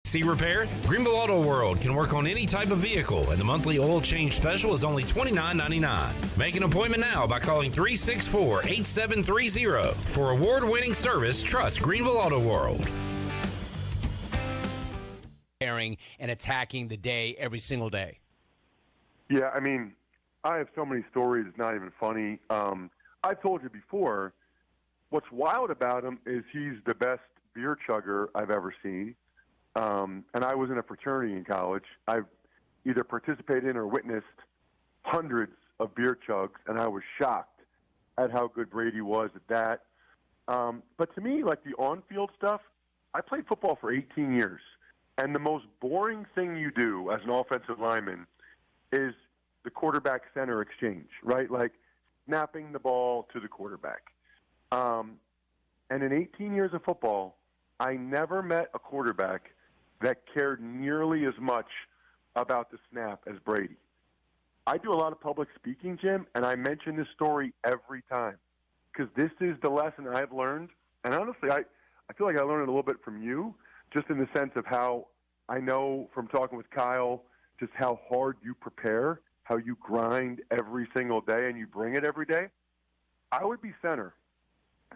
See repair? Greenville Auto World can work on any type of vehicle, and the monthly oil change special is only $29.99. Make an appointment now by calling 364-8730. For award-winning service, trust Greenville Auto World. And attacking the day every single day. Yeah, I mean, I have so many stories, it's not even funny. I've told you before, what's wild about him is he's the best beer chugger I've ever seen. And I was in a fraternity in college. I've either participated in or witnessed hundreds of beer chugs, and I was shocked at how good Brady was at that. But to me, like the on-field stuff, I played football for 18 years, and the most boring thing you do as an offensive lineman is the quarterback-center exchange, right? Like snapping the ball to the quarterback. And in 18 years of football, I never met a quarterback that cared nearly as much about the snap as Brady. I do a lot of public speaking, Jim, and I mention this story every time because this is the lesson I've learned. And honestly, I feel like I learned it a little bit from you, just in the sense of how I know from talking with Kyle just how hard you prepare, how you grind every single day, and you bring it every day. I would be center,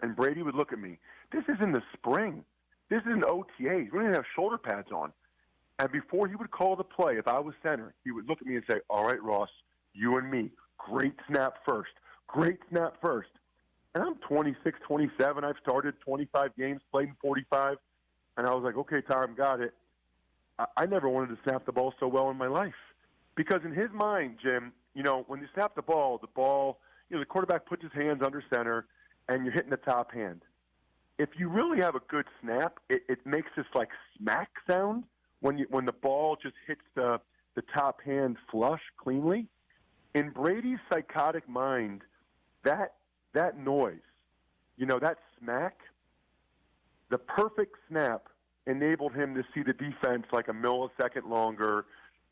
and Brady would look at me. This is in the spring. This is an OTA. We don't even have shoulder pads on. And before he would call the play, if I was center, he would look at me and say, all right, Ross, you and me, great snap first. Great snap first. And I'm 26, 27. I've started 25 games, played in 45. And I was like, okay, Tom, got it. I never wanted to snap the ball so well in my life. Because in his mind, Jim, you know, when you snap the ball, you know, the quarterback puts his hands under center, and you're hitting the top hand. If you really have a good snap, it makes this like smack sound when the ball just hits the top hand flush cleanly. In Brady's psychotic mind, that noise, you know, that smack, the perfect snap enabled him to see the defense like a millisecond longer,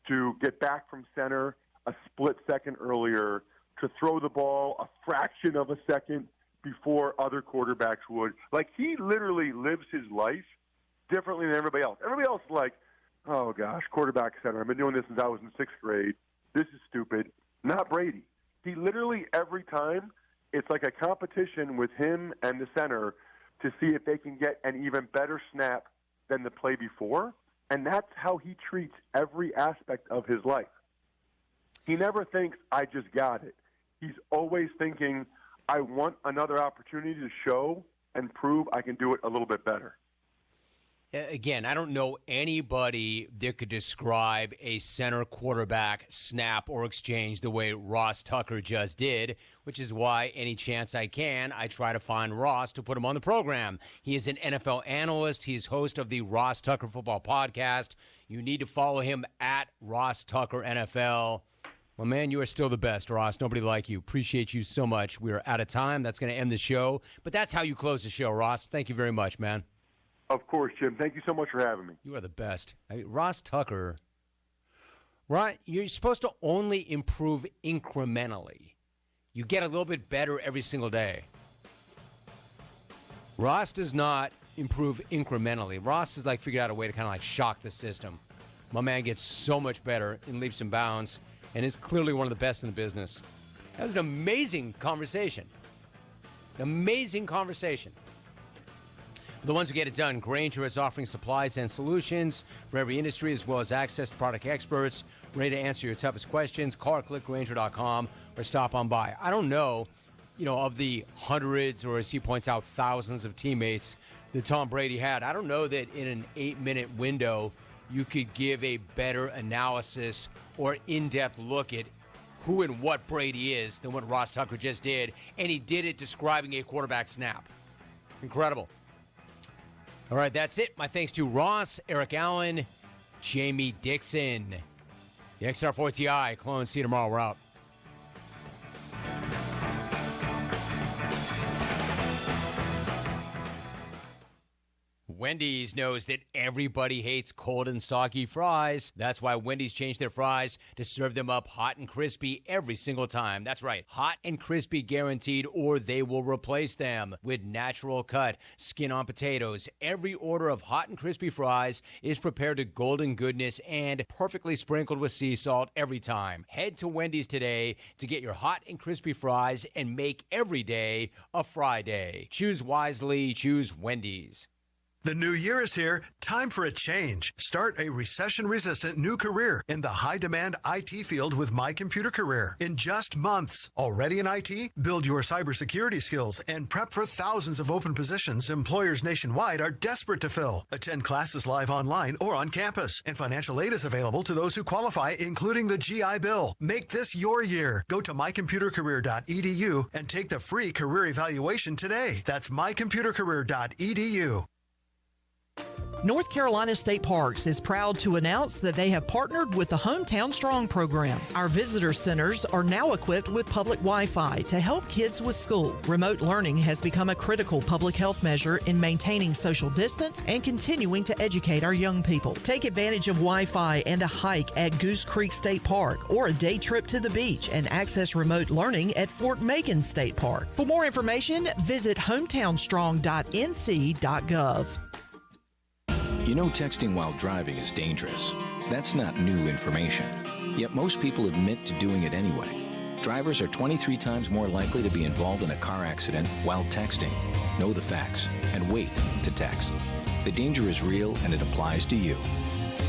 to get back from center a split second earlier, to throw the ball a fraction of a second before other quarterbacks would. Like, he literally lives his life differently than everybody else. Everybody else is like, oh, gosh, quarterback center. I've been doing this since I was in sixth grade. This is stupid. Not Brady. He literally, every time, it's like a competition with him and the center to see if they can get an even better snap than the play before. And that's how he treats every aspect of his life. He never thinks, I just got it. He's always thinking, I want another opportunity to show and prove I can do it a little bit better. Again, I don't know anybody that could describe a center quarterback snap or exchange the way Ross Tucker just did, which is why any chance I can, I try to find Ross to put him on the program. He is an NFL analyst. He's host of the Ross Tucker Football Podcast. You need to follow him at Ross Tucker NFL. Well, man, you are still the best, Ross. Nobody like you. Appreciate you so much. We are out of time. That's going to end the show. But that's how you close the show, Ross. Thank you very much, man. Of course, Jim. Thank you so much for having me. You are the best. Ross Tucker, right? You're supposed to only improve incrementally. You get a little bit better every single day. Ross does not improve incrementally. Ross has figured out a way to kind of shock the system. My man gets so much better in leaps and bounds, and is clearly one of the best in the business. That was an amazing conversation. Amazing conversation. The ones who get it done, Grainger is offering supplies and solutions for every industry, as well as access to product experts ready to answer your toughest questions. Call or click Grainger.com or stop on by. I don't know, of the hundreds, or as he points out, thousands of teammates that Tom Brady had, I don't know that in an 8-minute window you could give a better analysis or in-depth look at who and what Brady is than what Ross Tucker just did. And he did it describing a quarterback snap. Incredible. All right, that's it. My thanks to Ross, Eric Allen, Jamie Dixon. The XR4TI clone. See you tomorrow. We're out. Wendy's knows that everybody hates cold and soggy fries. That's why Wendy's changed their fries to serve them up hot and crispy every single time. That's right, hot and crispy guaranteed, or they will replace them with natural cut, skin-on potatoes. Every order of hot and crispy fries is prepared to golden goodness and perfectly sprinkled with sea salt every time. Head to Wendy's today to get your hot and crispy fries and make every day a fry day. Choose wisely, choose Wendy's. The new year is here. Time for a change. Start a recession-resistant new career in the high-demand IT field with My Computer Career in just months. Already in IT? Build your cybersecurity skills and prep for thousands of open positions employers nationwide are desperate to fill. Attend classes live online or on campus, and financial aid is available to those who qualify, including the GI Bill. Make this your year. Go to mycomputercareer.edu and take the free career evaluation today. That's mycomputercareer.edu. North Carolina State Parks is proud to announce that they have partnered with the Hometown Strong program. Our visitor centers are now equipped with public Wi-Fi to help kids with school. Remote learning has become a critical public health measure in maintaining social distance and continuing to educate our young people. Take advantage of Wi-Fi and a hike at Goose Creek State Park or a day trip to the beach and access remote learning at Fort Megan State Park. For more information, visit hometownstrong.nc.gov. You know, texting while driving is dangerous. That's not new information. Yet most people admit to doing it anyway. Drivers are 23 times more likely to be involved in a car accident while texting. Know the facts and wait to text. The danger is real and it applies to you.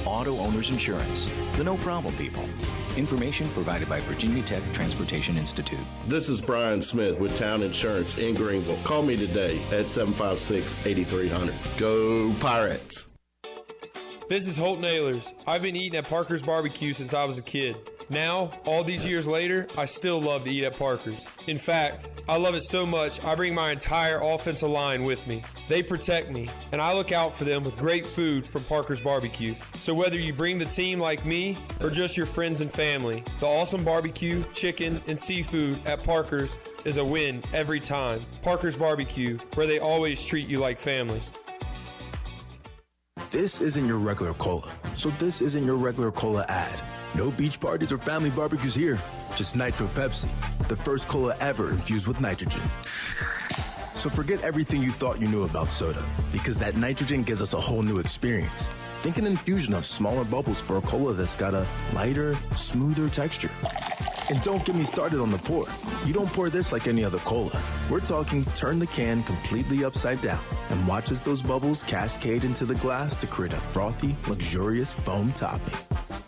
Auto Owners Insurance, the no problem people. Information provided by Virginia Tech Transportation Institute. This is Brian Smith with Town Insurance in Greenville. Call me today at 756-8300. Go Pirates! This is Holt Nailers. I've been eating at Parker's Barbecue since I was a kid. Now, all these years later, I still love to eat at Parker's. In fact, I love it so much, I bring my entire offensive line with me. They protect me, and I look out for them with great food from Parker's Barbecue. So whether you bring the team like me or just your friends and family, the awesome barbecue, chicken, and seafood at Parker's is a win every time. Parker's Barbecue, where they always treat you like family. This isn't your regular cola, so this isn't your regular cola ad. No beach parties or family barbecues here, just Nitro Pepsi, the first cola ever infused with nitrogen. So forget everything you thought you knew about soda, because that nitrogen gives us a whole new experience. Think an infusion of smaller bubbles for a cola that's got a lighter, smoother texture. And don't get me started on the pour. You don't pour this like any other cola. We're talking turn the can completely upside down and watch as those bubbles cascade into the glass to create a frothy, luxurious foam topping.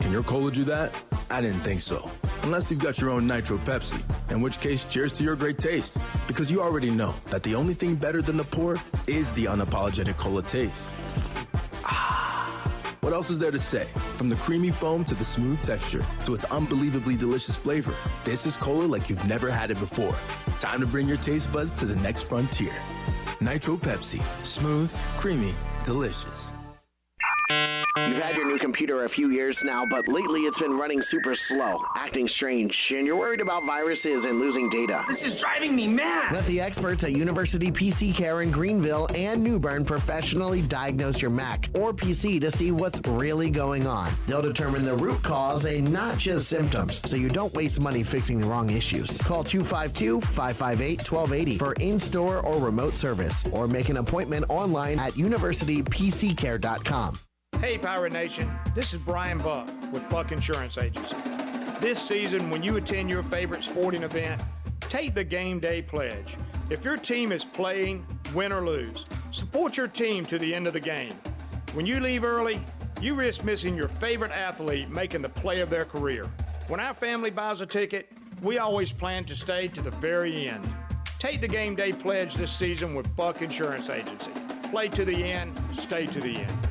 Can your cola do that? I didn't think so. Unless you've got your own Nitro Pepsi, in which case, cheers to your great taste. Because you already know that the only thing better than the pour is the unapologetic cola taste. What else is there to say? From the creamy foam to the smooth texture to its unbelievably delicious flavor, this is cola like you've never had it before. Time to bring your taste buds to the next frontier. Nitro Pepsi. Smooth, creamy, delicious. You've had your new computer a few years now, but lately it's been running super slow, acting strange, and you're worried about viruses and losing data. This is driving me mad! Let the experts at University PC Care in Greenville and New Bern professionally diagnose your Mac or PC to see what's really going on. They'll determine the root cause and not just symptoms, so you don't waste money fixing the wrong issues. Call 252-558-1280 for in-store or remote service, or make an appointment online at universitypccare.com. Hey Pirate Nation, this is Brian Buck with Buck Insurance Agency. This season, when you attend your favorite sporting event, take the game day pledge. If your team is playing, win or lose, support your team to the end of the game. When you leave early, you risk missing your favorite athlete making the play of their career. When our family buys a ticket, we always plan to stay to the very end. Take the game day pledge this season with Buck Insurance Agency. Play to the end, stay to the end.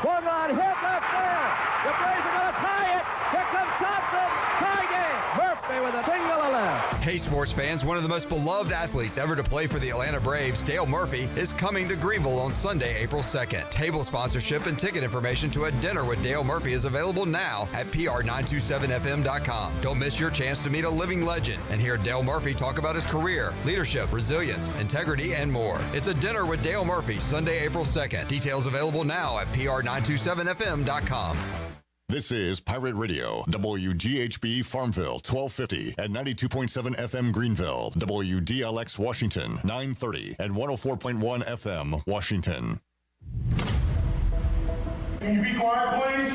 Swung on, hit left field. The Braves are going to tie it. Here comes Thompson. Tie game. Murphy with a single to left. Hey, Hey, sports fans, one of the most beloved athletes ever to play for the Atlanta Braves, Dale Murphy, is coming to Greenville on Sunday, April 2nd. Table sponsorship and ticket information to a dinner with Dale Murphy is available now at pr927fm.com. Don't miss your chance to meet a living legend and hear Dale Murphy talk about his career, leadership, resilience, integrity, and more. It's a dinner with Dale Murphy, Sunday, April 2nd. Details available now at pr927fm.com. This is Pirate Radio, WGHB Farmville, 1250 and 92.7 FM Greenville, WDLX Washington, 930 and 104.1 FM Washington. Can you be quiet, please?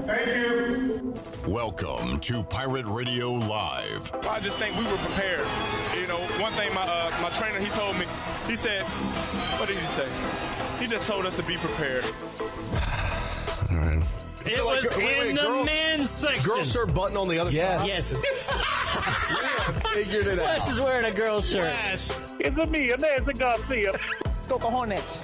Thank you. Welcome to Pirate Radio Live. I just think we were prepared. You know, one thing my trainer, he told me, he said, what did he say? He just told us to be prepared. All right. It was in the men's section. Girl shirt button on the other side. Yes. We figured it out. Wes is wearing a girl's shirt. It's a me, Nancy Garcia. Go Cojones.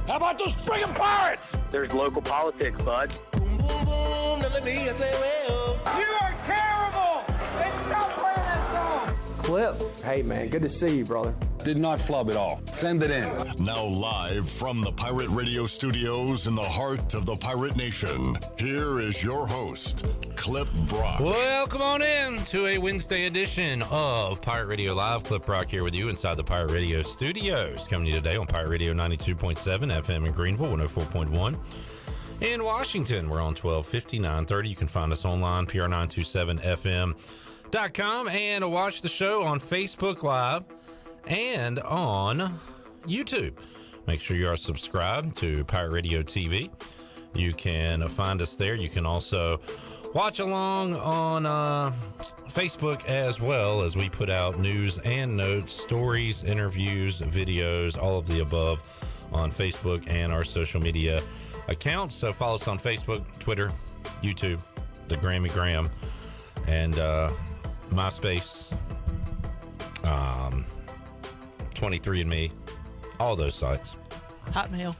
How about those friggin' Pirates? There's local politics, bud. Boom, boom, boom, now let me say well. You are terrible! And stop playing that song! Clip. Hey, man, good to see you, brother. Did not flub at all. Send it in. Now live from the Pirate Radio studios in the heart of the Pirate Nation, here is your host, Clip Brock. Welcome on in to a Wednesday edition of Pirate Radio Live. Clip Brock here with you inside the Pirate Radio studios. Coming to you today on Pirate Radio 92.7 FM in Greenville, 104.1. In Washington, we're on 1250, 930. You can find us online, pr927fm.com, and watch the show on Facebook Live and on YouTube. Make sure you are subscribed to Pirate Radio TV. You can find us there. You can also watch along on Facebook as well, as we put out news and notes, stories, interviews, videos, all of the above on Facebook and our social media accounts. So follow us on Facebook, Twitter, YouTube, the Grammy Graham, and MySpace, 23andMe, all those sites. Hotmail.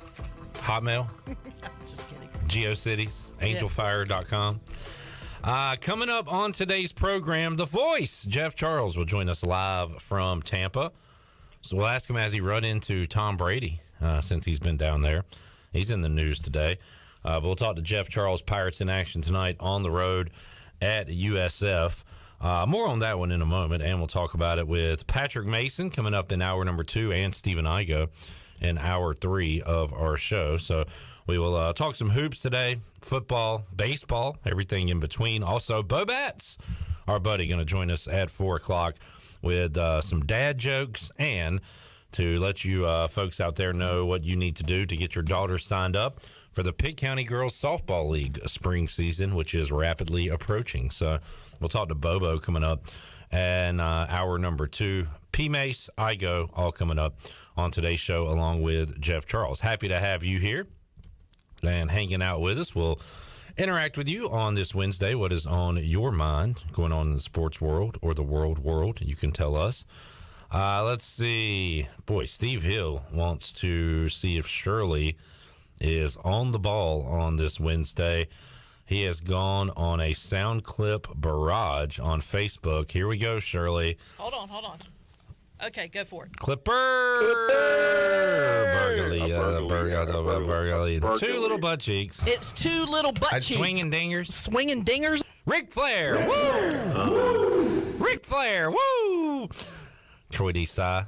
Just kidding. GeoCities, angelfire.com. Coming up on today's program, The Voice, Jeff Charles, will join us live from Tampa. So we'll ask him, has he run into Tom Brady since he's been down there? He's in the news today. But we'll talk to Jeff Charles, Pirates in action tonight on the road at USF. More on that one in a moment, and we'll talk about it with Patrick Mason coming up in hour number 2 and Stephen Igoe in hour 3 of our show. So we will talk some hoops today, football, baseball, everything in between. Also, Bo Batts, our buddy, going to join us at 4 o'clock with some dad jokes and to let you folks out there know what you need to do to get your daughter signed up for the Pitt County Girls Softball League spring season, which is rapidly approaching. So we'll talk to Bobo coming up and hour number 2. P-Mace, Igoe, all coming up on today's show along with Jeff Charles. Happy to have you here and hanging out with us. We'll interact with you on this Wednesday. What is on your mind going on in the sports world or the world? You can tell us. Let's see. Boy, Steve Hill wants to see if Shirley is on the ball on this Wednesday. He has gone on a sound clip barrage on Facebook. Here we go, Shirley. Hold on. Okay, go for it. Clipper! Burglary. Two little butt cheeks. It's two little butt cheeks. Swinging dingers. Ric Flair! Woo! Ric Flair! Woo! Troy D. Sy.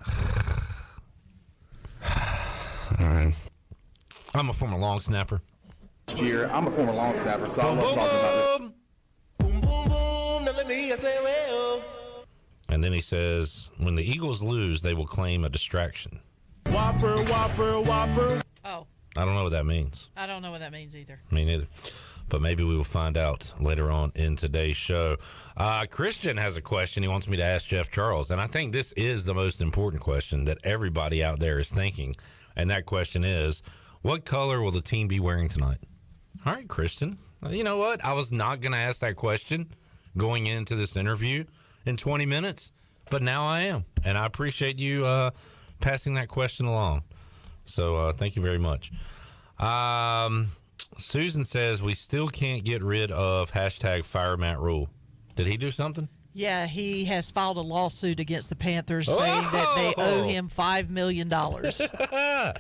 All right. I'm a former long snapper. I'm a former long snapper, so I love talking about it. Boom, boom, boom, now let me say well. And then he says, when the Eagles lose, they will claim a distraction. Whopper. Oh. I don't know what that means. I don't know what that means either. Me neither. But maybe we will find out later on in today's show. Christian has a question he wants me to ask Jeff Charles, and I think this is the most important question that everybody out there is thinking, and that question is, what color will the team be wearing tonight? All right, Christian. You know what? I was not going to ask that question going into this interview in 20 minutes, but now I am, and I appreciate you passing that question along. So thank you very much. Susan says we still can't get rid of hashtag Fire Matt Rule. Did he do something? Yeah, he has filed a lawsuit against the Panthers saying that they owe him $5 million. I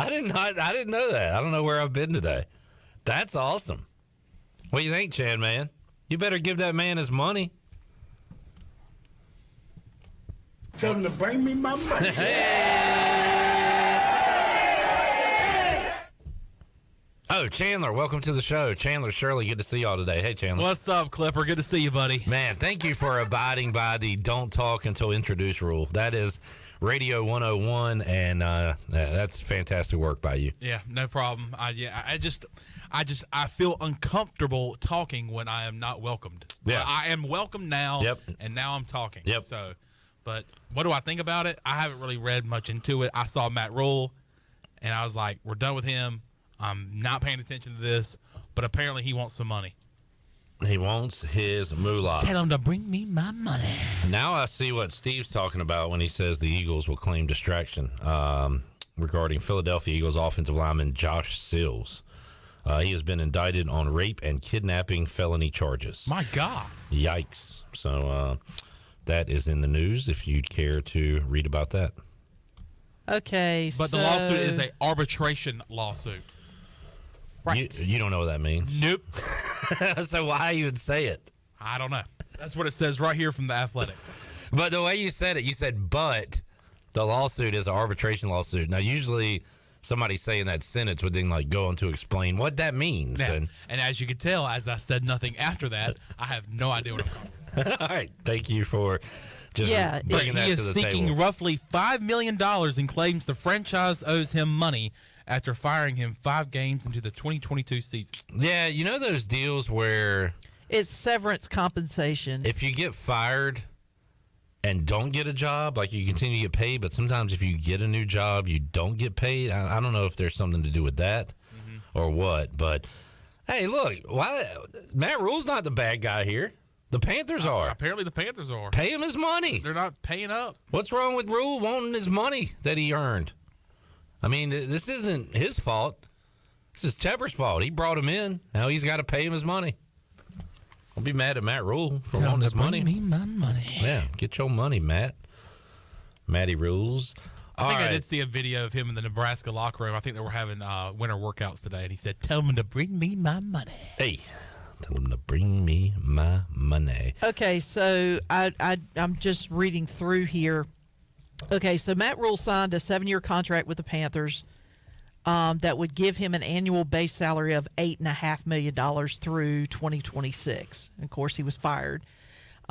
didn't know that. I don't know where I've been today. That's awesome. What do you think, Chan, man? You better give that man his money. Tell him to bring me my money. Oh, Chandler, welcome to the show. Chandler Shirley, good to see y'all today. Hey, Chandler. What's up, Clipper? Good to see you, buddy. Man, thank you for abiding by the don't talk until introduced rule. That is Radio 101, and that's fantastic work by you. Yeah, no problem. I feel uncomfortable talking when I am not welcomed. Yeah. But I am welcome now, and now I'm talking. Yep. So, but what do I think about it? I haven't really read much into it. I saw Matt Rule, and I was like, we're done with him. I'm not paying attention to this, but apparently he wants some money. He wants his moolah. Tell him to bring me my money. Now I see what Steve's talking about when he says the Eagles will claim distraction regarding Philadelphia Eagles offensive lineman Josh Sills. He has been indicted on rape and kidnapping felony charges. My God. Yikes. So that is in the news if you'd care to read about that. Okay, but the lawsuit is an arbitration lawsuit. Right. You don't know what that means? Nope. So why even say it? I don't know. That's what it says right here from The Athletic. But the way you said it, you said, but the lawsuit is an arbitration lawsuit. Now, usually somebody saying that sentence would then go on to explain what that means. Yeah. And as you can tell, as I said nothing after that, I have no idea what I'm talking about. All right. Thank you for just bringing that to the table. He is seeking roughly $5 million and claims the franchise owes him money after firing him 5 games into the 2022 season. Yeah, you know those deals where it's severance compensation. If you get fired and don't get a job, you continue to get paid, but sometimes if you get a new job, you don't get paid. I don't know if there's something to do with that or what, but hey, look, Matt Rule's not the bad guy here. The Panthers are. Apparently the Panthers are. Pay him his money. They're not paying up. What's wrong with Rule wanting his money that he earned? I mean, this isn't his fault. This is Tepper's fault. He brought him in. Now he's got to pay him his money. Don't be mad at Matt Rule for wanting his money. Bring me my money. Yeah, get your money, Matt. Matty Rules. I think I did see a video of him in the Nebraska locker room. I think they were having winter workouts today, and he said, "Tell him to bring me my money." Hey, tell him to bring me my money. Okay, so I'm just reading through here. Okay, so Matt Rule signed a 7-year contract with the Panthers that would give him an annual base salary of $8.5 million through 2026. Of course, he was fired.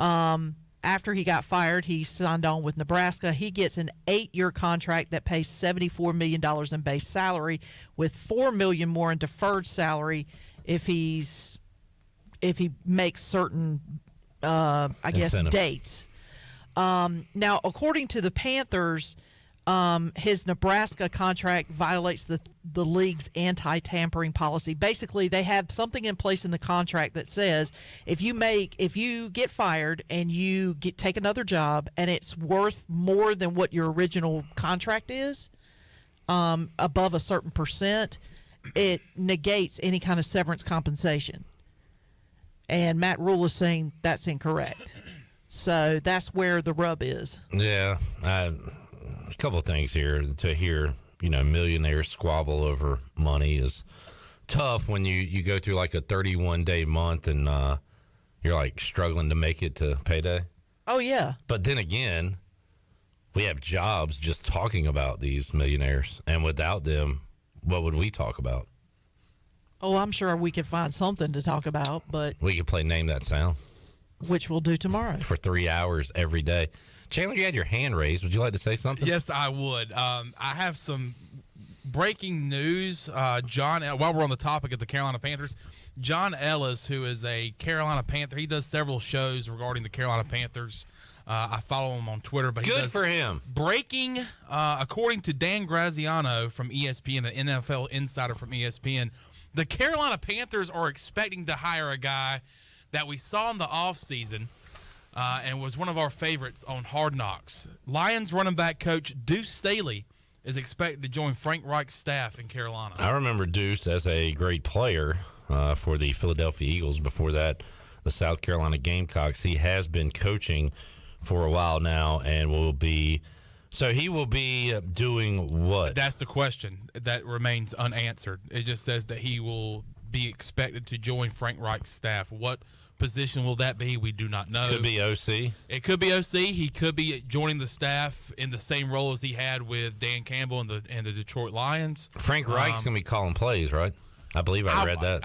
After he got fired, he signed on with Nebraska. He gets an 8-year contract that pays $74 million in base salary with $4 million more in deferred salary if he makes certain, dates. Now, according to the Panthers, his Nebraska contract violates the league's anti-tampering policy. Basically, they have something in place in the contract that says if you get fired and you take another job and it's worth more than what your original contract is, above a certain percent, it negates any kind of severance compensation. And Matt Rule is saying that's incorrect. So that's where the rub is. Yeah. A couple of things here. To hear, millionaires squabble over money is tough when you go through a 31-day month and you're struggling to make it to payday. Oh, yeah. But then again, we have jobs just talking about these millionaires. And without them, what would we talk about? Oh, I'm sure we could find something to talk about, but we could play Name That Sound, which we'll do tomorrow for 3 hours every day. Chandler, you had your hand raised. Would you like to say something? Yes, I would. I have some breaking news. John, while we're on the topic of the Carolina Panthers, John Ellis, who is a Carolina Panther, he does several shows regarding the Carolina Panthers. I follow him on Twitter. But good for him. Breaking, according to Dan Graziano from ESPN, an NFL insider from ESPN, the Carolina Panthers are expecting to hire a guy that we saw in the offseason and was one of our favorites on Hard Knocks. Lions running back coach Deuce Staley is expected to join Frank Reich's staff in Carolina. I remember Deuce as a great player for the Philadelphia Eagles. Before that, the South Carolina Gamecocks. He has been coaching for a while now and will be doing what? That's the question that remains unanswered. It just says that he will be expected to join Frank Reich's staff. What position will that be? We do not know. Could be OC. It could be OC. He could be joining the staff in the same role as he had with Dan Campbell and the Detroit Lions. Frank Reich's going to be calling plays, right? I believe I read that.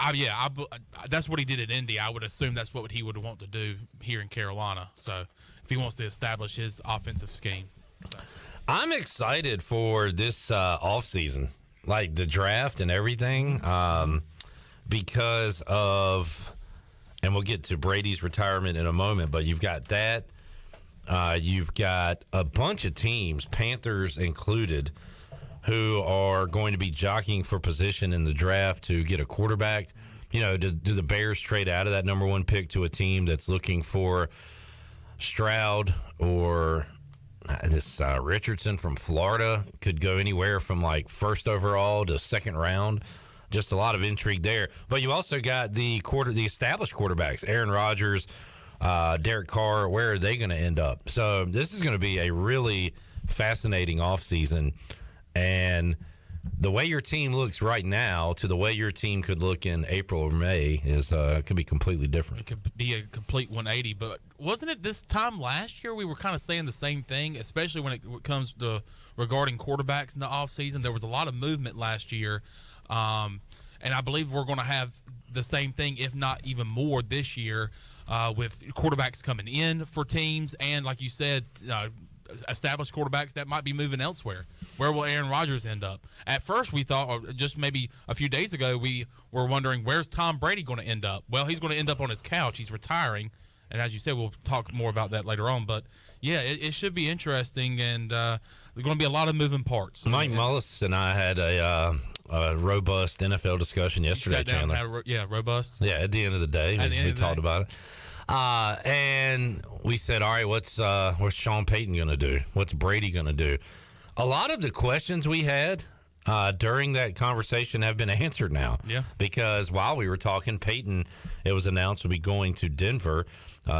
That's what he did at Indy. I would assume that's what he would want to do here in Carolina. So if he wants to establish his offensive scheme. So. I'm excited for this offseason, like the draft and everything, because of, and we'll get to Brady's retirement in a moment, but you've got that. You've got a bunch of teams, Panthers included, who are going to be jockeying for position in the draft to get a quarterback. You know, do the Bears trade out of that number one pick to a team that's looking for Stroud or this Richardson from Florida? Could go anywhere from like first overall to second round. Just a lot of intrigue there. But you also got the established quarterbacks, Aaron Rodgers, Derek Carr. Where are they going to end up? So this is going to be a really fascinating offseason. And the way your team looks right now to the way your team could look in April or May is could be completely different. It could be a complete 180. But wasn't it this time last year we were kind of saying the same thing, especially when it comes to regarding quarterbacks in the offseason? There was a lot of movement last year. And I believe we're going to have the same thing, if not even more, this year with quarterbacks coming in for teams. And like you said, established quarterbacks that might be moving elsewhere. Where will Aaron Rodgers end up? At first, we thought, or just maybe a few days ago, we were wondering, where's Tom Brady going to end up? Well, he's going to end up on his couch. He's retiring. And as you said, we'll talk more about that later on. But, yeah, it should be interesting, and there's going to be a lot of moving parts. Mike Mullis and I had a robust NFL discussion yesterday, sat down Chandler. and had robust. Yeah, at the end of the day, we talked about it. And we said, all right, what's Sean Payton going to do? What's Brady going to do? A lot of the questions we had during that conversation have been answered now. Yeah. Because while we were talking, Payton, it was announced, will be going to Denver.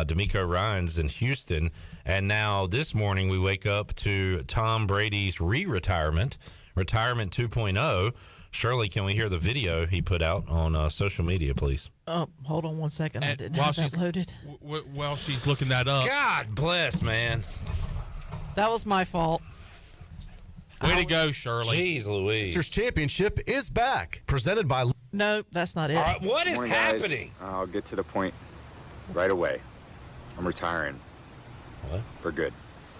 D'Amico Ryans in Houston. And now this morning we wake up to Tom Brady's retirement 2.0. Shirley, can we hear the video he put out on social media, please? Hold on one second. I didn't while have that loaded. While she's looking that up. God bless, man. That was my fault. Way to go, Shirley. Jeez Louise. Masters Championship is back, presented by... No, that's not it. All right, what is morning, happening? Guys. I'll get to the point right away. I'm retiring. What? For good.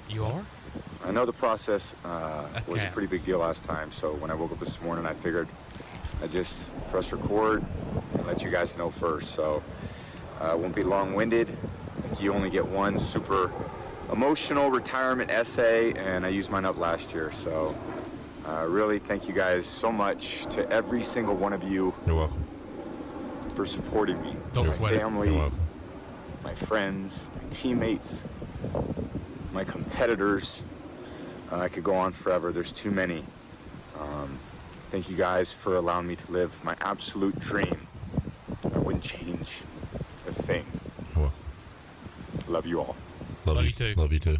You are? I know the process was cap. a pretty big deal last time, so when I woke up this morning, I figured I'd just press record and let you guys know first. So I won't be long-winded. Like, you only get one super emotional retirement essay, and I used mine up last year. So really thank you guys so much to every single one of you. You're welcome. For supporting me. Don't my sweat it. family, You're welcome. my friends, my teammates, my competitors. I could go on forever. There's too many. Thank you guys for allowing me to live my absolute dream. I wouldn't change a thing. Well, love you all. Love you too. Love you too.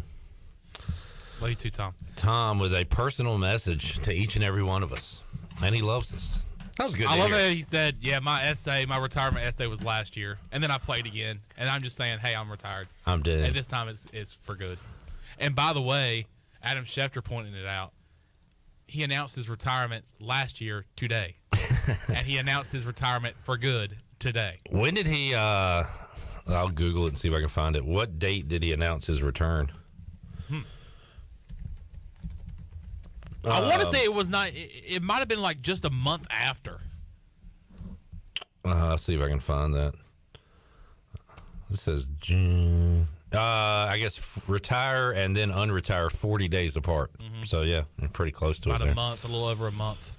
Love you too, Tom. Tom with a personal message to each and every one of us. And he loves us. That was good. I to love hear. that he said, yeah, my retirement essay was last year. And then I played again. And I'm just saying, hey, I'm retired. I'm dead. And this time it's for good. And by the way, Adam Schefter pointed it out. He announced his retirement last year today. And he announced his retirement for good today. When did he, I'll Google it and see if I can find it. What date did he announce his return? I want to say it was not, it might have been like just a month after. I'll see if I can find that. This says June. I guess retire and then unretire 40 days apart. Mm-hmm. So, yeah, I'm pretty close to About it. a month, a little over a month.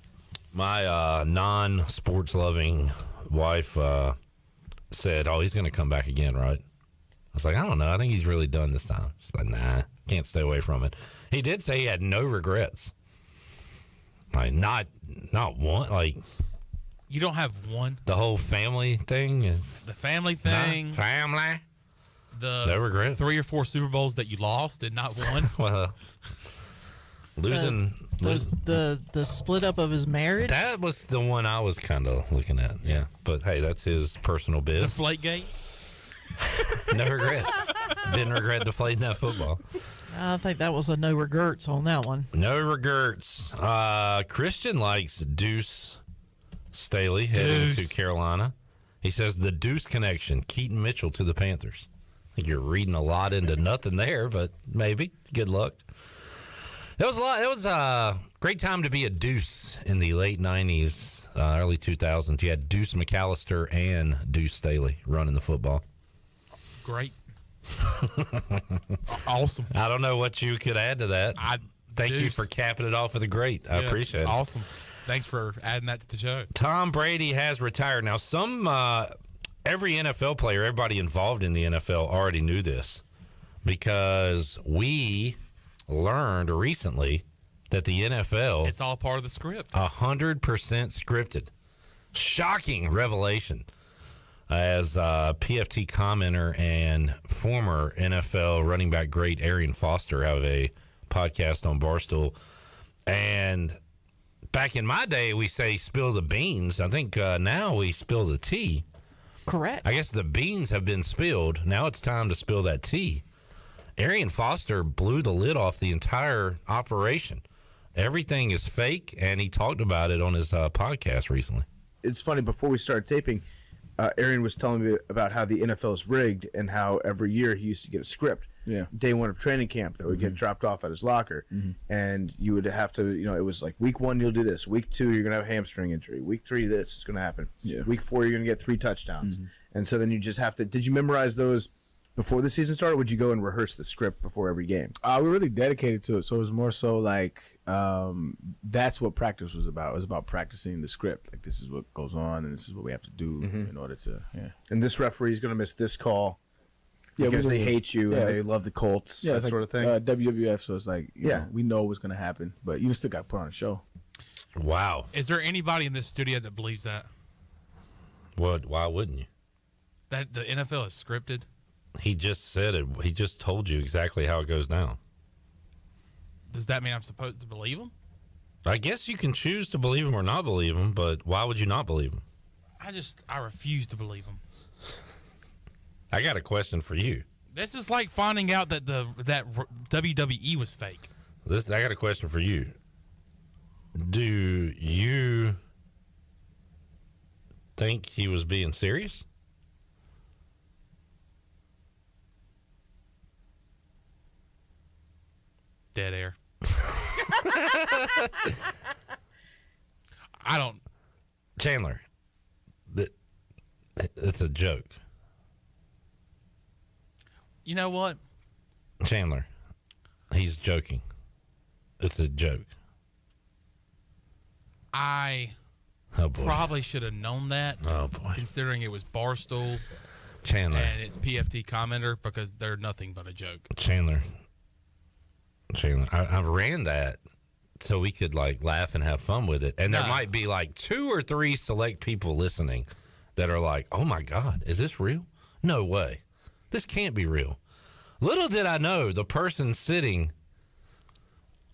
My non-sports loving wife said, oh, he's going to come back again, right? I was like, I don't know. I think he's really done this time. She's like, nah, can't stay away from it. He did say he had no regrets. Like, not one. Like, You don't have one. The whole family thing is The family thing. family. The regret. 3 or 4 Super Bowls that you lost and not won. Well, losing the split up of his marriage. that was the one I was kind of looking at. Yeah, but hey, that's his personal biz. Deflategate. No regret. Didn't regret deflating that football. I think that was a no regrets on that one. No regrets. Christian likes Deuce Staley heading to Carolina. He says the Deuce connection, Keaton Mitchell to the Panthers. I think you're reading a lot into nothing there, but maybe. Good luck. That was a lot. It was a great time to be a Deuce in the late 90s, early 2000s. You had Deuce McAllister and Deuce Staley running the football. Great. Awesome. I don't know what you could add to that. Thank you for capping it off with a great. I appreciate it. Awesome. Thanks for adding that to the show. Tom Brady has retired. Now, every NFL player, everybody involved in the NFL already knew this because we learned recently that the NFL... It's all part of the script. 100% scripted. Shocking revelation. As PFT commenter and former NFL running back great Arian Foster have a podcast on Barstool. And back in my day, we say spill the beans. I think now we spill the tea. Correct. I guess the beans have been spilled. Now it's time to spill that tea. Arian Foster blew the lid off the entire operation. Everything is fake, and he talked about it on his podcast recently. It's funny, before we started taping, Arian was telling me about how the NFL is rigged and how every year he used to get a script. Yeah. Day one of training camp that would get dropped off at his locker. And you would have to, it was like week 1, you'll do this. Week 2, you're going to have a hamstring injury. Week 3, this is going to happen. Yeah. Week 4, you're going to get 3 touchdowns. And so then you just have to, did you memorize those before the season started? Or would you go and rehearse the script before every game? We were really dedicated to it. So it was more so like, that's what practice was about. It was about practicing the script. Like, this is what goes on and this is what we have to do in order to, And this referee's going to miss this call. Because they hate you and they love the Colts, that sort of thing. WWF, so it's like, you know, we know what's going to happen, but you still got to put on a show. Wow. Is there anybody in this studio that believes that? Why wouldn't you? That the NFL is scripted? He just said it. He just told you exactly how it goes down. Does that mean I'm supposed to believe him? I guess you can choose to believe him or not believe him, but why would you not believe him? I refuse to believe him. I got a question for you. This is like finding out that that WWE was fake. I got a question for you. Do you think he was being serious? Dead air. I don't. Chandler, it's a joke. You know what? Chandler, he's joking. It's a joke. I probably should have known that. Oh, boy. Considering it was Barstool Chandler. and it's PFT commenter, because they're nothing but a joke. Chandler, I ran that so we could laugh and have fun with it. And there might be 2 or 3 select people listening that are like, oh my God, is this real? No way. This can't be real. Little did I know the person sitting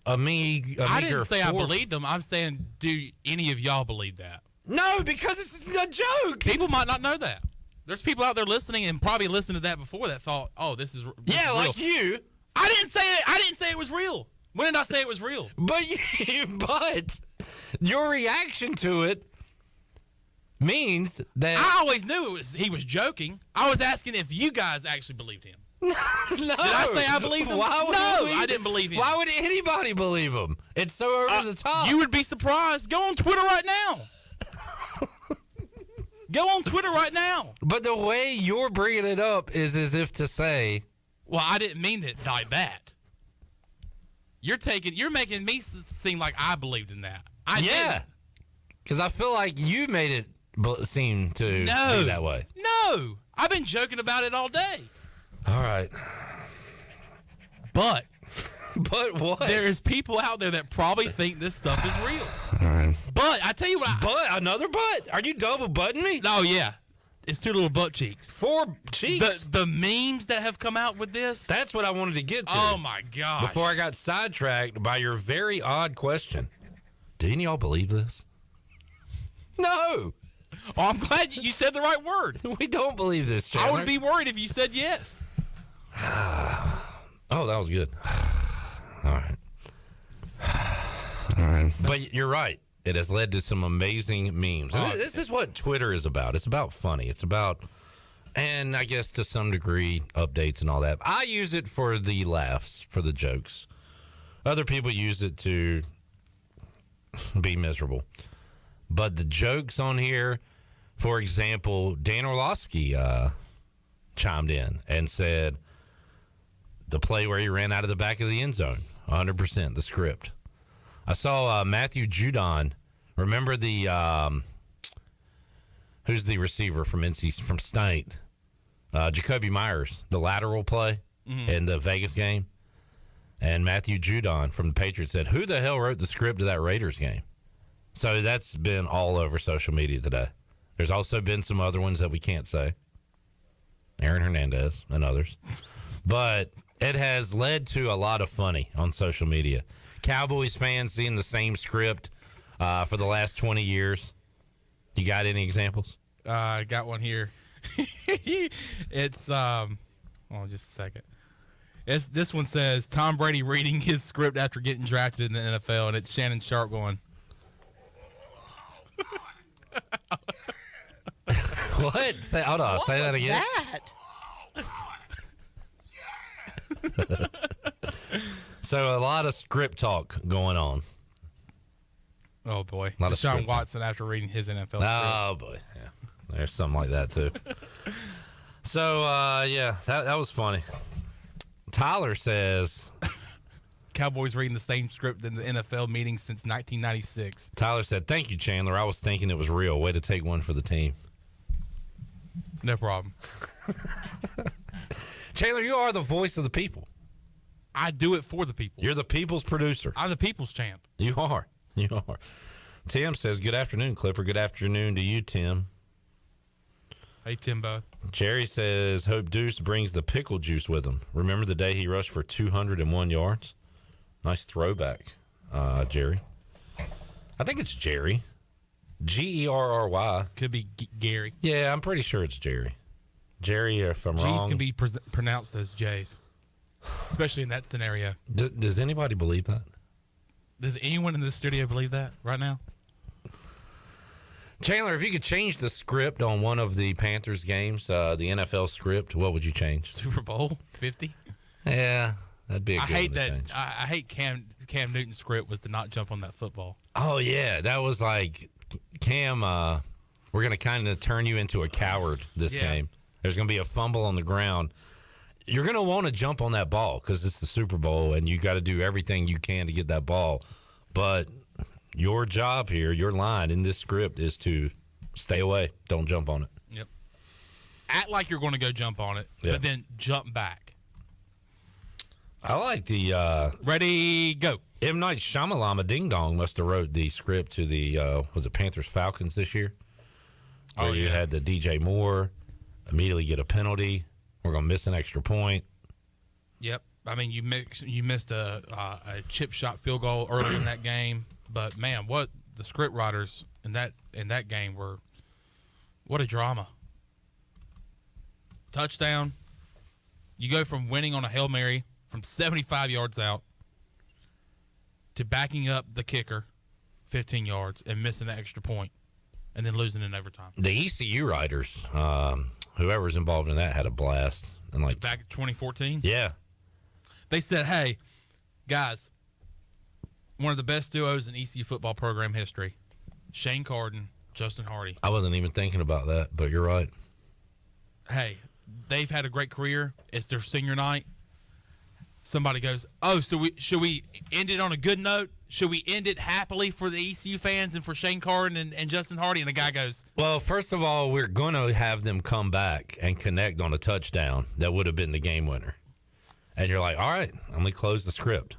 I didn't say I believed them. I'm saying, do any of y'all believe that? No, because it's a joke. People might not know that. There's people out there listening and probably listened to that before that thought, oh, this is real. Like you. I didn't say it. I didn't say it was real. When did I say it was real? But your reaction to it means that I always knew he was joking. I was asking if you guys actually believed him. No. Did I say I believed him? I didn't believe him. Why would anybody believe him? It's so over the top. You would be surprised. Go on Twitter right now. Go on Twitter right now. But the way you're bringing it up is as if to say, well, I didn't mean it like that. You're making me seem like I believed in that. Yeah. Because I feel like you made it seem to be that way. No. I've been joking about it all day. All right. But But what? There is people out there that probably think this stuff is real. All right. But I tell you what. But another butt? Are you double butting me? Oh yeah, it's 2 little butt cheeks. 4 cheeks. The memes that have come out with this. That's what I wanted to get to. Oh my gosh! Before I got sidetracked by your very odd question. Do any of y'all believe this? No. Oh, I'm glad you said the right word. We don't believe this, Chandler. I would be worried if you said yes. Oh, that was good. All right. All right. But you're right. It has led to some amazing memes. This is what Twitter is about. It's about funny. It's about, and I guess to some degree, updates and all that. I use it for the laughs, for the jokes. Other people use it to be miserable. But the jokes on here, for example, Dan Orlovsky chimed in and said the play where he ran out of the back of the end zone, 100%, the script. I saw Matthew Judon. Remember the who's the receiver from State? Jacoby Myers, the lateral play in the Vegas game. And Matthew Judon from the Patriots said, "Who the hell wrote the script of that Raiders game?" So that's been all over social media today. There's also been some other ones that we can't say. Aaron Hernandez and others. But it has led to a lot of funny on social media. Cowboys fans seeing the same script for the last 20 years. You got any examples? I got one here. It's hold on just a second. This one says Tom Brady reading his script after getting drafted in the NFL, and it's Shannon Sharp going. What? Hold on. Say that again. So a lot of script talk going on. Oh boy, A lot of Deshaun script. Watson after reading his NFL script. Oh boy, yeah. There's something like that too. So yeah, that was funny. Tyler says Cowboys reading the same script in the NFL meeting since 1996. Tyler said, "Thank you, Chandler. I was thinking it was real. Way to take one for the team." No problem. Chandler, you are the voice of the people. I do it for the people. You're the people's producer. I'm the people's champ. You are. You are. Tim says, "Good afternoon, Clipper." Good afternoon to you, Tim. Hey, Timbo. Jerry says, "Hope Deuce brings the pickle juice with him. Remember the day he rushed for 201 yards? Nice throwback, Jerry. I think it's Jerry. Gerry. Could be Gary. Yeah, I'm pretty sure it's Jerry. Jerry, if I'm G's wrong. can be pronounced as J's, especially in that scenario. Does anybody believe that? Does anyone in this studio believe that right now? Chandler, if you could change the script on one of the Panthers games, the NFL script, what would you change? Super Bowl 50? Yeah, that'd be a good I hate one to that. change. I hate Cam Newton's script was to not jump on that football. Oh, yeah. That was like, Cam, we're going to kind of turn you into a coward this game. There's going to be a fumble on the ground. You're going to want to jump on that ball because it's the Super Bowl, and you got to do everything you can to get that ball. But your job here, your line in this script is to stay away. Don't jump on it. Yep. Act like you're going to go jump on it, but then jump back. I like the ready, go. M. Night Shyamalama Ding Dong must have wrote the script to the was it Panthers Falcons this year? Where you had the DJ Moore immediately get a penalty. We're gonna miss an extra point. Yep. I mean, you missed a chip shot field goal early in that game, but man, what the script writers in that game were. What a drama. Touchdown. You go from winning on a Hail Mary from 75 yards out to backing up the kicker 15 yards and missing an extra point and then losing in overtime. The ECU writers, whoever's involved in that, had a blast. And like back in 2014? Yeah. They said, hey, guys, one of the best duos in ECU football program history, Shane Carden, Justin Hardy. I wasn't even thinking about that, but you're right. Hey, they've had a great career. It's their senior night. Somebody goes, oh, so should we end it on a good note? Should we end it happily for the ECU fans and for Shane Carden and Justin Hardy? And the guy goes, well, first of all, we're going to have them come back and connect on a touchdown that would have been the game winner. And you're like, all right, I'm going to close the script.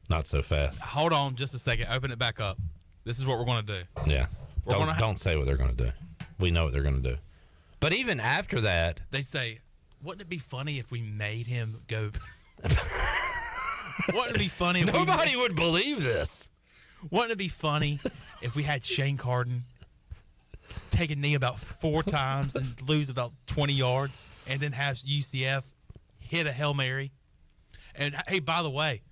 Not so fast. Hold on just a second. Open it back up. This is what we're going to do. Yeah. Don't say what they're going to do. We know what they're going to do. But even after that. They say, wouldn't it be funny if we made him go? Wouldn't it be funny if Nobody would believe this. Wouldn't it be funny if we had Shane Carden take a knee about 4 times and lose about 20 yards and then have UCF hit a Hail Mary? And, hey, by the way,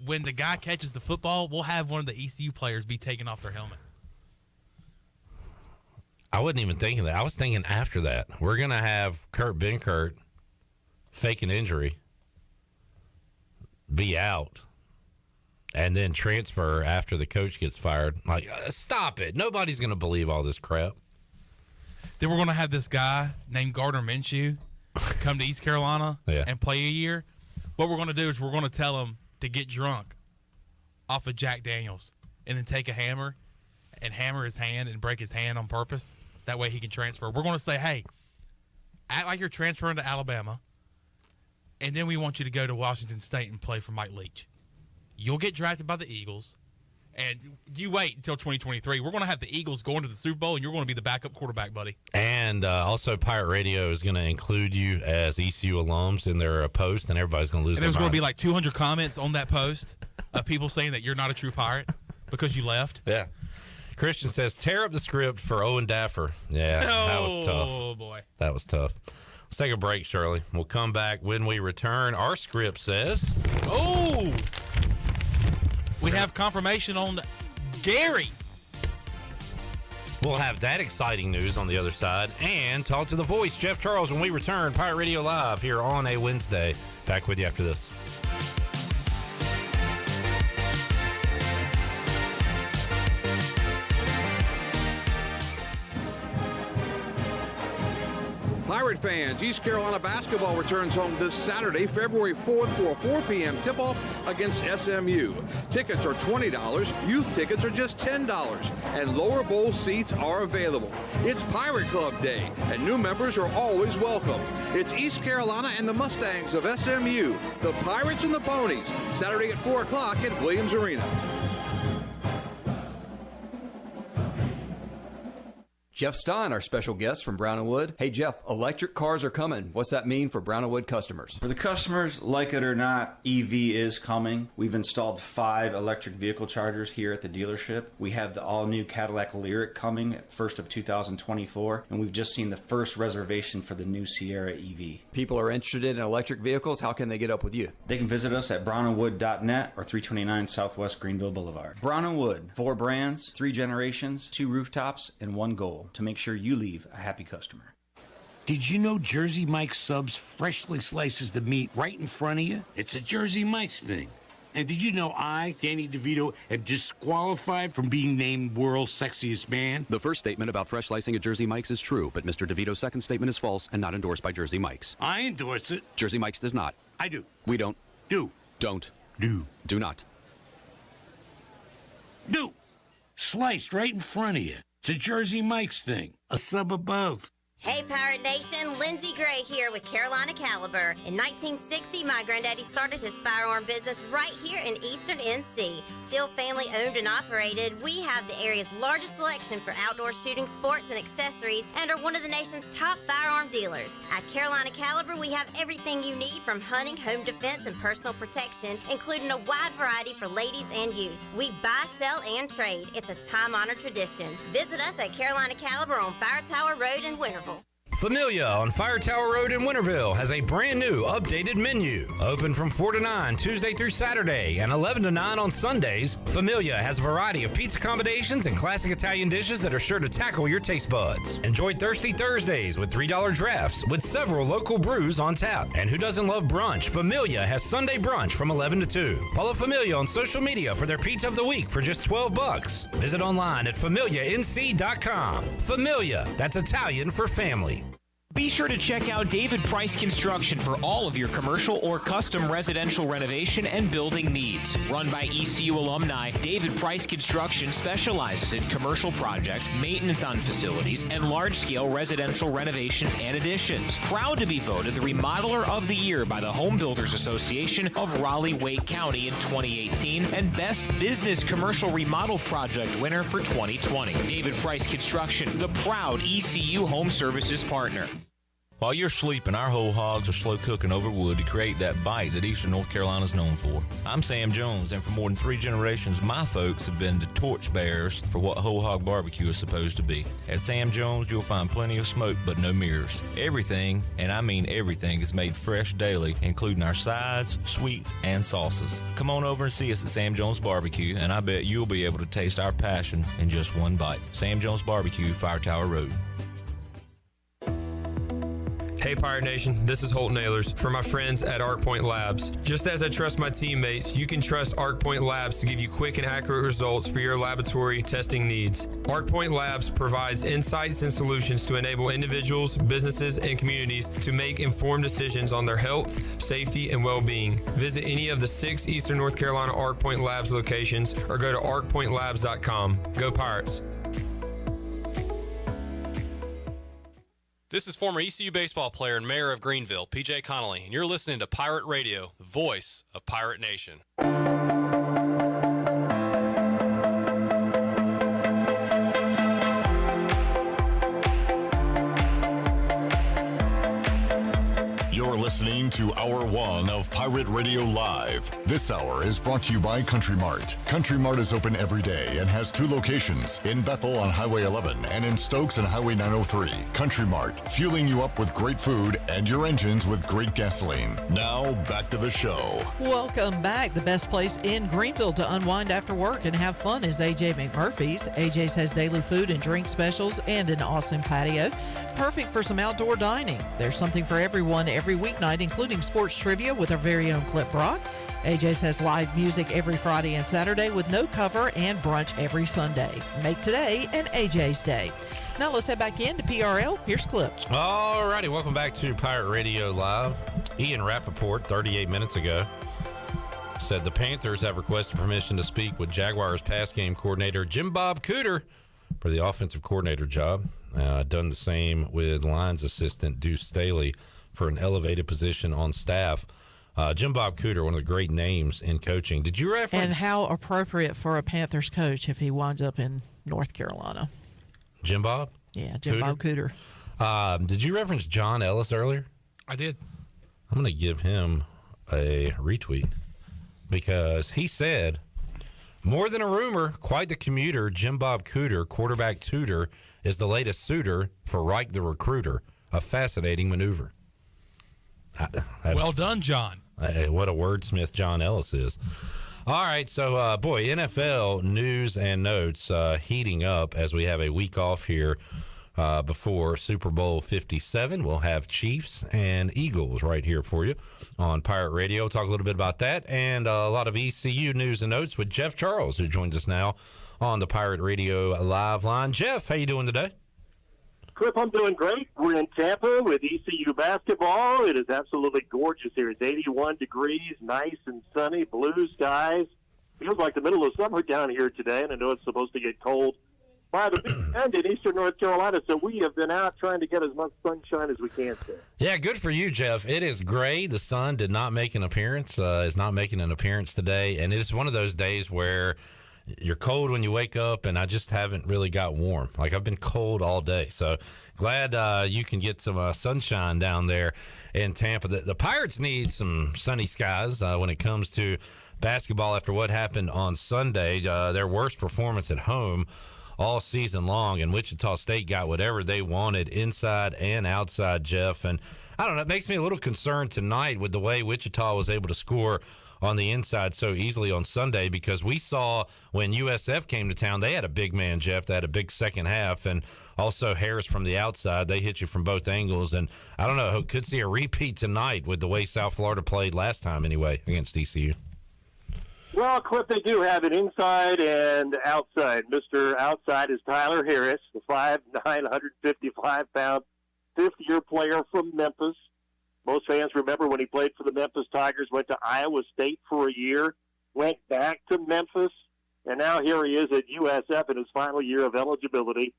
when the guy catches the football, we'll have one of the ECU players be taking off their helmet. I wasn't even thinking that. I was thinking after that. We're going to have Kurt Benkert fake an injury, be out, and then transfer after the coach gets fired. Like, stop it. Nobody's going to believe all this crap. Then we're going to have this guy named Gardner Minshew come to East Carolina and play a year. What we're going to do is we're going to tell him to get drunk off of Jack Daniels and then take a hammer and hammer his hand and break his hand on purpose. That way he can transfer. We're going to say, hey, act like you're transferring to Alabama, and then we want you to go to Washington State and play for Mike Leach. You'll get drafted by the Eagles, and you wait until 2023. We're going to have the Eagles going to the Super Bowl, and you're going to be the backup quarterback, buddy. And also Pirate Radio is going to include you as ECU alums in their post, and everybody's going to lose their And there's going to mind. be like 200 comments on that post of people saying that you're not a true Pirate because you left. Yeah. Christian says, tear up the script for Owen Daffer. Yeah, that was tough. Oh, boy. That was tough. Let's take a break, Shirley. We'll come back when we return. Our script says... Oh! We have confirmation on Gary. We'll have that exciting news on the other side. And talk to the voice, Jeff Charles, when we return. Pirate Radio Live here on a Wednesday. Back with you after this. Pirate fans, East Carolina basketball returns home this Saturday, February 4th for a 4 p.m. tip-off against SMU. Tickets are $20, youth tickets are just $10, and lower bowl seats are available. It's Pirate Club Day, and new members are always welcome. It's East Carolina and the Mustangs of SMU, the Pirates and the Ponies, Saturday at 4 o'clock at Williams Arena. Jeff Stein, our special guest from Brown & Wood. Hey, Jeff, electric cars are coming. What's that mean for Brown & Wood customers? For the customers, like it or not, EV is coming. We've installed 5 electric vehicle chargers here at the dealership. We have the all-new Cadillac Lyriq coming at 1st of 2024, and we've just seen the first reservation for the new Sierra EV. People are interested in electric vehicles. How can they get up with you? They can visit us at brownandwood.net or 329 Southwest Greenville Boulevard. Brown & Wood, 4 brands, 3 generations, 2 rooftops, and 1 goal: to make sure you leave a happy customer. Did you know Jersey Mike's Subs freshly slices the meat right in front of you? It's a Jersey Mike's thing. And did you know I, Danny DeVito, am disqualified from being named World's Sexiest Man? The first statement about fresh slicing at Jersey Mike's is true, but Mr. DeVito's second statement is false and not endorsed by Jersey Mike's. I endorse it. Jersey Mike's does not. I do. We don't. Do. Don't. Do. Do not. Do. Sliced right in front of you. It's a Jersey Mike's thing. A sub above. Hey, Pirate Nation, Lindsey Gray here with Carolina Caliber. In 1960, my granddaddy started his firearm business right here in Eastern NC. Still family owned and operated, we have the area's largest selection for outdoor shooting sports and accessories and are one of the nation's top firearm dealers. At Carolina Caliber, we have everything you need from hunting, home defense, and personal protection, including a wide variety for ladies and youth. We buy, sell, and trade. It's a time-honored tradition. Visit us at Carolina Caliber on Fire Tower Road in Winterville. Familia on Fire Tower Road in Winterville has a brand new updated menu. Open from 4 to 9 Tuesday through Saturday and 11 to 9 on Sundays, Familia has a variety of pizza combinations and classic Italian dishes that are sure to tackle your taste buds. Enjoy Thirsty Thursdays with $3 drafts with several local brews on tap. And who doesn't love brunch? Familia has Sunday brunch from 11 to 2. Follow Familia on social media for their pizza of the week for just $12. Visit online at FamiliaNC.com. Familia, that's Italian for family. Be sure to check out David Price Construction for all of your commercial or custom residential renovation and building needs. Run by ECU alumni, David Price Construction specializes in commercial projects, maintenance on facilities, and large-scale residential renovations and additions. Proud to be voted the Remodeler of the Year by the Home Builders Association of Raleigh-Wake County in 2018 and Best Business Commercial Remodel Project winner for 2020. David Price Construction, the proud ECU Home Services partner. While you're sleeping, our whole hogs are slow cooking over wood to create that bite that Eastern North Carolina is known for. I'm Sam Jones, and for more than 3 generations, my folks have been the torchbearers for what whole hog barbecue is supposed to be. At Sam Jones, you'll find plenty of smoke, but no mirrors. Everything, and I mean everything, is made fresh daily, including our sides, sweets, and sauces. Come on over and see us at Sam Jones Barbecue, and I bet you'll be able to taste our passion in just one bite. Sam Jones Barbecue, Fire Tower Road. Hey Pirate Nation, this is Holt Nailers for my friends at ArcPoint Labs. Just as I trust my teammates, you can trust ArcPoint Labs to give you quick and accurate results for your laboratory testing needs. ArcPoint Labs provides insights and solutions to enable individuals, businesses, and communities to make informed decisions on their health, safety, and well-being. Visit any of the 6 Eastern North Carolina ArcPoint Labs locations or go to arcpointlabs.com. Go Pirates! This is former ECU baseball player and mayor of Greenville, PJ Connolly, and you're listening to Pirate Radio, the voice of Pirate Nation. You're listening to Hour 1 of Pirate Radio Live. This hour is brought to you by Country Mart. Country Mart is open every day and has 2 locations, in Bethel on Highway 11 and in Stokes on Highway 903. Country Mart, fueling you up with great food and your engines with great gasoline. Now, back to the show. Welcome back. The best place in Greenville to unwind after work and have fun is AJ McMurphy's. AJ's has daily food and drink specials and an awesome patio. Perfect for some outdoor dining. There's something for everyone every weeknight, including sports trivia with our very own Clip Brock. AJ's has live music every Friday and Saturday with no cover and brunch every Sunday. Make today an AJ's day. Now let's head back into PRL. Here's Clip. All righty, welcome back to Pirate Radio Live. Ian Rappaport, 38 minutes ago, said the Panthers have requested permission to speak with Jaguars pass game coordinator Jim Bob Cooter for the offensive coordinator job. Done the same with Lions assistant Deuce Staley for an elevated position on staff. Jim Bob Cooter, one of the great names in coaching. Did you reference? And how appropriate for a Panthers coach if he winds up in North Carolina. Jim Bob? Yeah, Jim Bob Cooter. Did you reference John Ellis earlier? I did. I'm going to give him a retweet because he said, more than a rumor, quite the commuter, Jim Bob Cooter, quarterback tutor, is the latest suitor for Reich the recruiter. A fascinating maneuver. Well done, John. What a wordsmith John Ellis is. All right, so, NFL news and notes heating up as we have a week off here before Super Bowl 57. We'll have Chiefs and Eagles right here for you on Pirate Radio. Talk a little bit about that and a lot of ECU news and notes with Jeff Charles, who joins us now on the Pirate Radio Live line. Jeff, how you doing today? Cliff, I'm doing great. We're in Tampa with ECU basketball. It is absolutely gorgeous here. It's 81 degrees, nice and sunny, blue skies. Feels like the middle of summer down here today, and I know it's supposed to get cold by the weekend in eastern North Carolina, so we have been out trying to get as much sunshine as we can today. Yeah, good for you, Jeff. It is gray. The sun did not make an appearance, is not making an appearance today, and it is one of those days where you're cold when you wake up, and I just haven't really got warm. Like, I've been cold all day, so glad you can get some sunshine down there in Tampa. The Pirates need some sunny skies when it comes to basketball after what happened on Sunday. Their worst performance at home all season long, and Wichita State got whatever they wanted inside and outside, Jeff. And I don't know, it makes me a little concerned tonight with the way Wichita was able to score on the inside so easily on Sunday, because we saw when USF came to town, they had a big man, Jeff. They had a big second half, and also Harris from the outside. They hit you from both angles, and I don't know, could see a repeat tonight with the way South Florida played last time anyway against ECU. Well, Cliff, they do have an inside and outside. Mr. Outside is Tyler Harris, the 5'9", 155-pound, fifth-year player from Memphis. Most fans remember when he played for the Memphis Tigers, went to Iowa State for a year, went back to Memphis, and now here he is at USF in his final year of eligibility.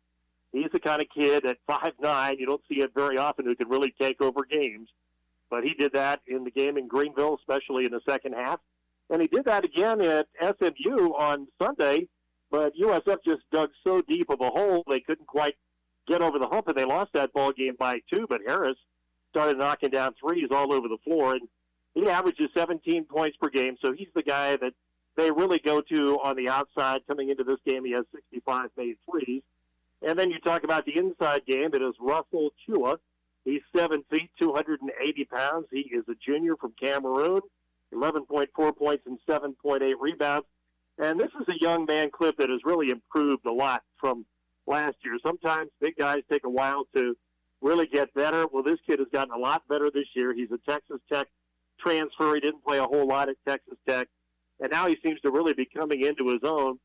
He's the kind of kid at 5'9", you don't see it very often, who can really take over games. But he did that in the game in Greenville, especially in the second half. And he did that again at SMU on Sunday, but USF just dug so deep of a hole they couldn't quite get over the hump, and they lost that ball game by 2. But Harris started knocking down threes all over the floor, and he averages 17 points per game, so he's the guy that they really go to on the outside. Coming into this game, he has 65 made threes. And then you talk about the inside game. It is Russell Chua. He's 7 feet, 280 pounds. He is a junior from Cameroon, 11.4 points and 7.8 rebounds. And this is a young man, Cliff, that has really improved a lot from last year. Sometimes big guys take a while to really get better. Well, this kid has gotten a lot better this year. He's a Texas Tech transfer. He didn't play a whole lot at Texas Tech. And now he seems to really be coming into his own.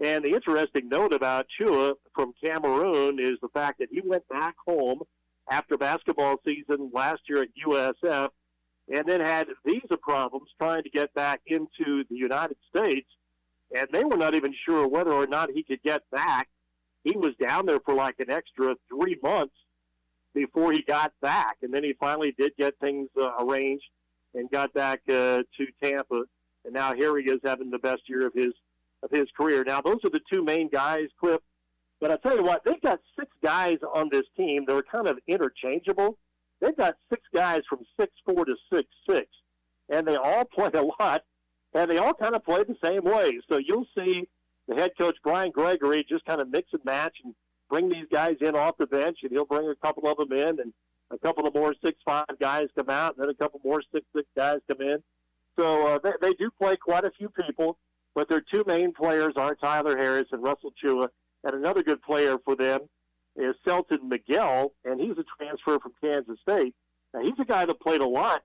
And the interesting note about Chua from Cameroon is the fact that he went back home after basketball season last year at USF and then had visa problems trying to get back into the United States. And they were not even sure whether or not he could get back. He was down there for like an extra 3 months before he got back. And then he finally did get things arranged and got back to Tampa. And now here he is having the best year of his career. Now, those are the two main guys, Cliff. But I'll tell you what, they've got 6 guys on this team that are kind of interchangeable. They've got 6 guys from 6'4" to 6'6", and they all play a lot, and they all kind of play the same way. So you'll see the head coach, Brian Gregory, just kind of mix and match and bring these guys in off the bench, and he'll bring a couple of them in, and a couple of more 6'5" guys come out, and then a couple more 6'6" guys come in. So they do play quite a few people, but their two main players are Tyler Harris and Russell Chua. And another good player for them is Selton Miguel, and he's a transfer from Kansas State. Now, he's a guy that played a lot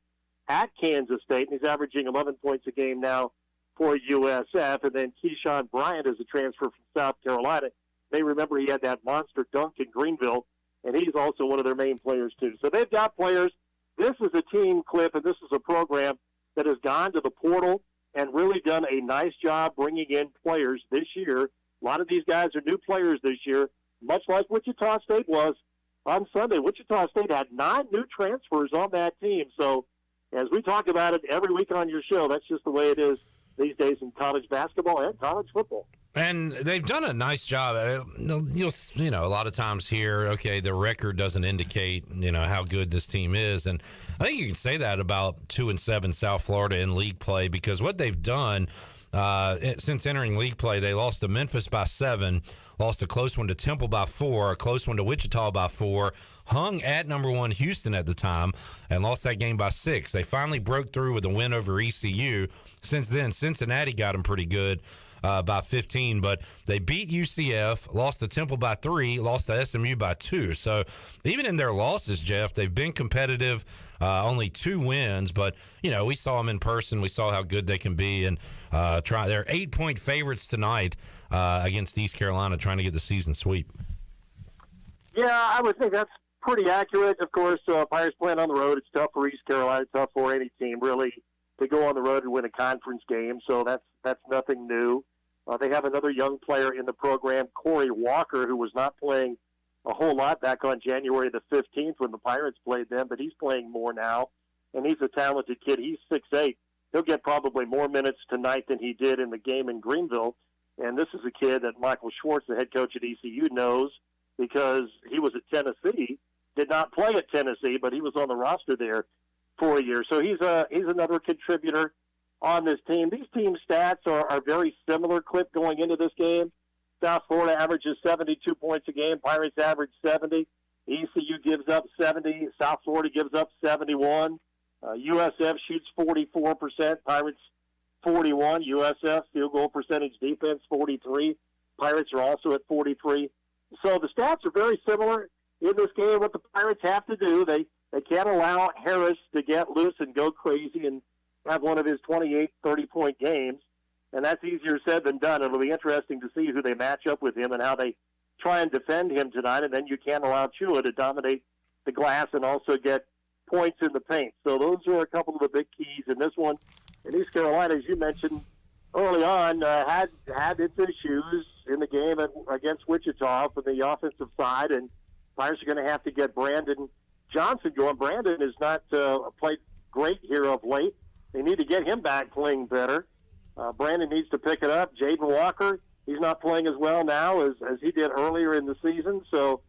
at Kansas State, and he's averaging 11 points a game now for USF. And then Keyshawn Bryant is a transfer from South Carolina. They remember he had that monster dunk in Greenville, and he's also one of their main players, too. So they've got players. This is a team, Cliff, and this is a program that has gone to the portal and really done a nice job bringing in players this year. A lot of these guys are new players this year, much like Wichita State was on Sunday. Wichita State had 9 new transfers on that team. So as we talk about it every week on your show, that's just the way it is these days in college basketball and college football. And they've done a nice job. You'll a lot of times here, okay, the record doesn't indicate, how good this team is. And I think you can say that about 2-7 South Florida in league play, because what they've done since entering league play, they lost to Memphis by 7, lost a close one to Temple by 4, a close one to Wichita by 4, hung at number 1 Houston at the time, and lost that game by 6. They finally broke through with a win over ECU. Since then, Cincinnati got them pretty good by 15, but they beat UCF, lost to Temple by 3, lost to SMU by 2. So even in their losses, Jeff, they've been competitive. Only 2 wins, but we saw them in person. We saw how good they can be, and they're 8-point favorites tonight against East Carolina, trying to get the season sweep. Yeah, I would think that's pretty accurate. Of course, Pirates playing on the road. It's tough for East Carolina, tough for any team really to go on the road and win a conference game. So that's nothing new. They have another young player in the program, Corey Walker, who was not playing a whole lot back on January the 15th when the Pirates played them, but he's playing more now, and he's a talented kid. He's 6'8". He'll get probably more minutes tonight than he did in the game in Greenville, and this is a kid that Michael Schwartz, the head coach at ECU, knows because he was at Tennessee, did not play at Tennessee, but he was on the roster there for a year. So he's another contributor on this team. These team stats are very similar, Clip, going into this game. South Florida averages 72 points a game. Pirates average 70. ECU gives up 70. South Florida gives up 71. USF shoots 44%. Pirates 41. USF field goal percentage defense 43. Pirates are also at 43. So the stats are very similar in this game. What the Pirates have to do, they can't allow Harris to get loose and go crazy and have one of his 28, 30-point games. And that's easier said than done. It'll be interesting to see who they match up with him and how they try and defend him tonight. And then you can't allow Chua to dominate the glass and also get points in the paint. So those are a couple of the big keys in this one. And East Carolina, as you mentioned early on, had its issues in the game against Wichita from the offensive side, and Pirates are going to have to get Brandon Johnson going. Brandon has not played great here of late. They need to get him back playing better. Brandon needs to pick it up. Jaden Walker, he's not playing as well now as he did earlier in the season. So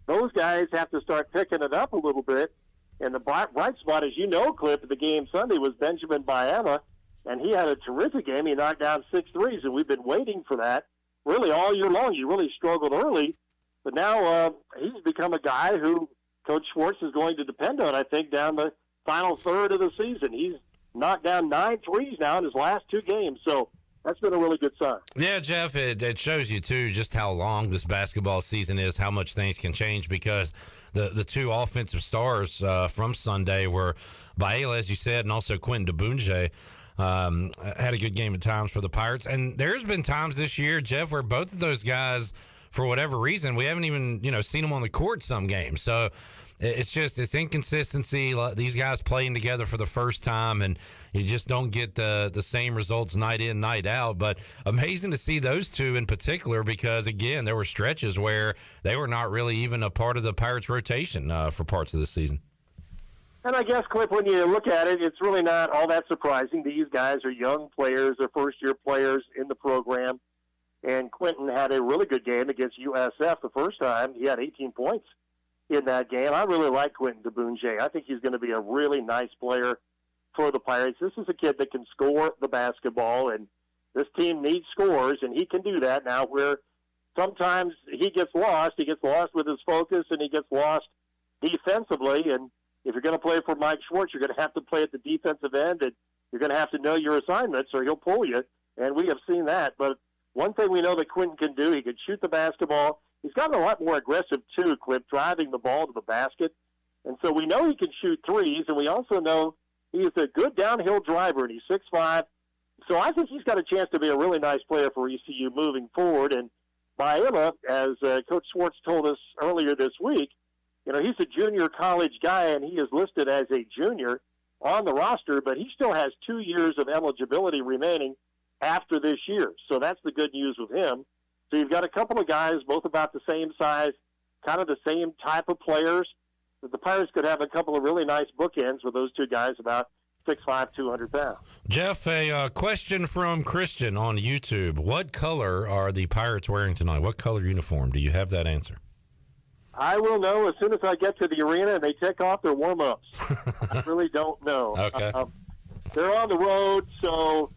those guys have to start picking it up a little bit. And the bright spot, as you know, Cliff, at the game Sunday was Benjamin Baema, and he had a terrific game. He knocked down 6 threes, and we've been waiting for that really all year long. He really struggled early, but now he's become a guy who Coach Schwartz is going to depend on, I think, down the final third of the season. He's knocked down 9 threes now in his last 2 games, so that's been a really good sign. Yeah, Jeff, it shows you, too, just how long this basketball season is, how much things can change, because the 2 offensive stars from Sunday were Baela, as you said, and also Quentin DeBunje. Had a good game at times for the Pirates. And there's been times this year, Jeff, where both of those guys, for whatever reason, we haven't even, seen them on the court some games. So it's inconsistency. These guys playing together for the first time, and you just don't get the same results night in, night out. But amazing to see those 2 in particular, because, again, there were stretches where they were not really even a part of the Pirates' rotation for parts of the season. And I guess, Cliff, when you look at it, it's really not all that surprising. These guys are young players. They're first-year players in the program. And Quentin had a really good game against USF the first time. He had 18 points in that game. I really like Quentin DeBunje. I think he's going to be a really nice player for the Pirates. This is a kid that can score the basketball, and this team needs scores, and he can do that now, where sometimes he gets lost. He gets lost with his focus, and he gets lost defensively. And if you're going to play for Mike Schwartz, you're going to have to play at the defensive end, and you're going to have to know your assignments or he'll pull you, and we have seen that. But one thing we know that Quentin can do, he can shoot the basketball. He's gotten a lot more aggressive, too, Cliff, driving the ball to the basket. And so we know he can shoot threes, and we also know he's a good downhill driver, and he's 6'5". So I think he's got a chance to be a really nice player for ECU moving forward. And Baema, as Coach Schwartz told us earlier this week, he's a junior college guy, and he is listed as a junior on the roster, but he still has 2 years of eligibility remaining after this year. So that's the good news with him. So you've got a couple of guys, both about the same size, kind of the same type of players. But the Pirates could have a couple of really nice bookends with those 2 guys about 6'5", 200 pounds. Jeff, a question from Christian on YouTube. What color are the Pirates wearing tonight? What color uniform? Do you have that answer? I will know as soon as I get to the arena and they take off their warm-ups. I really don't know. Okay. They're on the road, so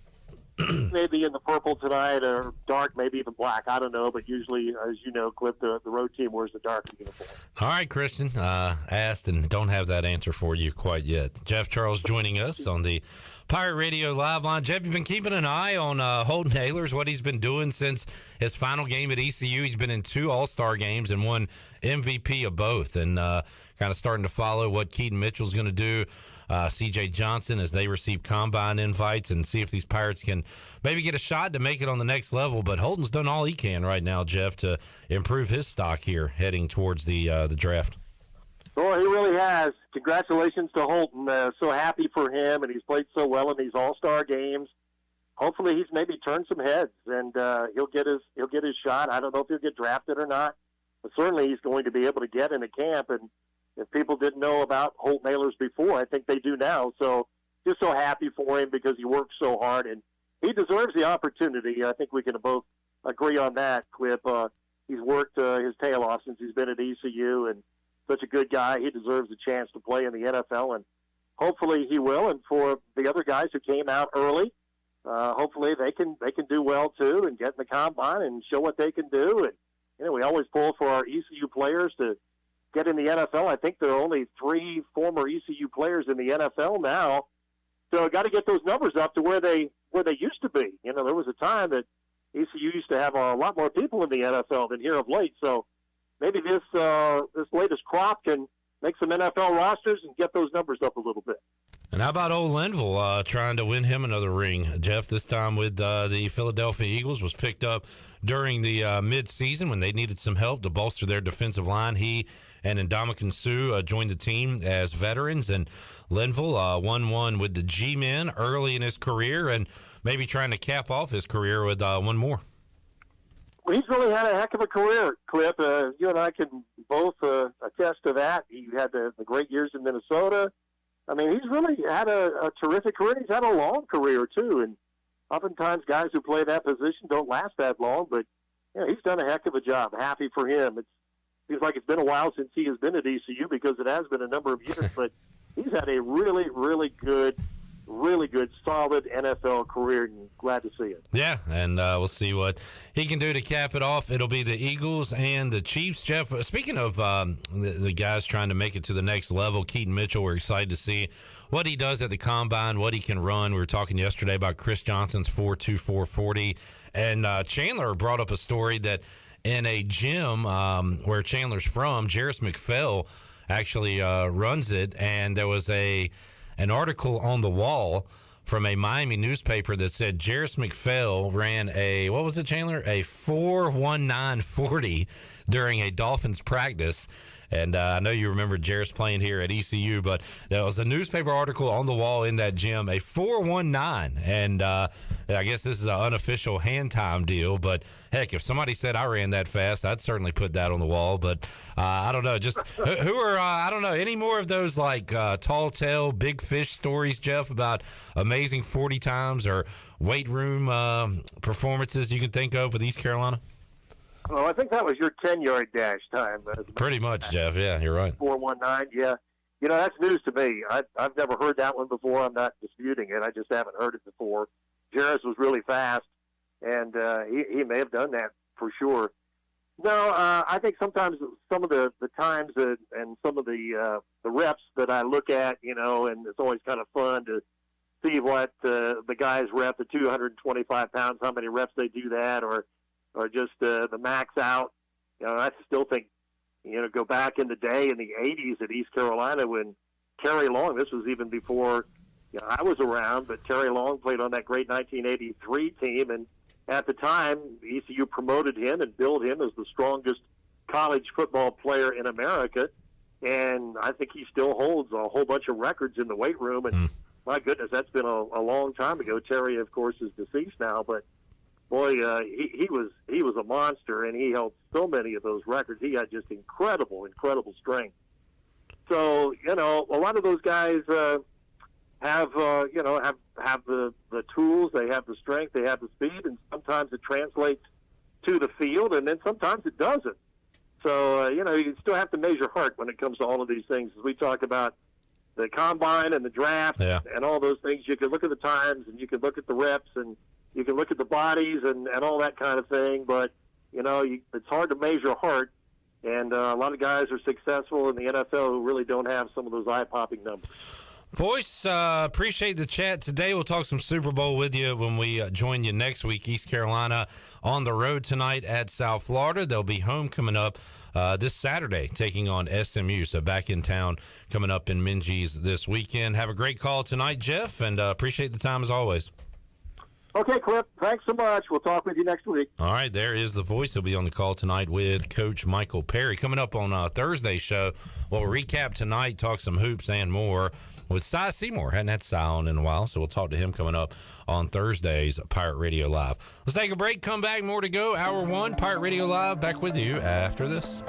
maybe in the purple tonight or dark, maybe even black. I don't know, but usually, as you know, Cliff, the road team wears the dark uniform. All right, Christian. Asked and don't have that answer for you quite yet. Jeff Charles joining us on the Pirate Radio Live Line. Jeff, you've been keeping an eye on Holton Ahlers, what he's been doing since his final game at ECU. He's been in 2 All-Star games and won MVP of both, and kind of starting to follow what Keaton Mitchell's going to do. C.J. Johnson, as they receive combine invites, and see if these Pirates can maybe get a shot to make it on the next level. But Holton's done all he can right now, Jeff, to improve his stock here heading towards the draft. Well, he really has. Congratulations to Holton. So happy for him, and he's played so well in these All-Star games. Hopefully, he's maybe turned some heads, and he'll get his shot. I don't know if he'll get drafted or not, but certainly he's going to be able to get into camp. And if people didn't know about Holton Ahlers before, I think they do now. So just so happy for him because he worked so hard, and he deserves the opportunity. I think we can both agree on that, Cliff. He's worked his tail off since he's been at ECU, and such a good guy. He deserves a chance to play in the NFL, and hopefully he will. And for the other guys who came out early, hopefully they can do well too and get in the combine and show what they can do. And we always pull for our ECU players to get in the NFL. I think there are only 3 former ECU players in the NFL now, so got to get those numbers up to where they used to be. There was a time that ECU used to have a lot more people in the NFL than here of late. So maybe this latest crop can make some NFL rosters and get those numbers up a little bit. And how about old Linville trying to win him another ring, Jeff, this time with the Philadelphia Eagles, was picked up during the midseason when they needed some help to bolster their defensive line. He and Ndamukong Suh joined the team as veterans. And Linville 1-1 with the G-men early in his career, and maybe trying to cap off his career with one more. Well, he's really had a heck of a career, Clip. You and I can both attest to that. He had the great years in Minnesota. I mean, he's really had a terrific career. He's had a long career, too. And oftentimes guys who play that position don't last that long, but he's done a heck of a job. Happy for him. It seems like it's been a while since he has been at ECU because it has been a number of years, but he's had a really, really good, solid NFL career, and glad to see it. Yeah, and we'll see what he can do to cap it off. It'll be the Eagles and the Chiefs. Jeff, speaking of the guys trying to make it to the next level, Keaton Mitchell, we're excited to see what he does at the Combine, what he can run. We were talking yesterday about Chris Johnson's 4.2, 4.40, and Chandler brought up a story that in a gym where Chandler's from, Jarris McPhail actually runs it, and there was an article on the wall from a Miami newspaper that said Jarris McPhail ran a, what was it, Chandler? A 4.1940 during a Dolphins practice. And I know you remember Jarris playing here at ECU, but there was a newspaper article on the wall in that gym, a 4.19. And I guess this is an unofficial hand time deal, but heck, if somebody said I ran that fast, I'd certainly put that on the wall. But I don't know, just who are, I don't know, any more of those like tall tale, big fish stories, Jeff, about amazing 40 times or weight room performances you can think of with East Carolina? Well, I think that was your 10-yard dash time. Pretty much, Jeff. Yeah, you're right. 4.19, yeah. You know, that's news to me. I've never heard that one before. I'm not disputing it. I just haven't heard it before. Jarris was really fast, and he may have done that for sure. No, I think sometimes some of the times and some of the reps that I look at, you know, and it's always kind of fun to see what the guys rep, the 225 pounds, how many reps they do that, or just the max out. You know, I still think, you know, go back in the day in the 80s at East Carolina when Terry Long, this was even before I was around, but Terry Long played on that great 1983 team, and at the time, ECU promoted him and billed him as the strongest college football player in America, and I think he still holds a whole bunch of records in the weight room, and my goodness, that's been a long time ago. Terry, of course, is deceased now, but boy, he was a monster, and he held so many of those records. He had just incredible strength. So, you know, a lot of those guys have the tools, they have the strength, they have the speed, and sometimes it translates to the field, and then sometimes it doesn't. So, you know, you still have to measure heart when it comes to all of these things. As we talk about the combine and the draft and all those things, you can look at the times, and you can look at the reps, and you can look at the bodies and all that kind of thing, but, you know, it's hard to measure heart, and a lot of guys are successful in the NFL who really don't have some of those eye-popping numbers. Voice, appreciate the chat today. We'll talk some Super Bowl with you when we join you next week. East Carolina on the road tonight at South Florida. They'll be home coming up this Saturday, taking on SMU. So back in town coming up in Minges this weekend. Have a great call tonight, Jeff, and appreciate the time as always. Okay, Clip, thanks so much. We'll talk with you next week. All right, there is the voice. He'll be on the call tonight with Coach Michael Perry. Coming up on Thursday's show, we'll recap tonight, talk some hoops and more with Cy Seymour. Hadn't had Cy on in a while, so we'll talk to him coming up on Thursday's Pirate Radio Live. Let's take a break, come back, more to go. Hour 1, Pirate Radio Live, back with you after this.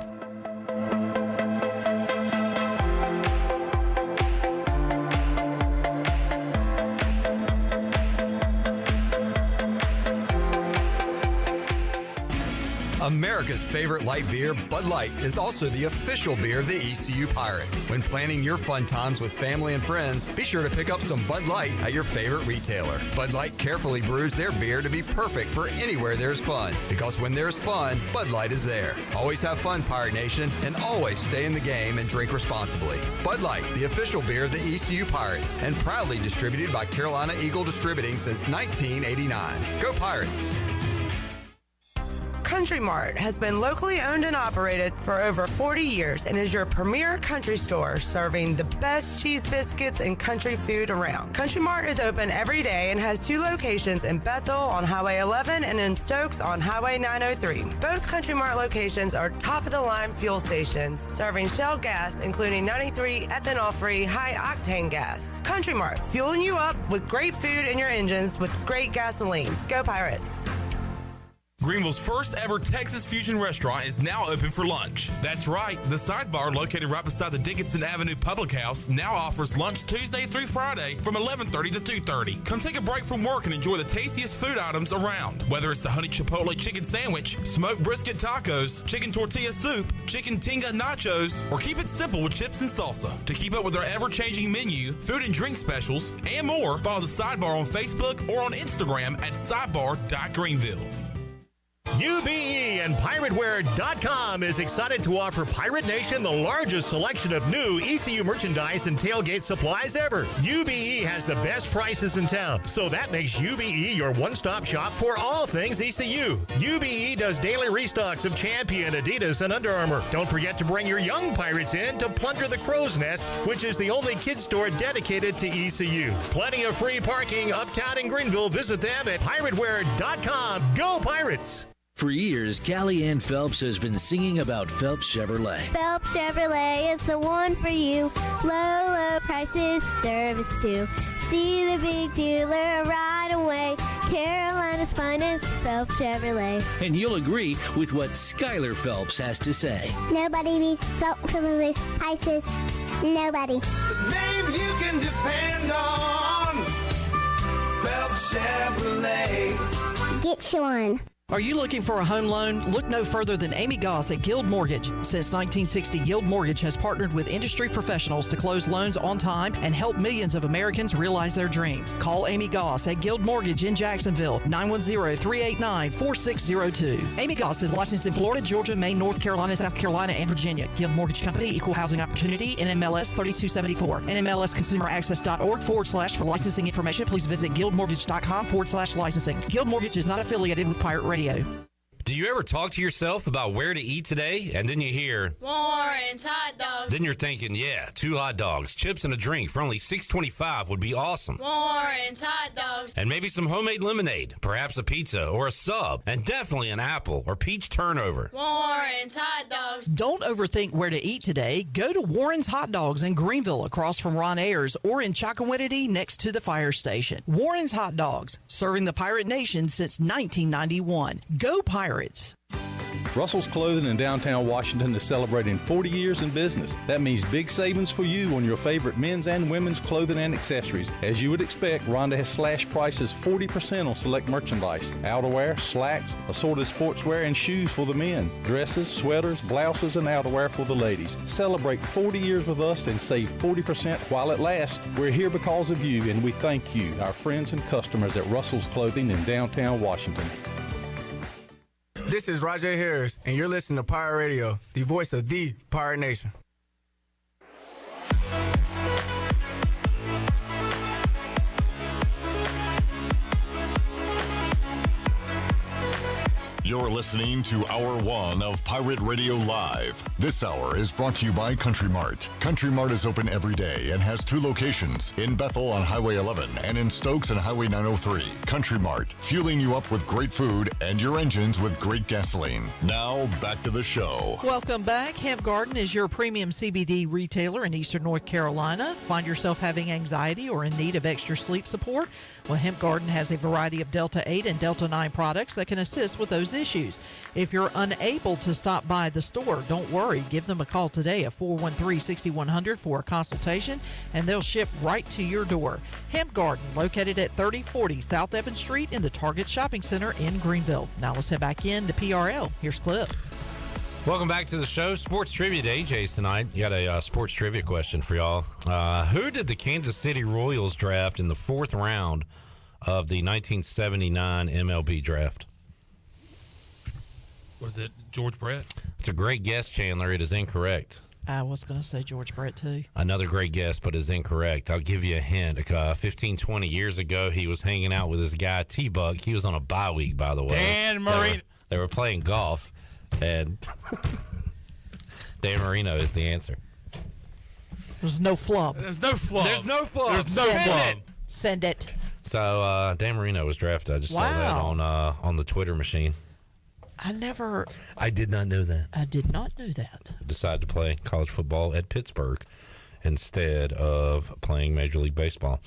America's favorite light beer, Bud Light, is also the official beer of the ECU Pirates. When planning your fun times with family and friends, be sure to pick up some Bud Light at your favorite retailer. Bud Light carefully brews their beer to be perfect for anywhere there's fun, because when there's fun, Bud Light is there. Always have fun, Pirate Nation, and always stay in the game and drink responsibly. Bud Light, the official beer of the ECU Pirates, and proudly distributed by Carolina Eagle Distributing since 1989. Go Pirates! Country Mart has been locally owned and operated for over 40 years and is your premier country store serving the best cheese biscuits and country food around. Country Mart is open every day and has 2 locations in Bethel on Highway 11 and in Stokes on Highway 903. Both Country Mart locations are top-of-the-line fuel stations serving Shell gas, including 93 ethanol-free high-octane gas. Country Mart, fueling you up with great food in your engines with great gasoline. Go Pirates! Greenville's first ever Texas Fusion restaurant is now open for lunch. That's right, the Sidebar, located right beside the Dickinson Avenue Public House, now offers lunch Tuesday through Friday from 11:30 to 2:30. Come take a break from work and enjoy the tastiest food items around. Whether it's the honey chipotle chicken sandwich, smoked brisket tacos, chicken tortilla soup, chicken tinga nachos, or keep it simple with chips and salsa. To keep up with our ever-changing menu, food and drink specials, and more, follow the Sidebar on Facebook or on Instagram at sidebar.greenville. UBE and PirateWear.com is excited to offer Pirate Nation the largest selection of new ECU merchandise and tailgate supplies ever. UBE has the best prices in town, so that makes UBE your one-stop shop for all things ECU. UBE does daily restocks of Champion, Adidas, and Under Armour. Don't forget to bring your young Pirates in to plunder the Crow's Nest, which is the only kids store dedicated to ECU. Plenty of free parking uptown in Greenville. Visit them at PirateWear.com. Go Pirates! For years, Callie Ann Phelps has been singing about Phelps Chevrolet. Phelps Chevrolet is the one for you. Low prices, service too. See the big dealer right away. Carolina's finest, Phelps Chevrolet. And you'll agree with what Skylar Phelps has to say. Nobody beats Phelps Chevrolet's prices. Nobody. The name you can depend on. Phelps Chevrolet. Get you one. Are you looking for a home loan? Look no further than Amy Goss at Guild Mortgage. Since 1960, Guild Mortgage has partnered with industry professionals to close loans on time and help millions of Americans realize their dreams. Call Amy Goss at Guild Mortgage in Jacksonville, 910-389-4602. Amy Goss is licensed in Florida, Georgia, Maine, North Carolina, South Carolina, and Virginia. Guild Mortgage Company, Equal Housing Opportunity, NMLS 3274. NMLSconsumeraccess.org/for licensing information. Please visit guildmortgage.com/licensing. Guild Mortgage is not affiliated with Pirate Radio. Do you ever talk to yourself about where to eat today, and then you hear Warren's Hot Dogs? Then you're thinking, yeah, 2 hot dogs, chips, and a drink for only $6.25 would be awesome. Warren's Hot Dogs. And maybe some homemade lemonade, perhaps a pizza or a sub, and definitely an apple or peach turnover. Warren's Hot Dogs. Don't overthink where to eat today. Go to Warren's Hot Dogs in Greenville, across from Ron Ayers, or in Chocowinity next to the fire station. Warren's Hot Dogs, serving the Pirate Nation since 1991. Go Pirates! Russell's Clothing in downtown Washington is celebrating 40 years in business. That means big savings for you on your favorite men's and women's clothing and accessories. As you would expect, Rhonda has slashed prices 40% on select merchandise. Outerwear, slacks, assorted sportswear, and shoes for the men. Dresses, sweaters, blouses, and outerwear for the ladies. Celebrate 40 years with us and save 40% while it lasts. We're here because of you, and we thank you, our friends and customers at Russell's Clothing in downtown Washington. This is Rajay Harris, and you're listening to Pirate Radio, the voice of the Pirate Nation. You're listening to Hour 1 of Pirate Radio Live. This hour is brought to you by Country Mart. Country Mart is open every day and has 2 locations, in Bethel on Highway 11 and in Stokes on Highway 903. Country Mart, fueling you up with great food and your engines with great gasoline. Now, back to the show. Welcome back. Hemp Garden is your premium CBD retailer in eastern North Carolina. Find yourself having anxiety or in need of extra sleep support? Well, Hemp Garden has a variety of Delta 8 and Delta 9 products that can assist with those issues. If you're unable to stop by the store, don't worry. Give them a call today at 413-6100 for a consultation, and they'll ship right to your door. Hemp Garden, located at 3040 South Evans Street in the Target Shopping Center in Greenville. Now let's head back in to PRL. Here's Cliff. Welcome back to the show. Sports Trivia Day, Jay's tonight. You got a sports trivia question for y'all. Who did the Kansas City Royals draft in the 4th round of the 1979 MLB draft? Was it George Brett? It's a great guess, Chandler. It is incorrect. I was going to say George Brett, too. Another great guess, but is incorrect. I'll give you a hint. 15, 20 years ago, he was hanging out with his guy, T-Buck. He was on a bye week, by the way. Dan Marino. They were playing golf, and Dan Marino is the answer. There's no flub. There's no flub. There's no flub. There's no Send flub. it. Send it. So Dan Marino was drafted. I just saw that on the Twitter machine. I did not know that. I did not know that. Decided to play college football at Pittsburgh instead of playing Major League Baseball.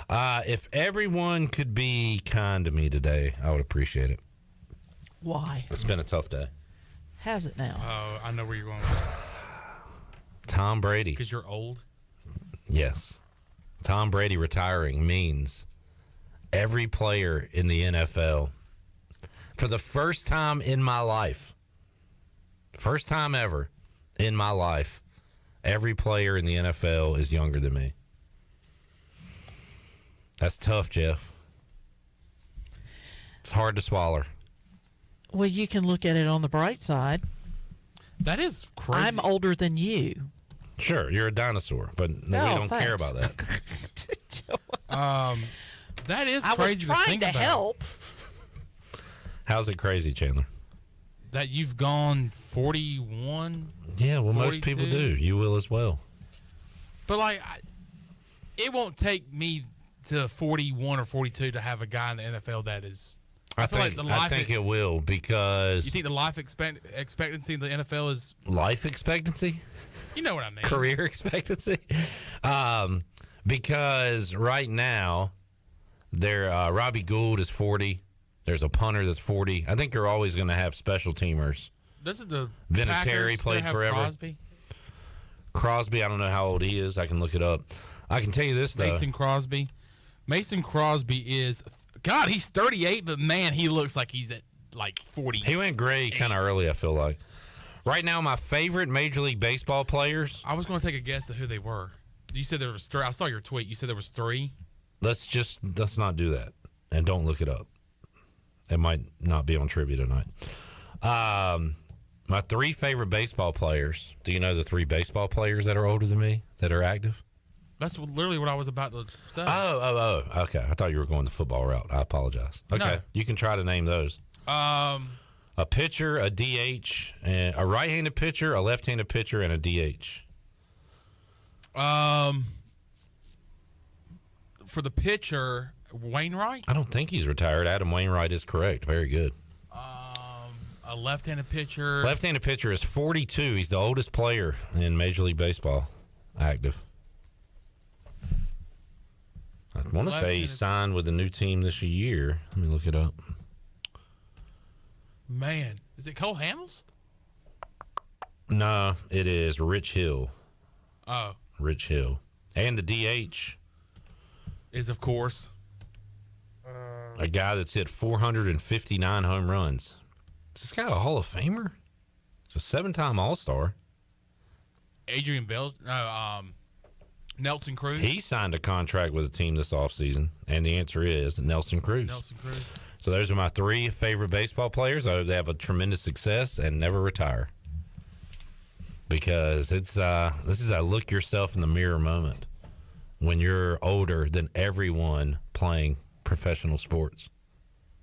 If everyone could be kind to me today, I would appreciate it. Why? It's been a tough day. Has it now? Oh, I know where you're going with that. Tom Brady. Because you're old? Yes. Tom Brady retiring means every player in the NFL, for the first time in my life, first time ever in my life, every player in the NFL is younger than me. That's tough, Jeff. It's hard to swallow. Well, you can look at it on the bright side. That is crazy. I'm older than you. Sure, you're a dinosaur, but we don't care about that. That is I crazy was trying to think to about. help. How's it crazy, Chandler? That you've gone 41. Yeah, well, 42. most people do. You will as well. But like, it won't take me to 41 or 42 to have a guy in the NFL that is. I think it will, because You think the life expectancy in the NFL is life expectancy? You know what I mean. Career expectancy? Because right now, Robbie Gould is 40. There's a punter that's 40. I think you're always going to have special teamers. This is the Vinatieri Packers played have forever. Crosby, I don't know how old he is. I can look it up. I can tell you this, though. Mason Crosby is, God, he's 38, but man, he looks like he's at like 40. He went gray kind of early, I feel like. Right now, my favorite Major League Baseball players. I was going to take a guess at who they were. You said there was 3. I saw your tweet. You said there was 3. Let's not do that, and don't look it up. It might not be on trivia tonight. My 3 favorite baseball players. Do you know the 3 baseball players that are older than me that are active? That's literally what I was about to say. Oh. Okay. I thought you were going the football route. I apologize. Okay. No. You can try to name those. A pitcher, a DH, and a right-handed pitcher, a left-handed pitcher, and a DH. For the pitcher, Wainwright? I don't think he's retired. Adam Wainwright is correct. Very good. A left-handed pitcher. Left-handed pitcher is 42. He's the oldest player in Major League Baseball active. I want to say he signed with a new team this year. Let me look it up. Man, is it Cole Hamels? No, it is Rich Hill. Oh. Rich Hill. And the DH is, of course, a guy that's hit 459 home runs. Is this guy a Hall of Famer? It's a 7-time All-Star. Adrian Bell. Nelson Cruz. He signed a contract with a team this offseason, and the answer is Nelson Cruz. Nelson Cruz. So those are my 3 favorite baseball players. I hope they have a tremendous success and never retire. Because this is a look yourself in the mirror moment when you're older than everyone playing professional sports.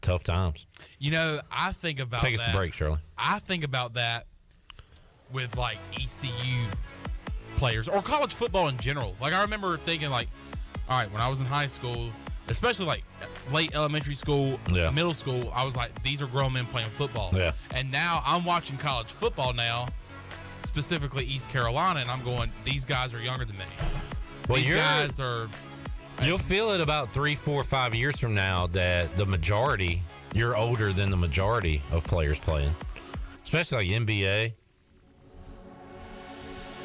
Tough times. You know, I think about that. Take us to break, Shirley. I think about that with like ECU players or college football in general. Like I remember thinking like, all right, when I was in high school, especially like late elementary school, middle school, I was like, these are grown men playing football. Yeah. And now I'm watching college football now, specifically East Carolina, and I'm going, these guys are younger than me. Well, these guys are. You'll feel it about 3, 4, 5 years from now that the majority, you're older than the majority of players playing, especially like NBA.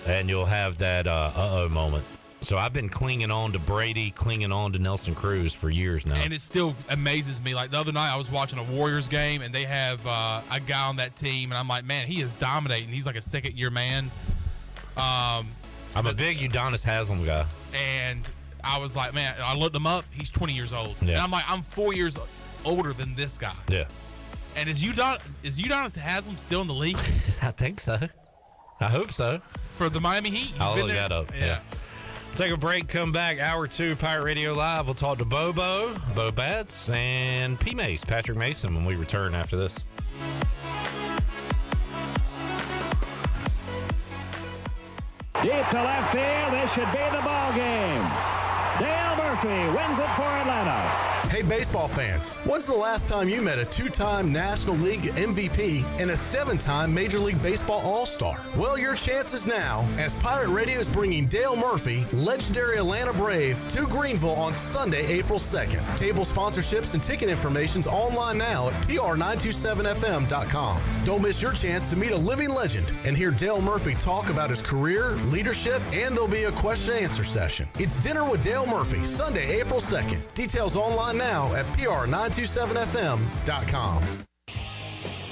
And you'll have that uh-oh moment. So I've been clinging on to Brady, clinging on to Nelson Cruz for years now. And it still amazes me. Like the other night, I was watching a Warriors game, and they have a guy on that team, and I'm like, man, he is dominating. He's like a second-year man. I'm a big Udonis Haslem guy. And I was like, man, I looked him up. He's 20 years old. Yeah. And I'm like, I'm 4 years older than this guy. Yeah. And is Udonis Haslem still in the league? I think so. I hope so. For the Miami Heat? I'll look that up. Yeah. Take a break, come back. Hour 2, Pirate Radio Live. We'll talk to Bo Bats, and P. Mace, Patrick Mason, when we return after this. deep to left field. This should be the ball game. Dale Murphy wins it for Atlanta. Hey, baseball fans, when's the last time you met a 2-time National League MVP and a 7-time Major League Baseball All-Star? Well, your chance is now, as Pirate Radio is bringing Dale Murphy, legendary Atlanta Brave, to Greenville on Sunday, April 2nd. Table sponsorships and ticket information's online now at pr927fm.com. Don't miss your chance to meet a living legend and hear Dale Murphy talk about his career, leadership, and there'll be a question-and-answer session. It's Dinner with Dale Murphy, Sunday, April 2nd. Details online now at pr927fm.com.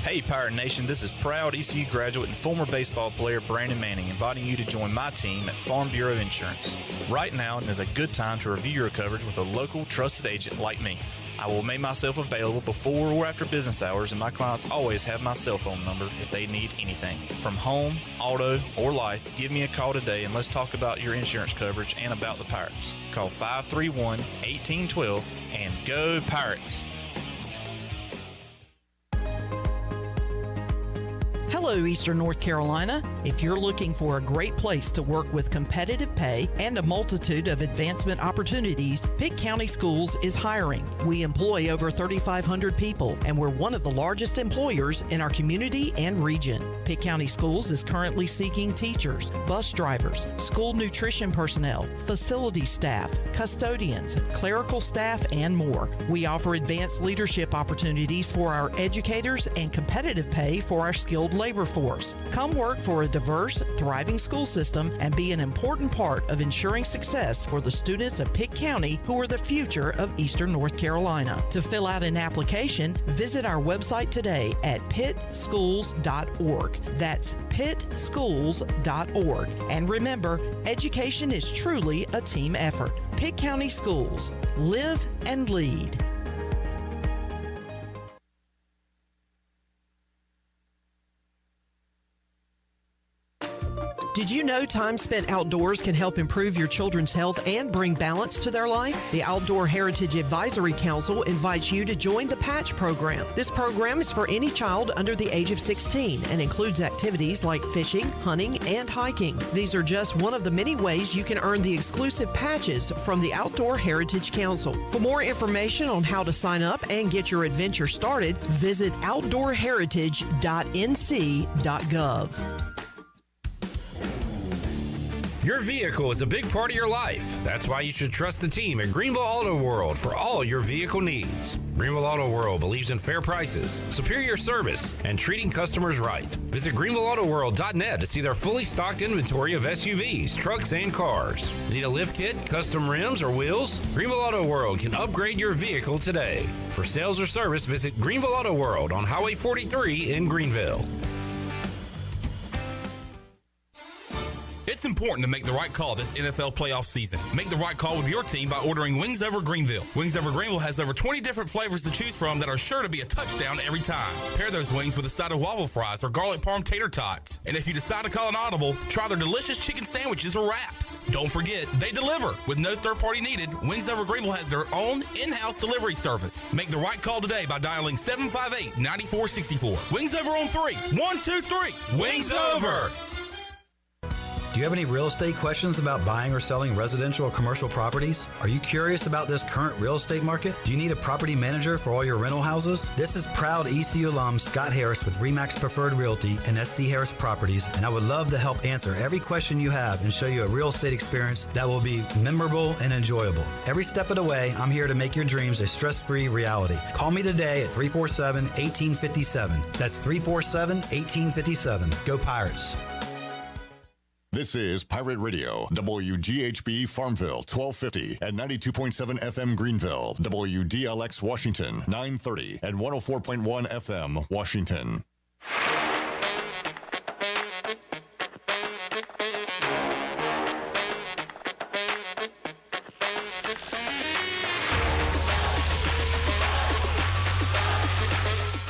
Hey Pirate Nation, this is proud ECU graduate and former baseball player Brandon Manning inviting you to join my team at Farm Bureau Insurance. Right now is a good time to review your coverage with a local trusted agent like me. I will make myself available before or after business hours, and my clients always have my cell phone number if they need anything. From home, auto, or life, give me a call today and let's talk about your insurance coverage and about the Pirates. Call 531-1812 and go Pirates! Hello, Eastern North Carolina. If you're looking for a great place to work with competitive pay and a multitude of advancement opportunities, Pitt County Schools is hiring. We employ over 3,500 people, and we're one of the largest employers in our community and region. Pitt County Schools is currently seeking teachers, bus drivers, school nutrition personnel, facility staff, custodians, clerical staff, and more. We offer advanced leadership opportunities for our educators and competitive pay for our skilled labor force. Come work for a diverse, thriving school system and be an important part of ensuring success for the students of Pitt County who are the future of Eastern North Carolina. To fill out an application, visit our website today at pittschools.org. That's pittschools.org. And remember, education is truly a team effort. Pitt County Schools. Live and lead. Did you know time spent outdoors can help improve your children's health and bring balance to their life? The Outdoor Heritage Advisory Council invites you to join the Patch program. This program is for any child under the age of 16 and includes activities like fishing, hunting, and hiking. These are just one of the many ways you can earn the exclusive patches from the Outdoor Heritage Council. For more information on how to sign up and get your adventure started, visit outdoorheritage.nc.gov. Your vehicle is a big part of your life. That's why you should trust the team at Greenville Auto World for all your vehicle needs. Greenville Auto World believes in fair prices, superior service, and treating customers right. Visit greenvilleautoworld.net to see their fully stocked inventory of SUVs, trucks, and cars. Need a lift kit, custom rims, or wheels? Greenville Auto World can upgrade your vehicle today. For sales or service, visit Greenville Auto World on Highway 43 in Greenville. It's important to make the right call this NFL playoff season. Make the right call with your team by ordering Wings Over Greenville. Wings Over Greenville has over 20 different flavors to choose from that are sure to be a touchdown every time. Pair those wings with a side of waffle fries or garlic parm tater tots. And if you decide to call an audible, try their delicious chicken sandwiches or wraps. Don't forget, they deliver. With no third party needed, Wings Over Greenville has their own in-house delivery service. Make the right call today by dialing 758-9464. Wings Over on 3. 1, 2, 3. Wings Over! Do you have any real estate questions about buying or selling residential or commercial properties? Are you curious about this current real estate market? Do you need a property manager for all your rental houses? This is proud ECU alum Scott Harris with RE/MAX Preferred Realty and SD Harris Properties, and I would love to help answer every question you have and show you a real estate experience that will be memorable and enjoyable. Every step of the way, I'm here to make your dreams a stress-free reality. Call me today at 347-1857. That's 347-1857. Go Pirates. This is Pirate Radio, WGHB Farmville, 1250 and 92.7 FM Greenville, WDLX Washington, 930 and 104.1 FM Washington.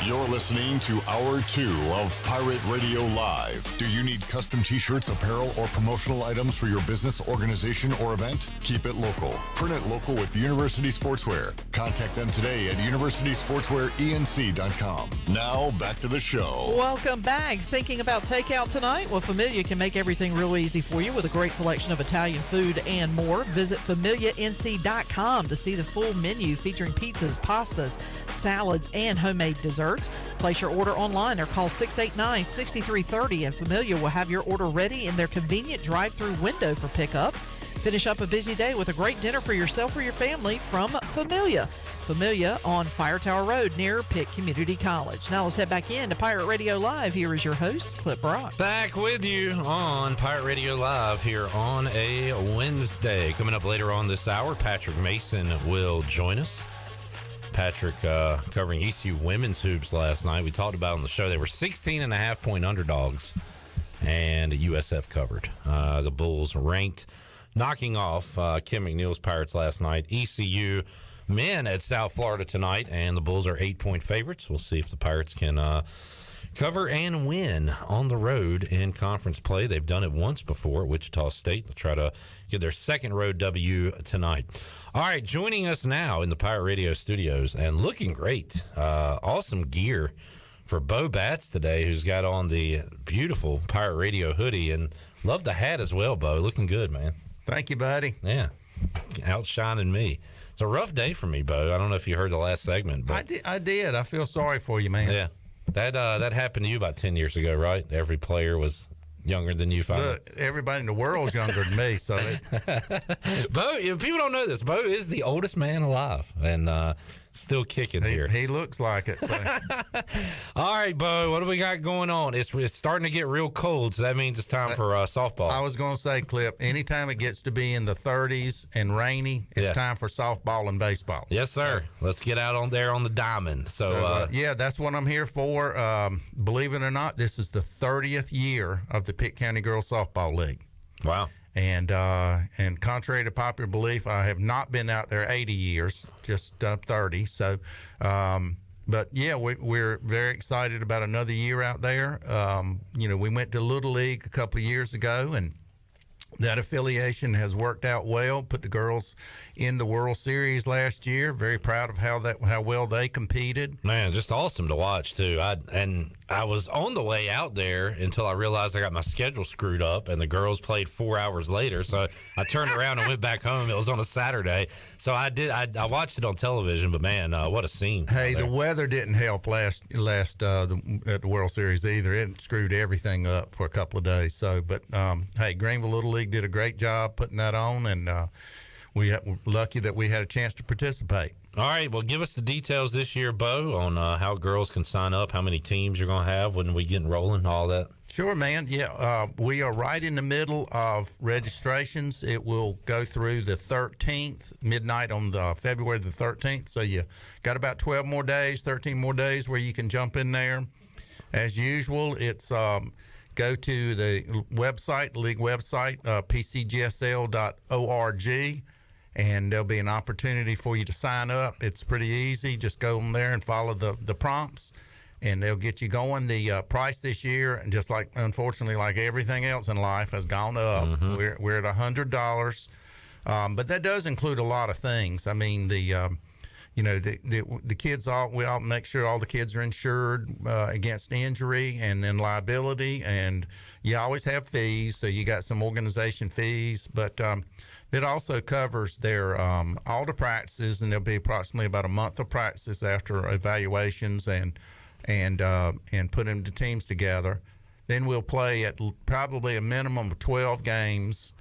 You're listening to Hour 2 of Pirate Radio Live. Do you need custom t-shirts, apparel, or promotional items for your business, organization, or event? Keep it local. Print it local with University Sportswear. Contact them today at universitysportswearenc.com. Now, back to the show. Welcome back. Thinking about takeout tonight? Well, Familia can make everything real easy for you with a great selection of Italian food and more. Visit familianc.com to see the full menu featuring pizzas, pastas, salads, and homemade desserts. Place your order online or call 689-6330 and Familia will have your order ready in their convenient drive-through window for pickup. Finish up a busy day with a great dinner for yourself or your family from Familia. Familia on Fire Tower Road near Pitt Community College. Now let's head back in to Pirate Radio Live. Here is your host, Clip Brock. Back with you on Pirate Radio Live here on a Wednesday. Coming up later on this hour, Patrick Mason will join us. Patrick covering ECU women's hoops last night. We talked about on the show they were 16.5-point underdogs, and USF covered. The Bulls ranked, knocking off Kim McNeil's Pirates last night. ECU men at South Florida tonight, and the Bulls are 8-point favorites. We'll see if the Pirates can cover and win on the road in conference play. They've done it once before at Wichita State. They'll try to get their second road W tonight. All right, joining us now in the Pirate Radio studios and looking great. Awesome gear for Bo Batts today, who's got on the beautiful Pirate Radio hoodie, and love the hat as well, Bo. Looking good, man. Thank you, buddy. Yeah, outshining me. It's a rough day for me, Bo. I don't know if you heard the last segment, but I did. I feel sorry for you, man. Yeah, that happened to you about 10 years ago, right? Every player was younger than you, finally. Look, everybody in the world's younger than me, so Bo, people don't know this. Bo is the oldest man alive, and still kicking here. He looks like it. So. All right, Bo, what do we got going on? It's starting to get real cold, so that means it's time for softball. I was going to say, Clip, anytime it gets to be in the 30s and rainy, it's time for softball and baseball. Yes, sir. Let's get out on there on the diamond. So yeah, that's what I'm here for. Believe it or not, this is the 30th year of the Pitt County Girls Softball League. Wow. And contrary to popular belief, I have not been out there 80 years, just 30. So, but yeah, we're very excited about another year out there. We went to Little League a couple of years ago, and that affiliation has worked out well. Put the girls in the World Series last year. Very proud of how well they competed. Man, just awesome to watch too. I was on the way out there until I realized I got my schedule screwed up, and the girls played 4 hours later. So I turned around and went back home. It was on a Saturday, so I watched it on television. But man, what a scene! Hey, the weather didn't help last at the World Series either. It screwed everything up for a couple of days. So, but hey, Greenville Little League did a great job putting that on, and we were lucky that we had a chance to participate. All right, well, give us the details this year, Bo, on how girls can sign up, how many teams you're going to have when we get rolling, all that. Sure, man. Yeah, we are right in the middle of registrations. It will go through the 13th, midnight on February the 13th. So you got about 12 more days, 13 more days where you can jump in there. As usual, it's go to the website, league website, pcgsl.org. And there'll be an opportunity for you to sign up. It's pretty easy. Just go in there and follow the prompts, and they'll get you going. The price this year, and just like, unfortunately, like everything else in life, has gone up. Mm-hmm. We're at $100, but that does include a lot of things. I mean, the kids, we all make sure all the kids are insured against injury and then liability, and you always have fees, so you got some organization fees, but it also covers their all the practices, and there'll be approximately about a month of practices after evaluations and putting the teams together. Then we'll play at probably a minimum of 12 games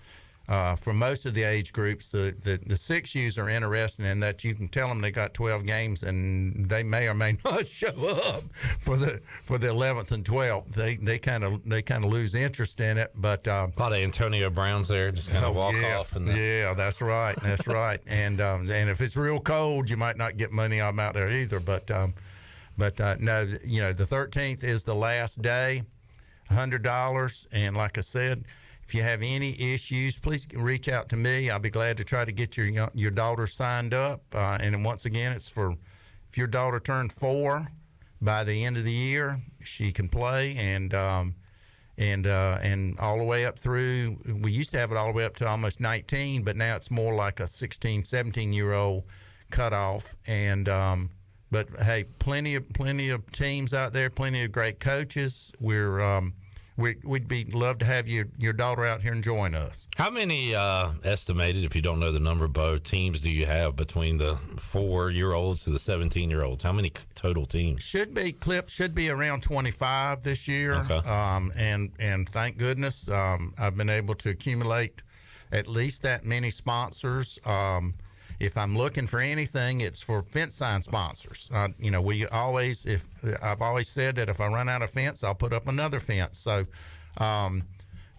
for most of the age groups. The 6Us are interested in that. You can tell them they got 12 games, and they may or may not show up for the 11th and 12th. They kind of lose interest in it. But a lot of Antonio Browns there, just kind of walk off. Yeah, that's right. That's right. And if it's real cold, you might not get money on them out there either. But no, the 13th is the last day, $100, and like I said, if you have any issues, please reach out to me. I'll be glad to try to get your daughter signed up. And once again, it's for if your daughter turned 4, by the end of the year, she can play, and all the way up through. We used to have it all the way up to almost 19, but now it's more like a 16, 17-year-old cutoff. And but hey, plenty of teams out there, plenty of great coaches. We'd love to have your daughter out here and join us. How many estimated, if you don't know the number, Bo, teams do you have between the 4-year-olds to the 17-year-olds? How many total teams? Should be around 25 this year. Okay. And thank goodness I've been able to accumulate at least that many sponsors. If I'm looking for anything, it's for fence sign sponsors. I've always said that if I run out of fence, I'll put up another fence. So,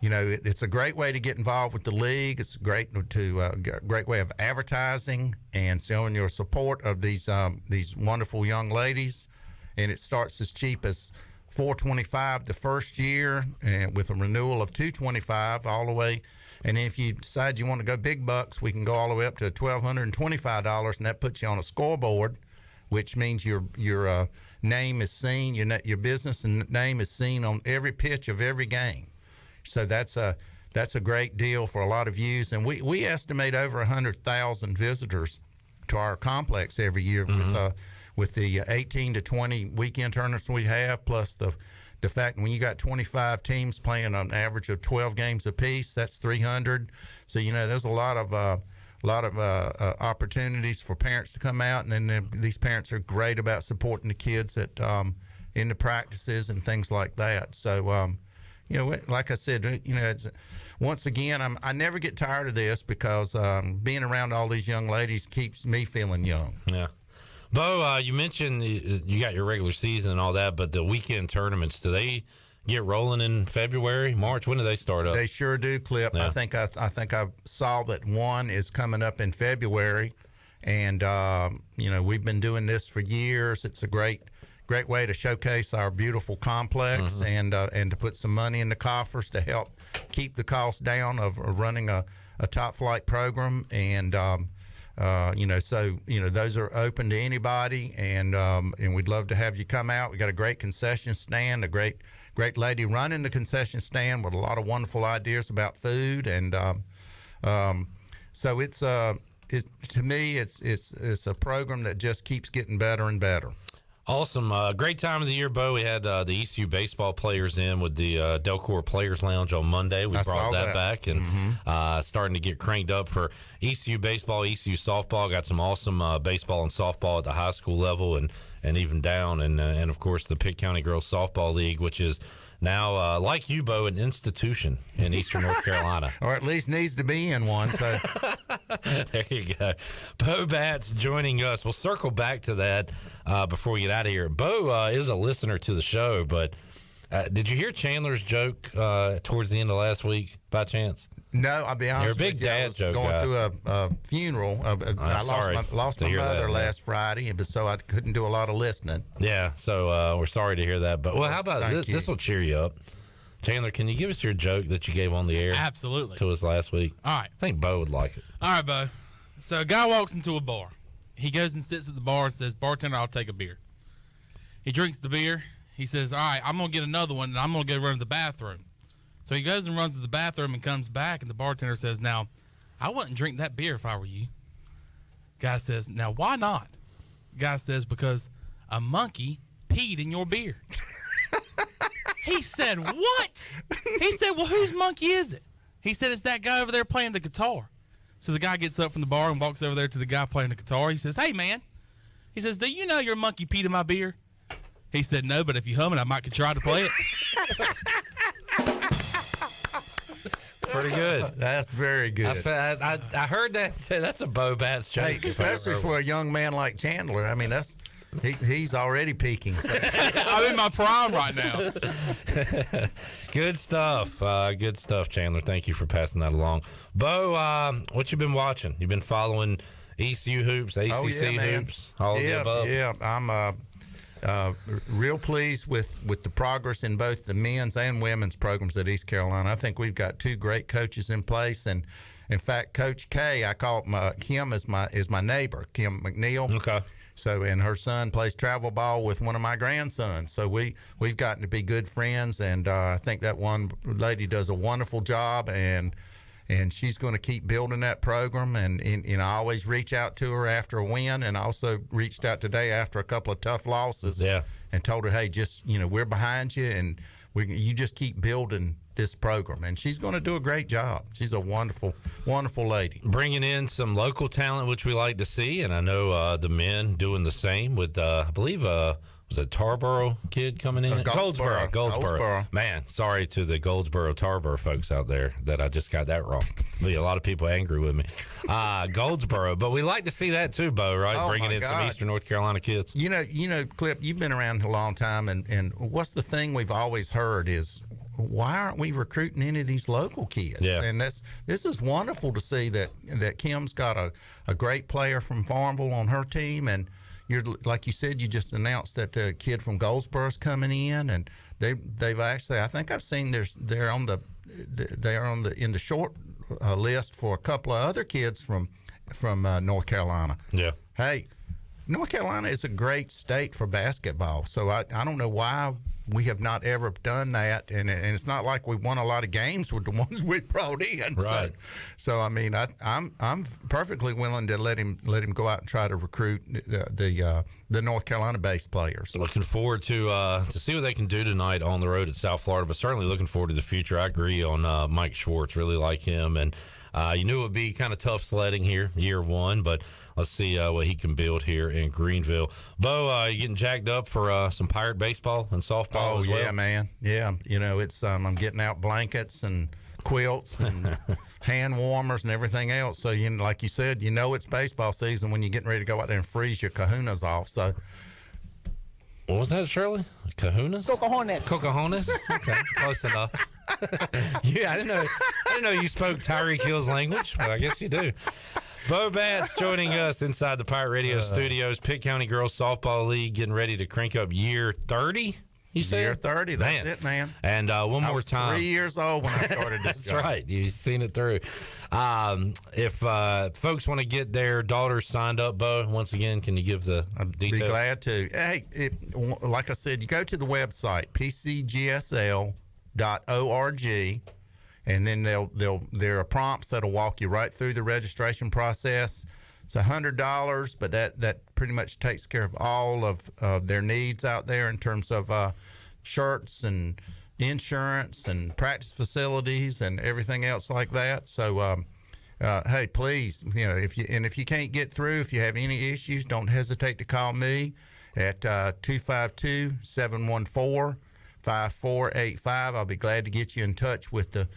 it's a great way to get involved with the league. It's great great way of advertising and showing your support of these wonderful young ladies. And it starts as cheap as $425 the first year, and with a renewal of $225 all the way. And if you decide you want to go big bucks, we can go all the way up to $1,225, and that puts you on a scoreboard, which means your name is seen, your business and name is seen on every pitch of every game. So that's a great deal for a lot of views. And we estimate over 100,000 visitors to our complex every year with the 18 to 20 weekend tournaments we have, plus the fact when you got 25 teams playing on an average of 12 games apiece, that's 300. So there's a lot of opportunities for parents to come out, and then these parents are great about supporting the kids in the practices and things like that. So like I said, once again, I never get tired of this because being around all these young ladies keeps me feeling young. Yeah. Bo, you mentioned you got your regular season and all that, but the weekend tournaments, do they get rolling in February, March? When do they start up? They sure do, Clip. Yeah. I think I saw that one is coming up in February, and we've been doing this for years. It's a great way to showcase our beautiful complex and to put some money in the coffers to help keep the cost down of running a top flight program. And those are open to anybody, and we'd love to have you come out. We got a great concession stand, a great lady running the concession stand with a lot of wonderful ideas about food, and so it's to me it's a program that just keeps getting better and better. Awesome. Great time of the year, Bo. We had the ECU baseball players in with the Delcor Players Lounge on Monday. We brought that back and starting to get cranked up for ECU baseball, ECU softball. Got some awesome baseball and softball at the high school level and even down. And of course, the Pitt County Girls Softball League, which is now, like you, Bo, an institution in Eastern North Carolina. Or at least needs to be in one. So there you go. Bo Batts joining us. We'll circle back to that before we get out of here. Bo is a listener to the show, but did you hear Chandler's joke towards the end of last week by chance? No, I'll be honest. You're a big dad joke going guy. through a funeral. I lost my mother last Friday, and so I couldn't do a lot of listening. Yeah, so we're sorry to hear that. But how about this? This will cheer you up. Chandler, can you give us your joke that you gave on the air? Absolutely. To us last week. All right. I think Bo would like it. All right, Bo. So a guy walks into a bar. He goes and sits at the bar and says, "Bartender, I'll take a beer." He drinks the beer. He says, "All right, I'm going to get another one, and I'm going to go run to the bathroom." So he goes and runs to the bathroom and comes back, and the bartender says, "Now, I wouldn't drink that beer if I were you." Guy says, "Now, why not?" Guy says, "Because a monkey peed in your beer." He said, "What?" He said, "Well, whose monkey is it?" He said, "It's that guy over there playing the guitar." So the guy gets up from the bar and walks over there to the guy playing the guitar. He says, "Hey, man." He says, "Do you know your monkey peed in my beer?" He said, "No, but if you hum it, I might could try to play it." Pretty good. That's very good. I heard that. That's a Bo Batts joke. Hey, especially for a young man like Chandler. I mean, he's already peaking. So. I'm in my prime right now. Good stuff. Good stuff, Chandler. Thank you for passing that along. Bo, what you been watching? You've been following ECU hoops, ACC hoops, all of the above? Yeah, I'm real pleased with the progress in both the men's and women's programs at East Carolina. I think we've got two great coaches in place, and in fact, Coach K, I call Kim is my neighbor, Kim McNeil. Okay. So, and her son plays travel ball with one of my grandsons. So we've gotten to be good friends, and I think that one lady does a wonderful job, and she's going to keep building that program. And I always reach out to her after a win, and I also reached out today after a couple of tough losses. Yeah. And told her, hey, just, we're behind you, and you just keep building this program. And she's going to do a great job. She's a wonderful, wonderful lady. Bringing in some local talent, which we like to see, and I know the men doing the same with, I believe, was it Tarboro kid coming in? Goldsboro. Man, sorry to the Goldsboro Tarboro folks out there that I just got that wrong. Be a lot of people angry with me. Goldsboro, but we like to see that too, Bo. Right, Oh, bringing my in some God. Eastern North Carolina kids. Clip, you've been around a long time, and what's the thing we've always heard is, why aren't we recruiting any of these local kids? Yeah. And this is wonderful to see that Kim's got a great player from Farmville on her team, and you're, like you said, you just announced that the kid from Goldsboro's coming in, and they've actually, I think I've seen they're in the short list for a couple of other kids from North Carolina. Yeah. Hey, North Carolina is a great state for basketball, so I don't know why we have not ever done that, and it's not like we won a lot of games with the ones we brought in. Right. So I mean, I'm perfectly willing to let him go out and try to recruit the North Carolina-based players. Looking forward to see what they can do tonight on the road at South Florida, but certainly looking forward to the future. I agree on Mike Schwartz. Really like him, and you knew it would be kind of tough sledding here, year one, but let's see what he can build here in Greenville. Bo, you getting jacked up for some Pirate baseball and softball as well? Yeah, man. Yeah, it's I'm getting out blankets and quilts and hand warmers and everything else. So like you said, it's baseball season when you're getting ready to go out there and freeze your kahunas off. So what was that, Shirley? Kahunas? Cocajones. Okay, close enough. Yeah, I didn't know you spoke Tyreek Hill's language, but I guess you do. Bo Batts joining us inside the Pirate Radio studios. Pitt County Girls Softball League getting ready to crank up year 30. You said year 30. That's it, man. And one more time. 3 years old when I started this. That's right. You've seen it through. If folks want to get their daughters signed up, Bo, once again, can you give the details? Be glad to. Hey, like I said, you go to the website pcgsl.org. And then there are prompts that'll walk you right through the registration process. It's $100, but that pretty much takes care of all of their needs out there in terms of shirts and insurance and practice facilities and everything else like that. So, hey, please, if you can't get through, if you have any issues, don't hesitate to call me at 252-714-5485. I'll be glad to get you in touch with the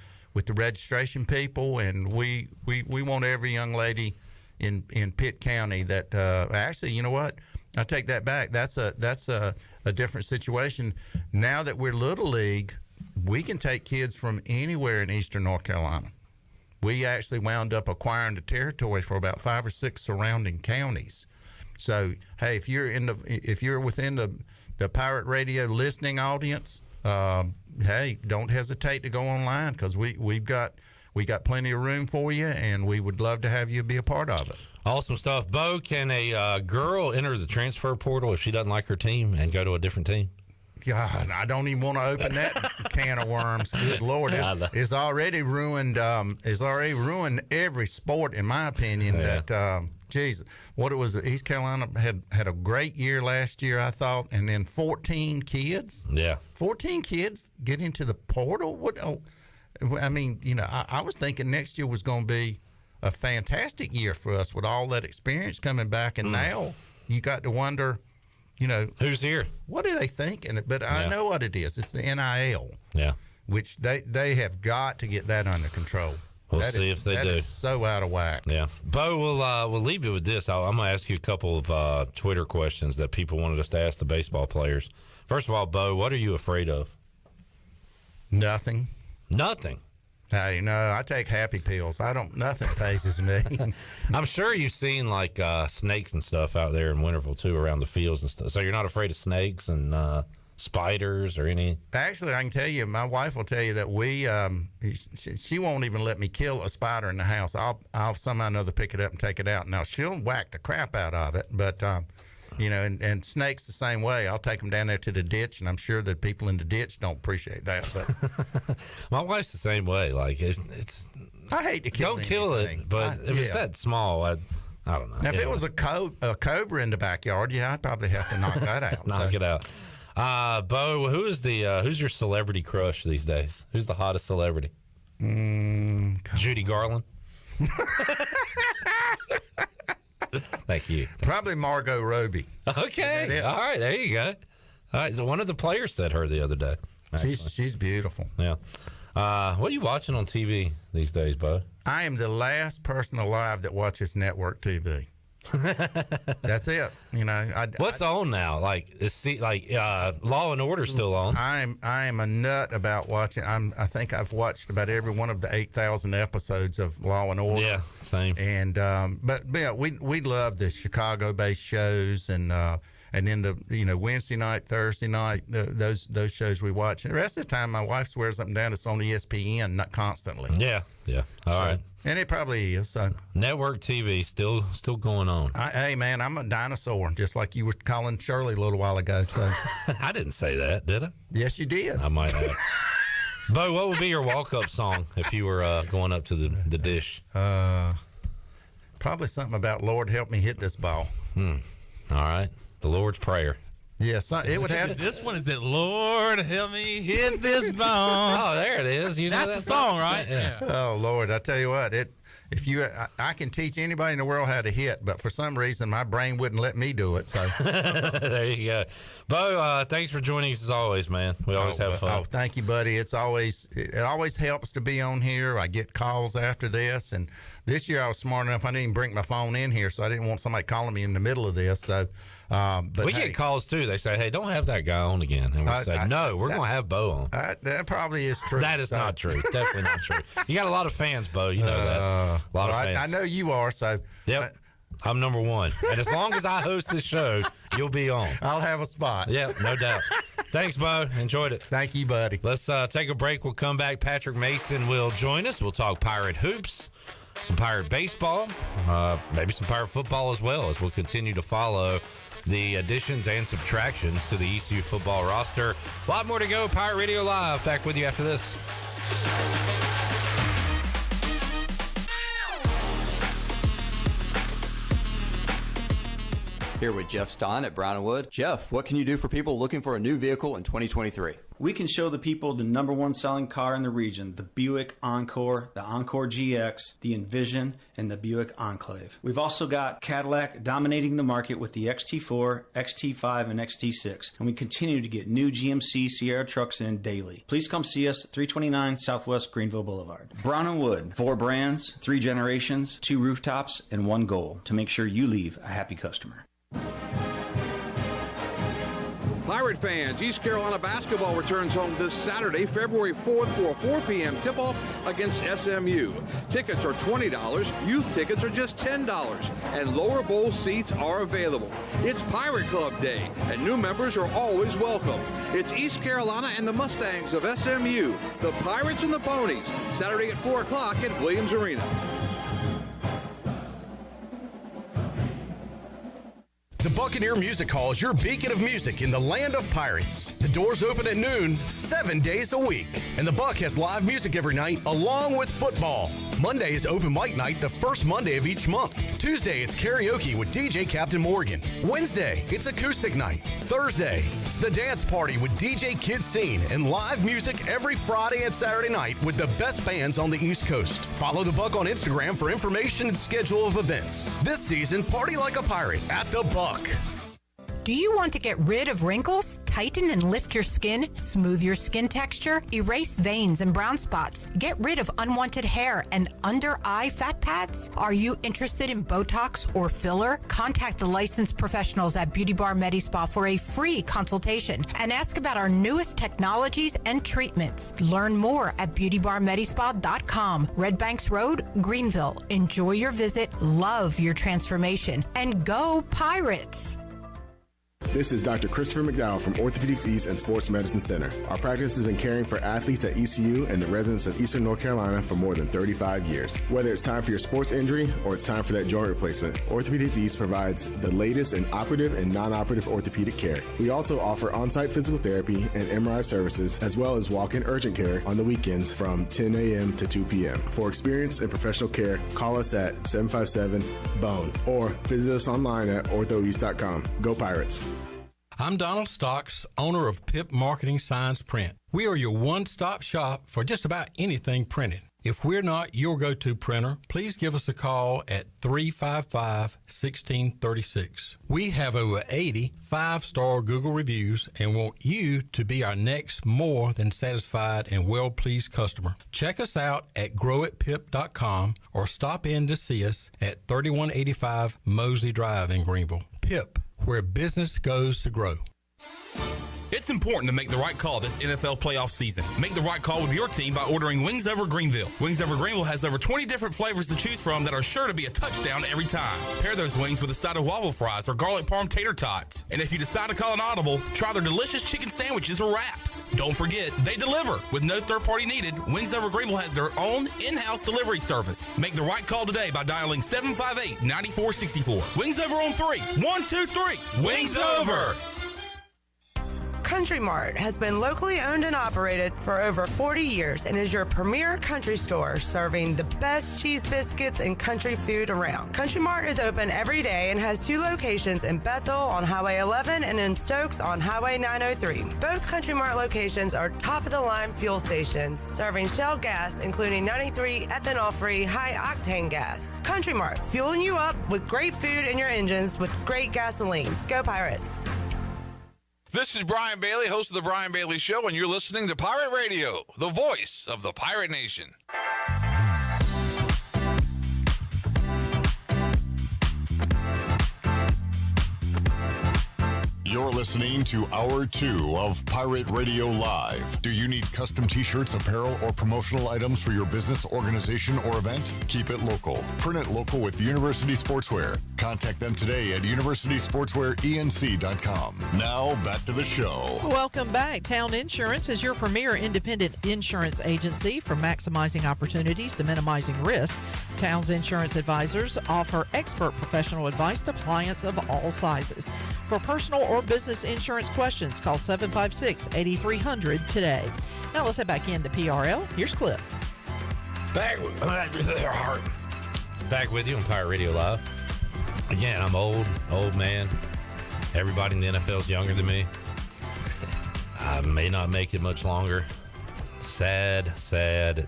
registration people, and we want every young lady in Pitt County that actually, you know what? I take that back. That's a different situation. Now that we're Little League, we can take kids from anywhere in Eastern North Carolina. We actually wound up acquiring the territory for about 5 or 6 surrounding counties. So, hey, if you're within the Pirate Radio listening audience, hey, don't hesitate to go online, because we got plenty of room for you, and we would love to have you be a part of it. Awesome stuff. Bo, can a girl enter the transfer portal if she doesn't like her team and go to a different team? God, I don't even want to open that can of worms. Good Lord, it's already ruined. It's already ruined every sport, in my opinion. Yeah. That geez, what it was, East Carolina had a great year last year, I thought, and then 14 kids. Yeah, 14 kids get into the portal. What? Oh, I mean, I was thinking next year was going to be a fantastic year for us with all that experience coming back, and now you got to wonder, who's here? What are they thinking? But I know what it is. It's the NIL. Yeah, which they have got to get that under control. We'll see if they do. Is so out of whack. Yeah, Bo, we'll leave you with this. I'm going to ask you a couple of Twitter questions that people wanted us to ask the baseball players. First of all, Bo, what are you afraid of? Nothing. Nothing. Hey, no, I take happy pills. Nothing phases me. I'm sure you've seen like snakes and stuff out there in Winterville too, around the fields and stuff. So you're not afraid of snakes and spiders or any? Actually, I can tell you, my wife will tell you that she won't even let me kill a spider in the house. I'll somehow or another pick it up and take it out. Now, she'll whack the crap out of it, but You know, and snakes the same way. I'll take them down there to the ditch, and I'm sure that people in the ditch don't appreciate that. But my wife's the same way. Like it's I hate to kill don't kill it, but if it's that small, I don't know. Now, if it was a cobra in the backyard, I'd probably have to knock that out. Knock it out. Bo, who's your celebrity crush these days? Who's the hottest celebrity? Judy Garland. Thank you. Probably Margot Robbie. Okay. All right. There you go. All right. So one of the players said her the other day. She's beautiful. Yeah. What are you watching on TV these days, Bo? I am the last person alive that watches network TV. That's it. You know, what's on now? Like Law and Order still on? I am a nut about watching. I think I've watched about every one of the 8,000 episodes of Law and Order. Yeah, same. And but yeah, we love the Chicago-based shows and then the Wednesday night, Thursday night, those shows we watch. The rest of the time, my wife swears up and down it's on ESPN, not constantly. Yeah. All right. And it probably is. So. Network TV still going on. Hey, man, I'm a dinosaur, just like you were calling Shirley a little while ago. So I didn't say that, did I? Yes, you did. I might have. Bo, what would be your walk-up song if you were going up to the dish? Probably something about Lord help me hit this ball. All right. The Lord's Prayer. Yes, it would have. This one is that Lord help me hit this ball. Oh, there it is. You know that's the song, right? Yeah. Oh Lord, I tell you what, I can teach anybody in the world how to hit, but for some reason my brain wouldn't let me do it. So there you go, Bo. Thanks for joining us as always, man. We always have fun. Oh, thank you, buddy. It always helps to be on here. I get calls after this, and this year I was smart enough I didn't even bring my phone in here, so I didn't want somebody calling me in the middle of this. So. But we get calls too. They say, "Hey, don't have that guy on again." And we say, "No, we're going to have Bo on." That probably is true. That is not true. Definitely not true. You got a lot of fans, Bo. You know that. A lot of fans. I know you are. So yep, I'm number one. And as long as I host this show, you'll be on. I'll have a spot. Yep, no doubt. Thanks, Bo. Enjoyed it. Thank you, buddy. Let's take a break. We'll come back. Patrick Mason will join us. We'll talk Pirate hoops, some Pirate baseball, maybe some Pirate football as well, as we'll continue to follow the additions and subtractions to the ECU football roster. A lot more to go. Pirate Radio Live. Back with you after this. Here with Jeff Stein at Brown & Wood. Jeff, what can you do for people looking for a new vehicle in 2023? We can show the people the #1 selling car in the region, the Buick Encore, the Encore GX, the Envision, and the Buick Enclave. We've also got Cadillac dominating the market with the XT4, XT5, and XT6, and we continue to get new GMC Sierra trucks in daily. Please come see us, 329 Southwest Greenville Boulevard. Brown & Wood, 4 brands, 3 generations, 2 rooftops, and 1 goal, to make sure you leave a happy customer. Pirate fans, East Carolina basketball returns home this Saturday, February 4th for a 4 p.m. tip-off against SMU. Tickets are $20, youth tickets are just $10, and lower bowl seats are available. It's Pirate Club Day, and new members are always welcome. It's East Carolina and the Mustangs of SMU, the Pirates and the Ponies, Saturday at 4 o'clock at Williams Arena. The Buccaneer Music Hall is your beacon of music in the land of pirates. The doors open at noon, 7 days a week. And the Buck has live music every night along with football. Monday is open mic night the first Monday of each month. Tuesday, it's karaoke with DJ Captain Morgan. Wednesday, it's acoustic night. Thursday, it's the dance party with DJ Kid Scene and live music every Friday and Saturday night with the best bands on the East Coast. Follow the Buck on Instagram for information and schedule of events. This season, party like a pirate at the Buck. Do you want to get rid of wrinkles, tighten and lift your skin, smooth your skin texture, erase veins and brown spots, get rid of unwanted hair and under-eye fat pads? Are you interested in Botox or filler? Contact the licensed professionals at Beauty Bar Medi-Spa for a free consultation and ask about our newest technologies and treatments. Learn more at beautybarmedispa.com. Red Banks Road, Greenville. Enjoy your visit, love your transformation, and go Pirates! This is Dr. Christopher McDowell from Orthopedics East and Sports Medicine Center. Our practice has been caring for athletes at ECU and the residents of Eastern North Carolina for more than 35 years. Whether it's time for your sports injury or it's time for that joint replacement, Orthopedics East provides the latest in operative and non-operative orthopedic care. We also offer on-site physical therapy and MRI services, as well as walk-in urgent care on the weekends from 10 a.m. to 2 p.m. For experience and professional care, call us at 757-BONE or visit us online at orthoeast.com. Go Pirates! I'm Donald Stocks, owner of PIP Marketing Signs Print. We are your one-stop shop for just about anything printed. If we're not your go-to printer, please give us a call at 355-1636. We have over 80 five-star Google reviews and want you to be our next more than satisfied and well-pleased customer. Check us out at growatpip.com or stop in to see us at 3185 Mosley Drive in Greenville. PIP, where business goes to grow. It's important to make the right call this NFL playoff season. Make the right call with your team by ordering Wings Over Greenville. Wings Over Greenville has over 20 different flavors to choose from that are sure to be a touchdown every time. Pair those wings with a side of waffle fries or garlic parm tater tots. And if you decide to call an audible, try their delicious chicken sandwiches or wraps. Don't forget, they deliver. With no third party needed, Wings Over Greenville has their own in-house delivery service. Make the right call today by dialing 758-9464. Wings Over on 3. 1, 2, 3. Wings Over! Country Mart has been locally owned and operated for over 40 years and is your premier country store serving the best cheese biscuits and country food around. Country Mart is open every day and has 2 locations in Bethel on Highway 11 and in Stokes on Highway 903. Both Country Mart locations are top-of-the-line fuel stations serving Shell gas, including 93 ethanol-free high-octane gas. Country Mart, fueling you up with great food in your engines with great gasoline. Go Pirates! This is Brian Bailey, host of The Brian Bailey Show, and you're listening to Pirate Radio, the voice of the Pirate Nation. You're listening to Hour 2 of Pirate Radio Live. Do you need custom t-shirts, apparel, or promotional items for your business, organization, or event? Keep it local. Print it local with University Sportswear. Contact them today at universitysportswearenc.com. Now, back to the show. Welcome back. Town Insurance is your premier independent insurance agency. From maximizing opportunities to minimizing risk, Town's Insurance Advisors offer expert professional advice to clients of all sizes. For personal or business insurance questions, call 756-8300 today. Now let's head back into PRL. Here's Clip. Back with you on Pirate Radio Live. Again, I'm old man. Everybody in the NFL is younger than me. I may not make it much longer. Sad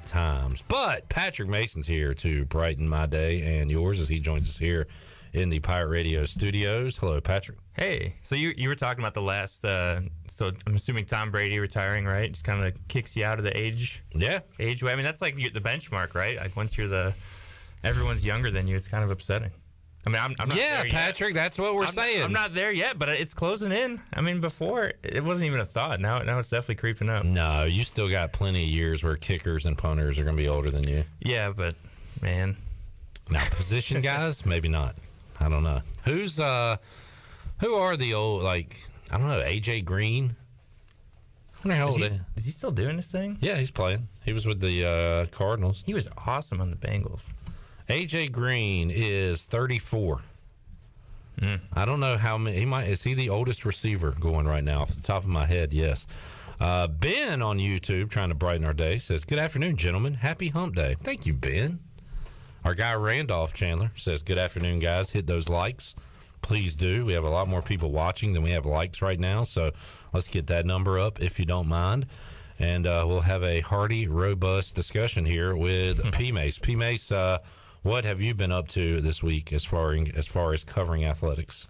times. But Patrick Mason's here to brighten my day and yours as he joins us here in the Pirate Radio studios. Hello, Patrick. Hey, so you were talking about the last, so I'm assuming Tom Brady retiring, right? Just kind of kicks you out of the age way. I mean, that's like the benchmark, right? Like once everyone's younger than you, it's kind of upsetting. I mean, I'm not there Patrick, yet. That's what we're saying. I'm not there yet, but it's closing in. I mean, before, it wasn't even a thought. Now it's definitely creeping up. No, you still got plenty of years where kickers and punters are going to be older than you. Yeah, but, man. Now, position guys, maybe not. I don't know. Who are the old, I don't know, AJ Green? I wonder how old is he still doing this thing? Yeah, he's playing. He was with the Cardinals. He was awesome on the Bengals. AJ Green is 34. I don't know how many. Is he the oldest receiver going right now? Off the top of my head, yes. Ben on YouTube, trying to brighten our day, says, "Good afternoon, gentlemen. Happy hump day." Thank you, Ben. Our guy Randolph Chandler says, "Good afternoon, guys. Hit those likes. Please do. We have a lot more people watching than we have likes right now, so let's get that number up if you don't mind." And we'll have a hearty, robust discussion here with P-Mace. P-Mace, what have you been up to this week as far as covering athletics?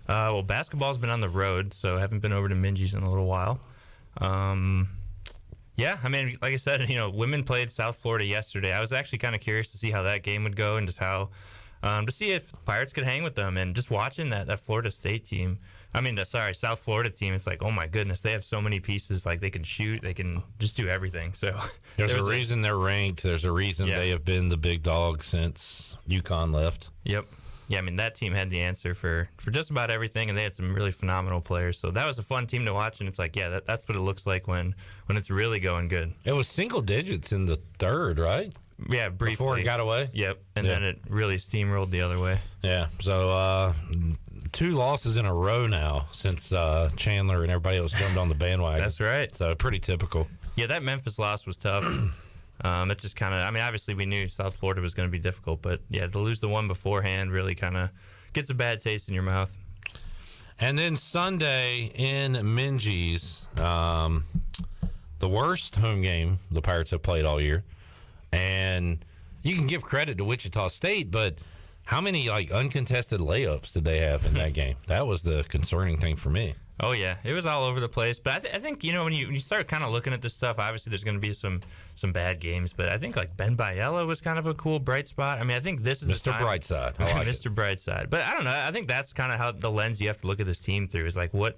Well, basketball's been on the road, so I haven't been over to Minji's in a little while. Yeah, I mean, like I said, women played South Florida yesterday. I was actually kind of curious to see how that game would go and just how to see if Pirates could hang with them. And just watching that Florida State team, South Florida team, it's like, oh my goodness, they have so many pieces. Like, they can shoot, they can just do everything. So there's a reason they're ranked. There's a reason they have been the big dog since UConn left. Yep. yeah, I mean, that team had the answer for just about everything, and they had some really phenomenal players. So that was a fun team to watch, and it's like, yeah, that's what it looks like when it's really going good. It was single digits in the third, right? Yeah, briefly. Before it got away? Yep, and then it really steamrolled the other way. Yeah, so 2 losses in a row now since Chandler and everybody else jumped on the bandwagon. That's right. So pretty typical. Yeah, that Memphis loss was tough. It just kind of, I mean, obviously we knew South Florida was going to be difficult, but yeah, to lose the one beforehand really kind of gets a bad taste in your mouth. And then Sunday in Minges, the worst home game the Pirates have played all year. And you can give credit to Wichita State, but how many uncontested layups did they have in that game? That was the concerning thing for me. Oh, yeah. It was all over the place. But I think, when you start kind of looking at this stuff, obviously there's going to be some bad games. But I think, Ben Biella was kind of a cool bright spot. I mean, I think this is Mr. Brightside. I like Mr. Brightside. But I don't know. I think that's kind of how the lens you have to look at this team through is what,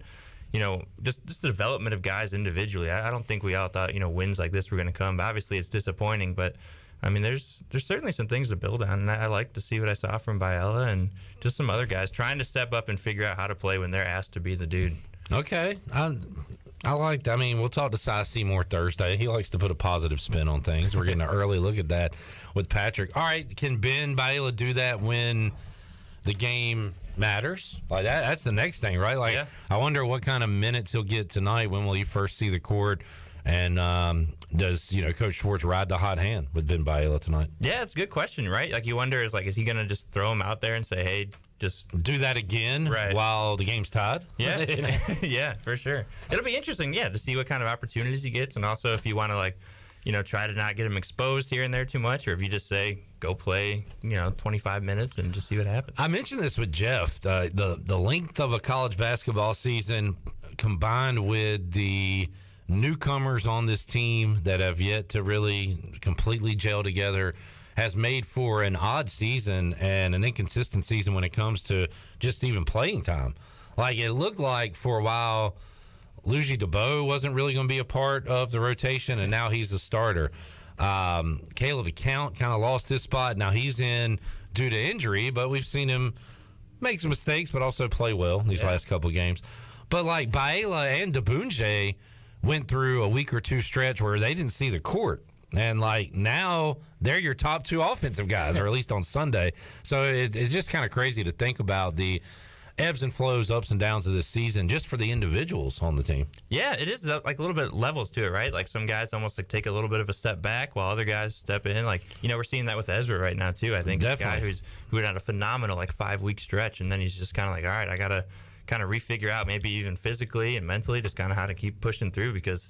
just the development of guys individually. I don't think we all thought, wins like this were going to come. But obviously, it's disappointing. But, I mean, there's certainly some things to build on. And I like to see what I saw from Biella and just some other guys trying to step up and figure out how to play when they're asked to be the dude. Okay. I like that. I mean, we'll talk to Cy Seymour Thursday. He likes to put a positive spin on things. We're getting an early look at that with Patrick. All right, can Ben Biella do that when the game matters? Like that's the next thing, right? Like, yeah. I wonder what kind of minutes he'll get tonight. When will he first see the court? And does Coach Schwartz ride the hot hand with Ben Biella tonight? Yeah, it's a good question, right? Like you wonder is he going to just throw him out there and say, hey, just do that again while the game's tied? Yeah, yeah, for sure. It'll be interesting, to see what kind of opportunities he gets, and also if you want to try to not get him exposed here and there too much, or if you just say go play 25 minutes and just see what happens. I mentioned this with Jeff. The length of a college basketball season combined with the newcomers on this team that have yet to really completely gel together has made for an odd season and an inconsistent season when it comes to just even playing time. Like, it looked like for a while Luigi DeBow wasn't really going to be a part of the rotation, and now he's a starter. Caleb DeCount kind of lost his spot. Now he's in due to injury, but we've seen him make some mistakes but also play well these last couple of games. But Biella and Debunje went through a week or two stretch where they didn't see the court. And now they're your top 2 offensive guys, or at least on Sunday. So it's just kind of crazy to think about the ebbs and flows, ups and downs of this season, just for the individuals on the team. Yeah, it is a little bit levels to it, right? Like some guys almost take a little bit of a step back while other guys step in. We're seeing that with Ezra right now too. I think Definitely. A guy who had a phenomenal 5-week stretch, and then he's just kind of all right, I gotta kind of refigure out, maybe even physically and mentally, just kind of how to keep pushing through because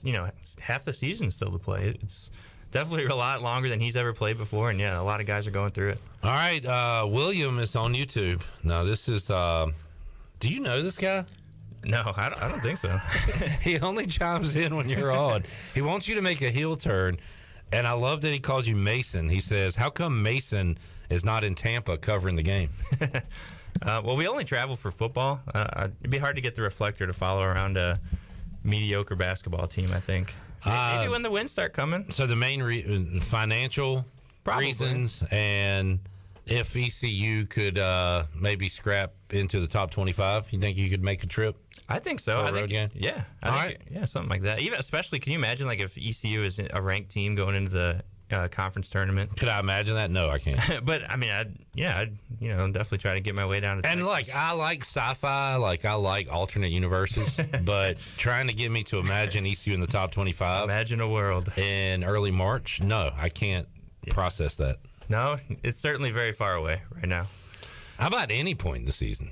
half the season still to play. It's definitely a lot longer than he's ever played before, and a lot of guys are going through it. All right, William is on YouTube. Now, this is, do you know this guy? No, I don't think so. He only chimes in when you're on. He wants you to make a heel turn, and I love that he calls you Mason. He says, how come Mason is not in Tampa covering the game? Well, we only travel for football. It'd be hard to get the reflector to follow around a mediocre basketball team, I think. Maybe when the wins start coming. So the main financial reasons, and if ECU could maybe scrap into the top 25, you think you could make a trip? I think so. For a road game? Yeah. All right. Yeah, something like that. Even especially, can you imagine if ECU is a ranked team going into the conference tournament? Could I imagine that? No, I can't. But I mean, I'd definitely try to get my way down to Texas. And I like sci-fi, I like alternate universes, but trying to get me to imagine ECU in the top 25, imagine a world in early March, no, I can't process that. No, it's certainly very far away right now. How about any point in the season?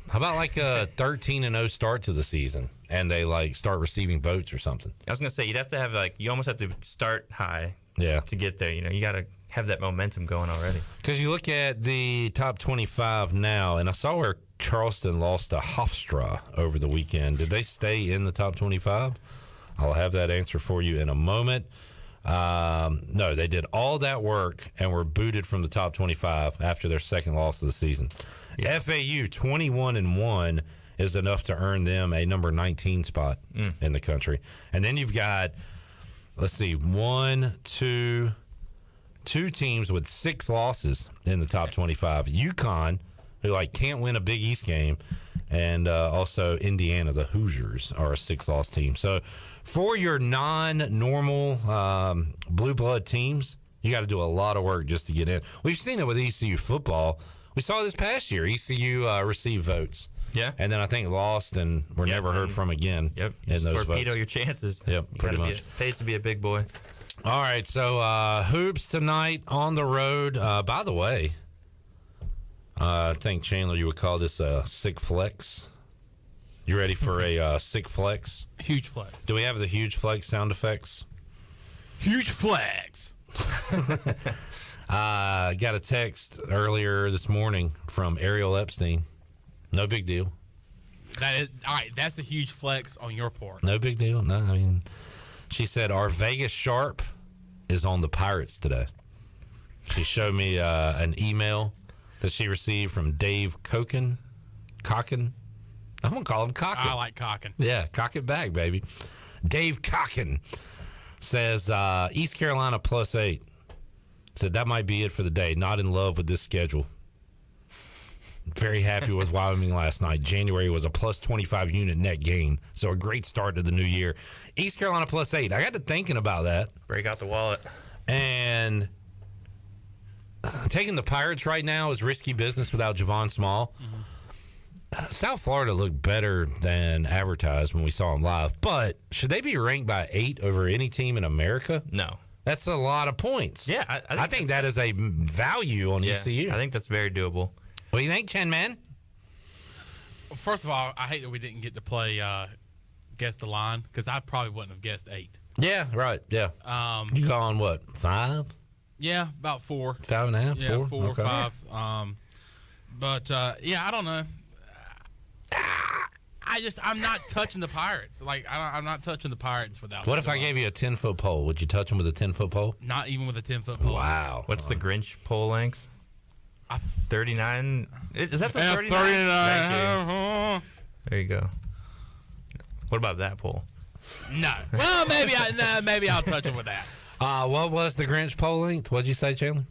How about a 13-0 start to the season, and they start receiving votes or something? I was gonna say you'd have to have you almost have to start high. Yeah. To get there, you got to have that momentum going already. Because you look at the top 25 now, and I saw where Charleston lost to Hofstra over the weekend. Did they stay in the top 25? I'll have that answer for you in a moment. No, they did all that work and were booted from the top 25 after their second loss of the season. Yeah. FAU 21-1 is enough to earn them a number 19 spot in the country. And then you've got, let's see, two teams with 6 losses in the top 25. UConn, who can't win a Big East game, and also Indiana, the Hoosiers, are a 6-loss team. So for your non-normal blue blood teams, you got to do a lot of work just to get in. We've seen it with ECU football. We saw this past year. ECU received votes. Yeah. And then I think lost and were never heard from again. Yep. In those torpedo votes. your chances. Yep, pretty much. Pays to be a big boy. All right, so hoops tonight on the road. By the way, I think, Chandler, you would call this a sick flex. You ready for a sick flex? Huge flex. Do we have the huge flex sound effects? Huge flex. Got a text earlier this morning from Ariel Epstein. No big deal. That is all right. That's a huge flex on your part. No big deal. No, I mean, she said our Vegas Sharp is on the Pirates today. She showed me an email that she received from Dave Cocken. I'm gonna call him Cocken. I like Cocken. Yeah, cock it back, baby. Dave Cocken says East Carolina +8. Said that might be it for the day. Not in love with this schedule. Very happy with Wyoming last night. January was a +25 unit net gain, so a great start to the new year. East Carolina +8. I got to thinking about that. Break out the wallet. And taking the Pirates right now is risky business without Javon Small. South Florida looked better than advertised when we saw them live, but should they be ranked by 8 over any team in America? No. That's a lot of points. Yeah, I think that is a value on ECU. I think that's very doable. What do you think, Chen Man? First of all, I hate that we didn't get to play guess the line because I probably wouldn't have guessed 8. Yeah, right. Yeah. You gone what? 5? Yeah, about 4. 5.5. Yeah, 4 4 or Okay. 5. But I don't know. I'm not touching the Pirates. I'm not touching the Pirates without. What if I gave you a 10-foot pole? Would you touch them with a 10-foot pole? Not even with a 10-foot pole. Wow. What's the Grinch pole length? 39. Is that the 39? 39. There you go. What about that pole? No. Well, maybe I'll touch him with that. What was the Grinch pole length? What'd you say, Chandler?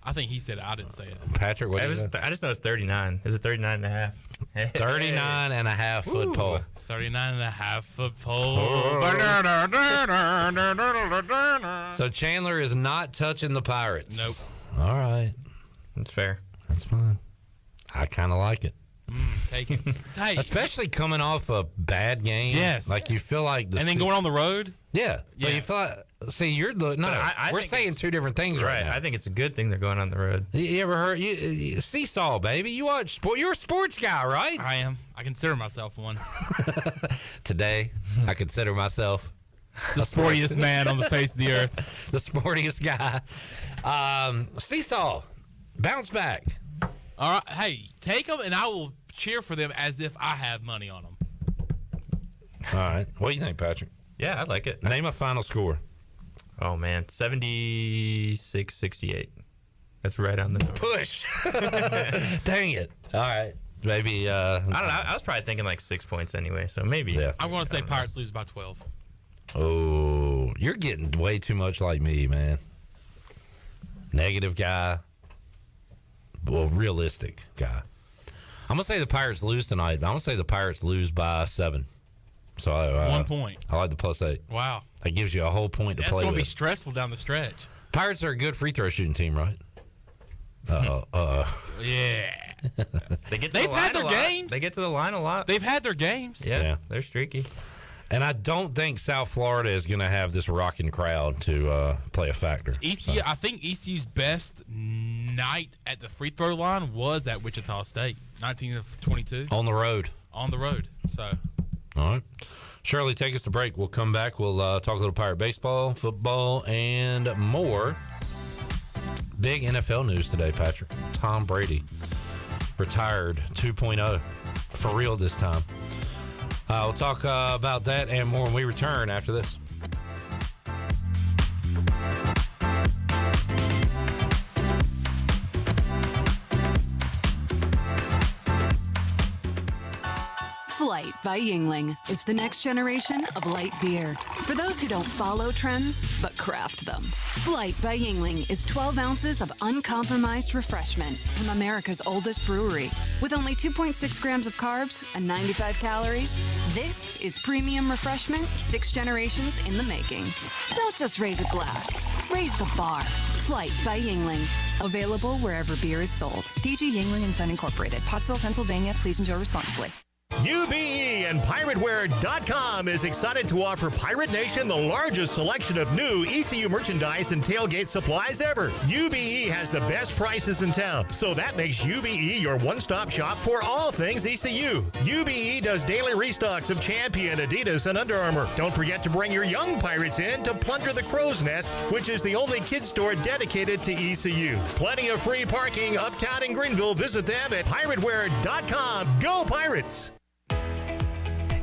I think he said it. I didn't say it. Patrick, what did you say? I just know it's 39. Is it 39 and a half? 39.5-foot pole. 39.5-foot pole. So Chandler is not touching the Pirates. Nope. All right. That's fair. That's fine. I kind of like it. Take it. Hey. Especially coming off a bad game. Yes. Like you feel like and then going on the road. Yeah. But you feel like, see, you're the no. We're saying two different things right now. I think it's a good thing they're going on the road. You ever heard you seesaw, baby? You watch sport. You're a sports guy, right? I am. I consider myself one. Today, I consider myself the sportiest man on the face of the earth. The sportiest guy. Seesaw. Bounce back. All right. Hey, take them, and I will cheer for them as if I have money on them. All right. What do you think, Patrick? Yeah, I like it. Name a final score. Oh, man. 76-68. That's right on the number. Push. Dang it. All right. Maybe. I don't know. I was probably thinking like 6 points anyway, so maybe. Yeah. I'm going to say Pirates lose by 12. Oh, you're getting way too much like me, man. Negative guy. Well, realistic guy. I'm going to say the Pirates lose tonight, but I'm going to say the Pirates lose by 7. So 1 point. I like the +8. Wow. That gives you a whole point to play with. That's going to be stressful down the stretch. Pirates are a good free throw shooting team, right? Yeah. They've had their games. They get to the line a lot. They've had their games. Yeah. They're streaky. And I don't think South Florida is going to have this rocking crowd to play a factor. ECU, I think ECU's best night at the free throw line was at Wichita State, 19 of 22. On the road. On the road. So. All right. Shirley, take us to break. We'll come back. We'll talk a little Pirate baseball, football, and more. Big NFL news today, Patrick. Tom Brady retired 2.0 for real this time. We'll talk about that and more when we return after this. Flight by Yingling. It's the next generation of light beer. For those who don't follow trends, but craft them. Flight by Yingling is 12 ounces of uncompromised refreshment from America's oldest brewery. With only 2.6 grams of carbs and 95 calories, this is premium refreshment 6 generations in the making. Don't just raise a glass, raise the bar. Flight by Yingling. Available wherever beer is sold. DG Yingling and Son Incorporated, Pottsville, Pennsylvania. Please enjoy responsibly. UBE and PirateWear.com is excited to offer Pirate Nation the largest selection of new ECU merchandise and tailgate supplies ever. UBE has the best prices in town, so that makes UBE your one-stop shop for all things ECU. UBE does daily restocks of Champion, Adidas, and Under Armour. Don't forget to bring your young Pirates in to plunder the Crow's Nest, which is the only kids store dedicated to ECU. Plenty of free parking uptown in Greenville. Visit them at PirateWear.com. Go Pirates!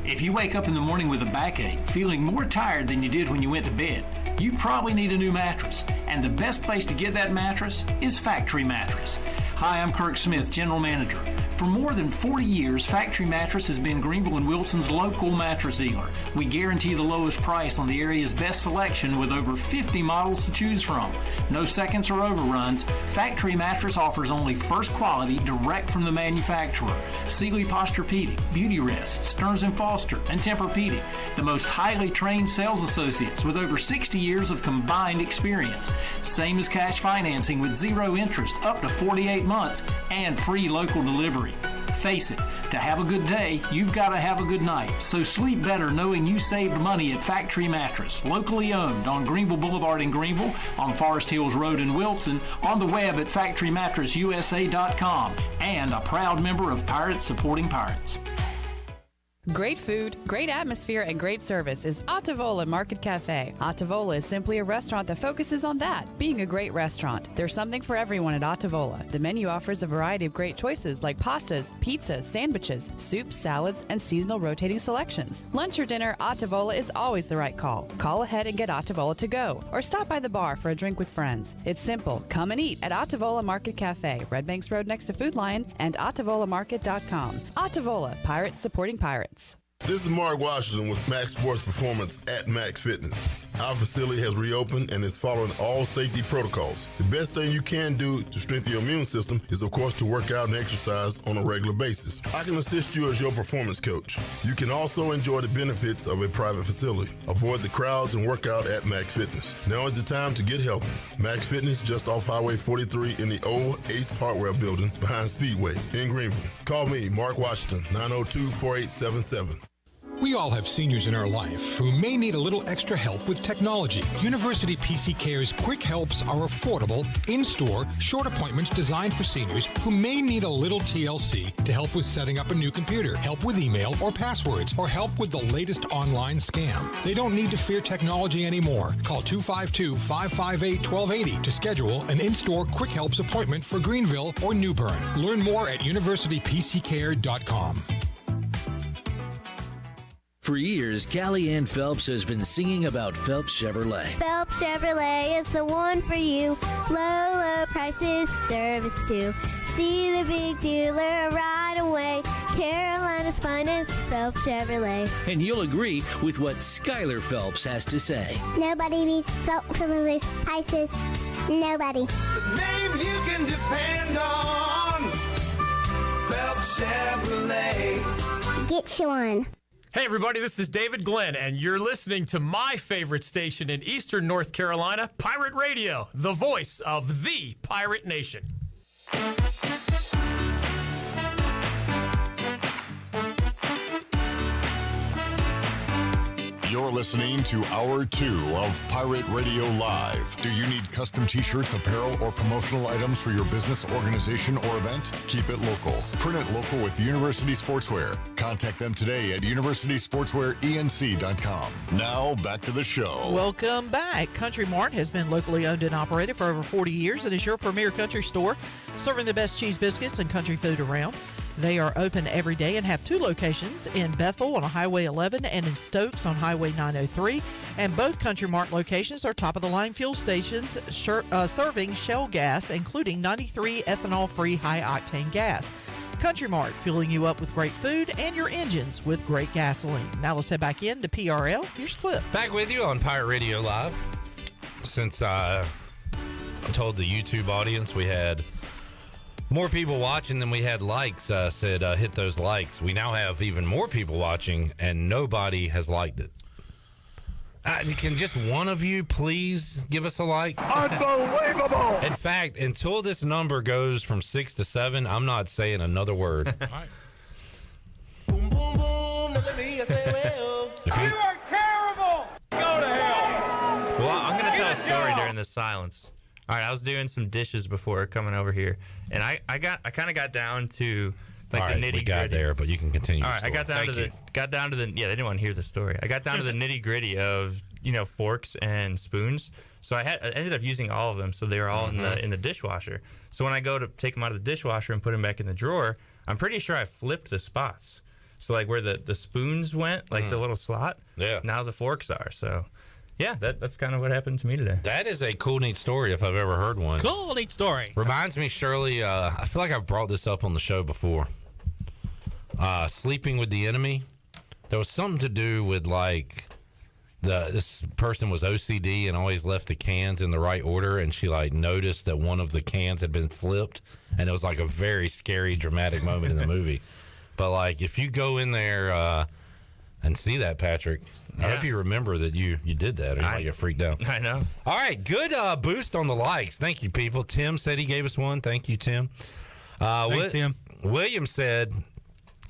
If you wake up in the morning with a backache, feeling more tired than you did when you went to bed, you probably need a new mattress. And the best place to get that mattress is Factory Mattress. Hi, I'm Kirk Smith, General Manager. For more than 40 years, Factory Mattress has been Greenville and Wilson's local mattress dealer. We guarantee the lowest price on the area's best selection with over 50 models to choose from. No seconds or overruns. Factory Mattress offers only first quality direct from the manufacturer. Sealy Posturepedic, Beauty Rest, Stearns & Foster, and Tempur-Pedic. The most highly trained sales associates with over 60 years of combined experience. Same as cash financing with zero interest up to 48 months and free local delivery. Face it, to have a good day, you've got to have a good night. So sleep better knowing you saved money at Factory Mattress, locally owned on Greenville Boulevard in Greenville, on Forest Hills Road in Wilson, on the web at FactoryMattressUSA.com, and a proud member of Pirates Supporting Pirates. Great food, great atmosphere, and great service is Ottavola Market Cafe. Ottavola is simply a restaurant that focuses on that, being a great restaurant. There's something for everyone at Ottavola. The menu offers a variety of great choices like pastas, pizzas, sandwiches, soups, salads, and seasonal rotating selections. Lunch or dinner, Ottavola is always the right call. Call ahead and get Ottavola to go, or stop by the bar for a drink with friends. It's simple. Come and eat at Ottavola Market Cafe, Red Banks Road next to Food Lion, and OttavolaMarket.com. Ottavola, Pirates Supporting Pirates. This is Mark Washington with Max Sports Performance at Max Fitness. Our facility has reopened and is following all safety protocols. The best thing you can do to strengthen your immune system is, of course, to work out and exercise on a regular basis. I can assist you as your performance coach. You can also enjoy the benefits of a private facility. Avoid the crowds and work out at Max Fitness. Now is the time to get healthy. Max Fitness, just off Highway 43 in the old Ace Hardware building behind Speedway in Greenville. Call me, Mark Washington, 902-4877. We all have seniors in our life who may need a little extra help with technology. University PC Care's Quick Helps are affordable, in-store, short appointments designed for seniors who may need a little TLC to help with setting up a new computer, help with email or passwords, or help with the latest online scam. They don't need to fear technology anymore. Call 252-558-1280 to schedule an in-store Quick Helps appointment for Greenville or New Bern. Learn more at universitypccare.com. For years, Callie Ann Phelps has been singing about Phelps Chevrolet. Phelps Chevrolet is the one for you. Low prices, service too. See the big dealer right away. Carolina's finest, Phelps Chevrolet. And you'll agree with what Skylar Phelps has to say. Nobody beats Phelps Chevrolet's prices. Nobody. The name you can depend on. Phelps Chevrolet. Get you one. Hey everybody, this is David Glenn, and you're listening to my favorite station in Eastern North Carolina, Pirate Radio, the voice of the Pirate Nation. You're listening to Hour 2 of Pirate Radio Live. Do you need custom t-shirts, apparel, or promotional items for your business, organization, or event? Keep it local. Print it local with University Sportswear. Contact them today at universitysportswearenc.com. Now, back to the show. Welcome back. Country Mart has been locally owned and operated for over 40 years and is your premier country store, serving the best cheese biscuits and country food around. They are open every day and have two locations in Bethel on Highway 11 and in Stokes on Highway 903. And both Country Mart locations are top-of-the-line fuel stations serving Shell gas, including 93 ethanol-free high-octane gas. Country Mart, filling you up with great food and your engines with great gasoline. Now let's head back into PRL. Here's Clip. Back with you on Pirate Radio Live. Since I told the YouTube audience we had more people watching than we had likes, said hit those likes. We now have even more people watching, and nobody has liked it. Can just one of you please give us a like? Unbelievable! In fact, until this number goes from 6 to 7, I'm not saying another word. All right. Boom, boom, boom. Let me say, well. You are terrible! Go to hell! Well, I'm going to tell a story during this silence. All right, I was doing some dishes before coming over here, and I kind of got down to like all the right, nitty-gritty. we got there, but you can continue. All right, I got down to the yeah, they didn't want to hear the story. I got down to the nitty-gritty of, forks and spoons. So I ended up using all of them, so they were all in the dishwasher. So when I go to take them out of the dishwasher and put them back in the drawer, I'm pretty sure I flipped the spots. So like where the spoons went, like the little slot, now the forks are. So yeah, that's kind of what happened to me today. That is a cool, neat story if I've ever heard one. Cool, neat story. Reminds me, Shirley, I feel like I've brought this up on the show before. Sleeping with the enemy. There was something to do with like this person was OCD and always left the cans in the right order, and she like noticed that one of the cans had been flipped, and it was like a very scary, dramatic moment in the movie. But like if you go in there and see that, Patrick, I hope you remember that you did that, or you might get freaked out. I know. All right, good boost on the likes. Thank you, people. Tim said he gave us one. Thank you, Tim. Thanks, Tim. William said,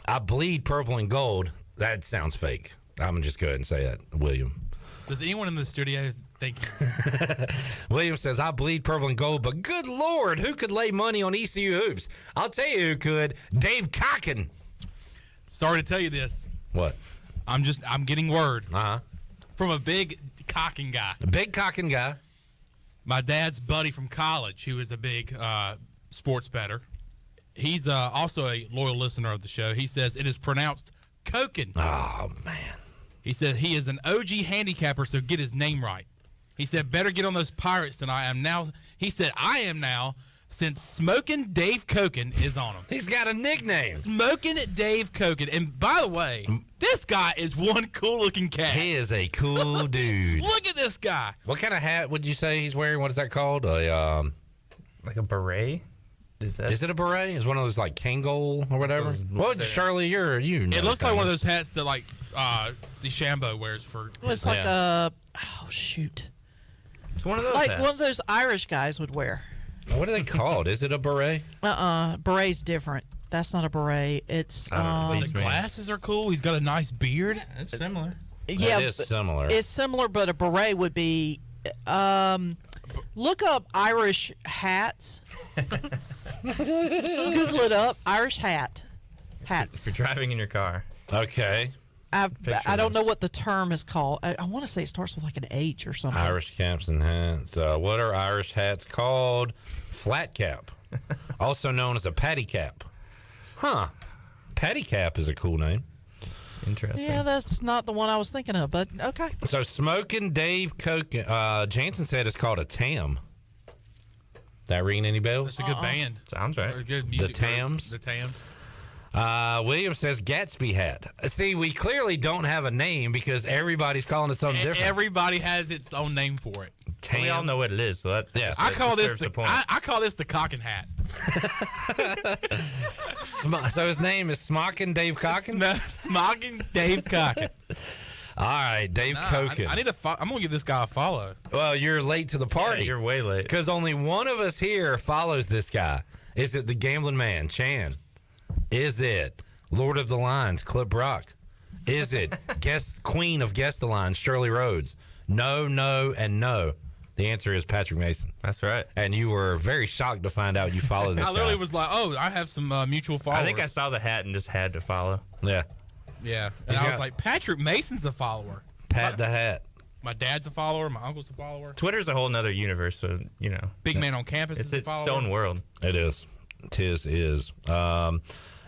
I bleed purple and gold. That sounds fake. I'm going to just go ahead and say that, William. Does anyone in the studio think... William says, I bleed purple and gold, but good Lord, who could lay money on ECU hoops? I'll tell you who could. Dave Cocken. Sorry to tell you this. What? I'm getting word from a big cocking guy. A big cocking guy. My dad's buddy from college, who is a big sports bettor. He's also a loyal listener of the show. He says it is pronounced Koken. Oh, man. He said he is an OG handicapper, so get his name right. He said, better get on those Pirates than I am now. He said, I am now, since Smoking Dave Koken is on him. He's got a nickname. Smoking Dave Koken. And by the way, this guy is one cool-looking cat. He is a cool dude. Look at this guy. What kind of hat would you say he's wearing? What is that called? Like a beret? Is it a beret? Is one of those like Kangol or whatever? Well, Shirley, you know. It looks like one of those hats that like DeChambeau wears for. Well, it's like a shoot. It's one of those. Like hats. one of those Irish guys would wear. What are they called? Is it a beret? Beret's different. That's not a beret. It's the glasses are cool. He's got a nice beard. Yeah, it's similar. Yeah, it is similar. It's similar, but a beret would be. Look up Irish hats. Google it up. Irish hats. If you're driving in your car. Okay. I don't know what the term is called. I want to say it starts with like an H or something. Irish caps and hats. What are Irish hats called? Flat cap. Also known as a patty cap. Huh. Patty cap is a cool name. Interesting. Yeah, that's not the one I was thinking of, but okay. So Smoking Dave Koken, Jansen said it's called a TAM. That ringing any bells? It's a good band. Sounds right. Good The music Tams? The Tams. William says Gatsby hat. See, we clearly don't have a name because everybody's calling it something different. Everybody has its own name for it. Tam. We all know what it is, so that I call this the point. I call this the Cockin' hat. So his name is Smockin' Dave Cocken? Smockin' Dave Cocken. All right, Dave Koken. I need to. I'm gonna give this guy a follow. Well, you're late to the party. Yeah, you're way late. Because only one of us here follows this guy. Is it the Gambling Man, Chan? Is it Lord of the Lines, Clip Brock? Is it Queen of Guest the Line, Shirley Rhodes? No, and no. The answer is Patrick Mason. That's right. And you were very shocked to find out you followed this I literally guy. was like, oh, I have some mutual followers. I think I saw the hat and just had to follow. Yeah. Yeah. And I was like, Patrick Mason's a follower. Pat the Hat. My dad's a follower. My uncle's a follower. Twitter's a whole nother universe, so, you know. Big Man on Campus it's is a its follower. own world. It is. Tis is.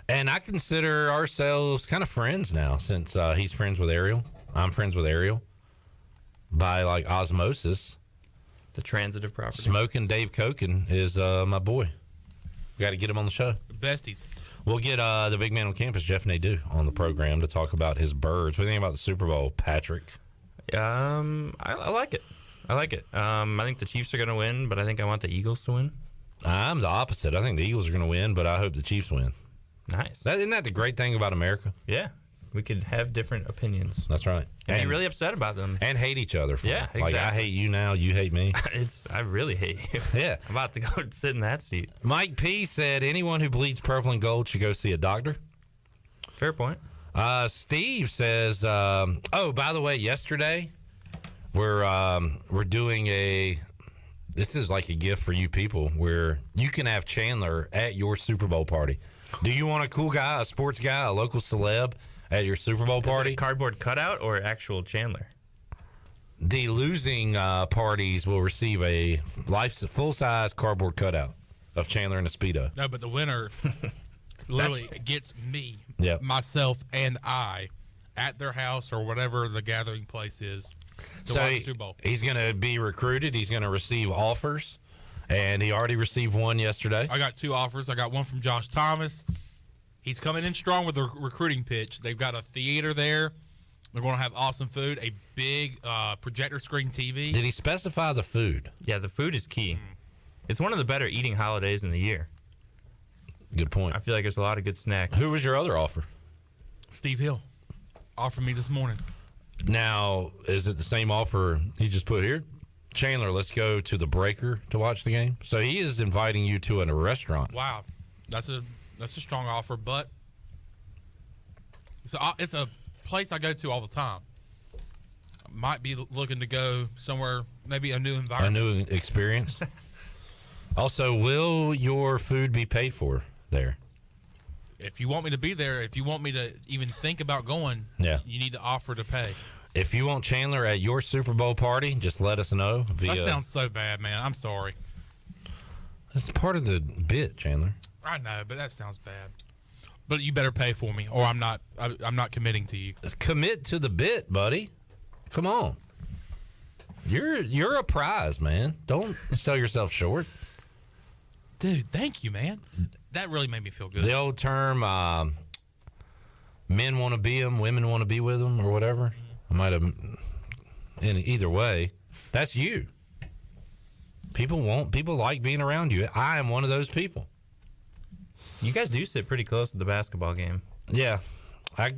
And I consider ourselves kind of friends now since he's friends with Ariel. I'm friends with Ariel. By, like, osmosis. The transitive property. Smoking Dave Koken is my boy. We got to get him on the show. Besties. We'll get the big man on campus, Jeff Nadeau, on the program to talk about his birds. What do you think about the Super Bowl, Patrick? I like it. I think the Chiefs are going to win, but I think I want the Eagles to win. I'm the opposite. I think the Eagles are going to win, but I hope the Chiefs win. Nice. Isn't that the great thing about America? Yeah. We could have different opinions. That's right. And be really upset about them. And hate each other. Yeah, exactly. Like, I hate you now, you hate me. I really hate you. Yeah. I'm about to go sit in that seat. Mike P. said anyone who bleeds purple and gold should go see a doctor. Fair point. Steve says, oh, by the way, yesterday we're doing this is like a gift for you people where you can have Chandler at your Super Bowl party. Do you want a cool guy, a sports guy, a local celeb at your Super Bowl party? Is it a cardboard cutout or actual Chandler? The losing parties will receive a full-size cardboard cutout of Chandler in a Speedo. No, but the winner literally gets me, Yep. myself, and I at their house or whatever the gathering place is to watch the Super Bowl. He's going to be recruited. He's going to receive offers, and he already received one yesterday. I got 2 offers. I got one from Josh Thomas. He's coming in strong with the recruiting pitch. They've got a theater there. They're going to have awesome food, a big projector screen TV. Did he specify the food? Yeah, the food is key. It's one of the better eating holidays in the year. Good point. I feel like there's a lot of good snacks. Who was your other offer? Steve Hill offered me this morning. Now, is it the same offer he just put here? Chandler, let's go to the Breaker to watch the game. So he is inviting you to a restaurant. Wow, that's a strong offer, but it's a place I go to all the time. Might be looking to go somewhere, maybe a new environment. A new experience. Also, will your food be paid for there? If you want me to be there, if you want me to even think about going, Yeah. you need to offer to pay. If you want Chandler at your Super Bowl party, just let us know. That sounds so bad, man. I'm sorry. That's part of the bit, Chandler. I know, but that sounds bad. But you better pay for me, or I'm not committing to you. Commit to the bit, buddy. Come on. You're a prize, man. Don't sell yourself short. Dude, thank you, man. That really made me feel good. The old term, men want to be them, women want to be with them, or whatever. I might have, in either way, that's you. People like being around you. I am one of those people. You guys do sit pretty close to the basketball game. Yeah. I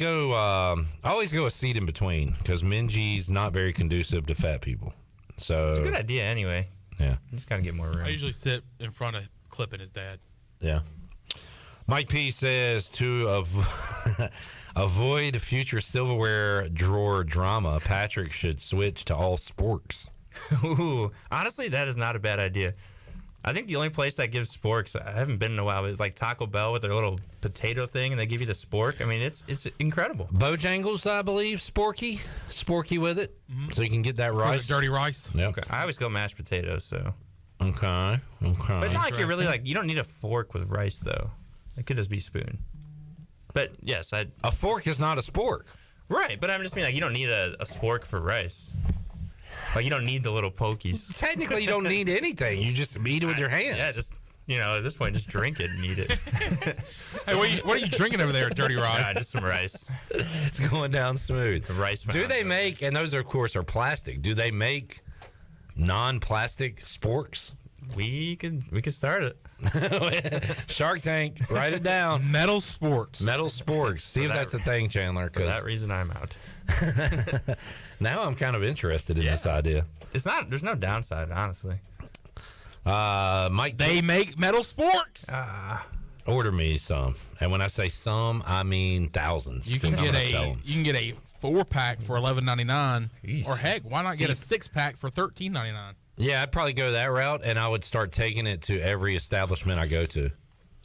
always go a seat in between because Minji's not very conducive to fat people. So it's a good idea anyway. Yeah. You just got to get more room. I usually sit in front of Clip and his dad. Yeah. Mike P says to avoid future silverware drawer drama, Patrick should switch to all sporks. Ooh, honestly, that is not a bad idea. I think the only place that gives sporks, I haven't been in a while, but it's like Taco Bell with their little potato thing, and they give you the spork. I mean, it's incredible. Bojangles, I believe, sporky with it, so you can get that rice. Dirty rice. Yeah. Okay. I always go mashed potatoes, so. Okay. But it's not like you're really you don't need a fork with rice, though. It could just be spoon. But, yes, a fork is not a spork. Right, but I'm just mean, you don't need a spork for rice. Like, you don't need the little pokies. Technically, you don't need anything. You just eat it with your hands. Yeah, just, at this point, just drink it and eat it. Hey, what are you drinking over there, Dirty Rice? Nah, just some rice. It's going down smooth. The rice. Do they make, and those, of course, are plastic, do they make non-plastic sporks? We could start it. Shark Tank, write it down. Metal sporks. Metal sporks. See if that's a thing, Chandler. For that reason, I'm out. Now I'm kind of interested in this idea. It's not. There's no downside, honestly. Mike, they make metal sporks. Order me some, and when I say some, I mean thousands. You can get a 4-pack for $11.99, or heck, why not get a 6-pack for $13.99? Yeah, I'd probably go that route, and I would start taking it to every establishment I go to.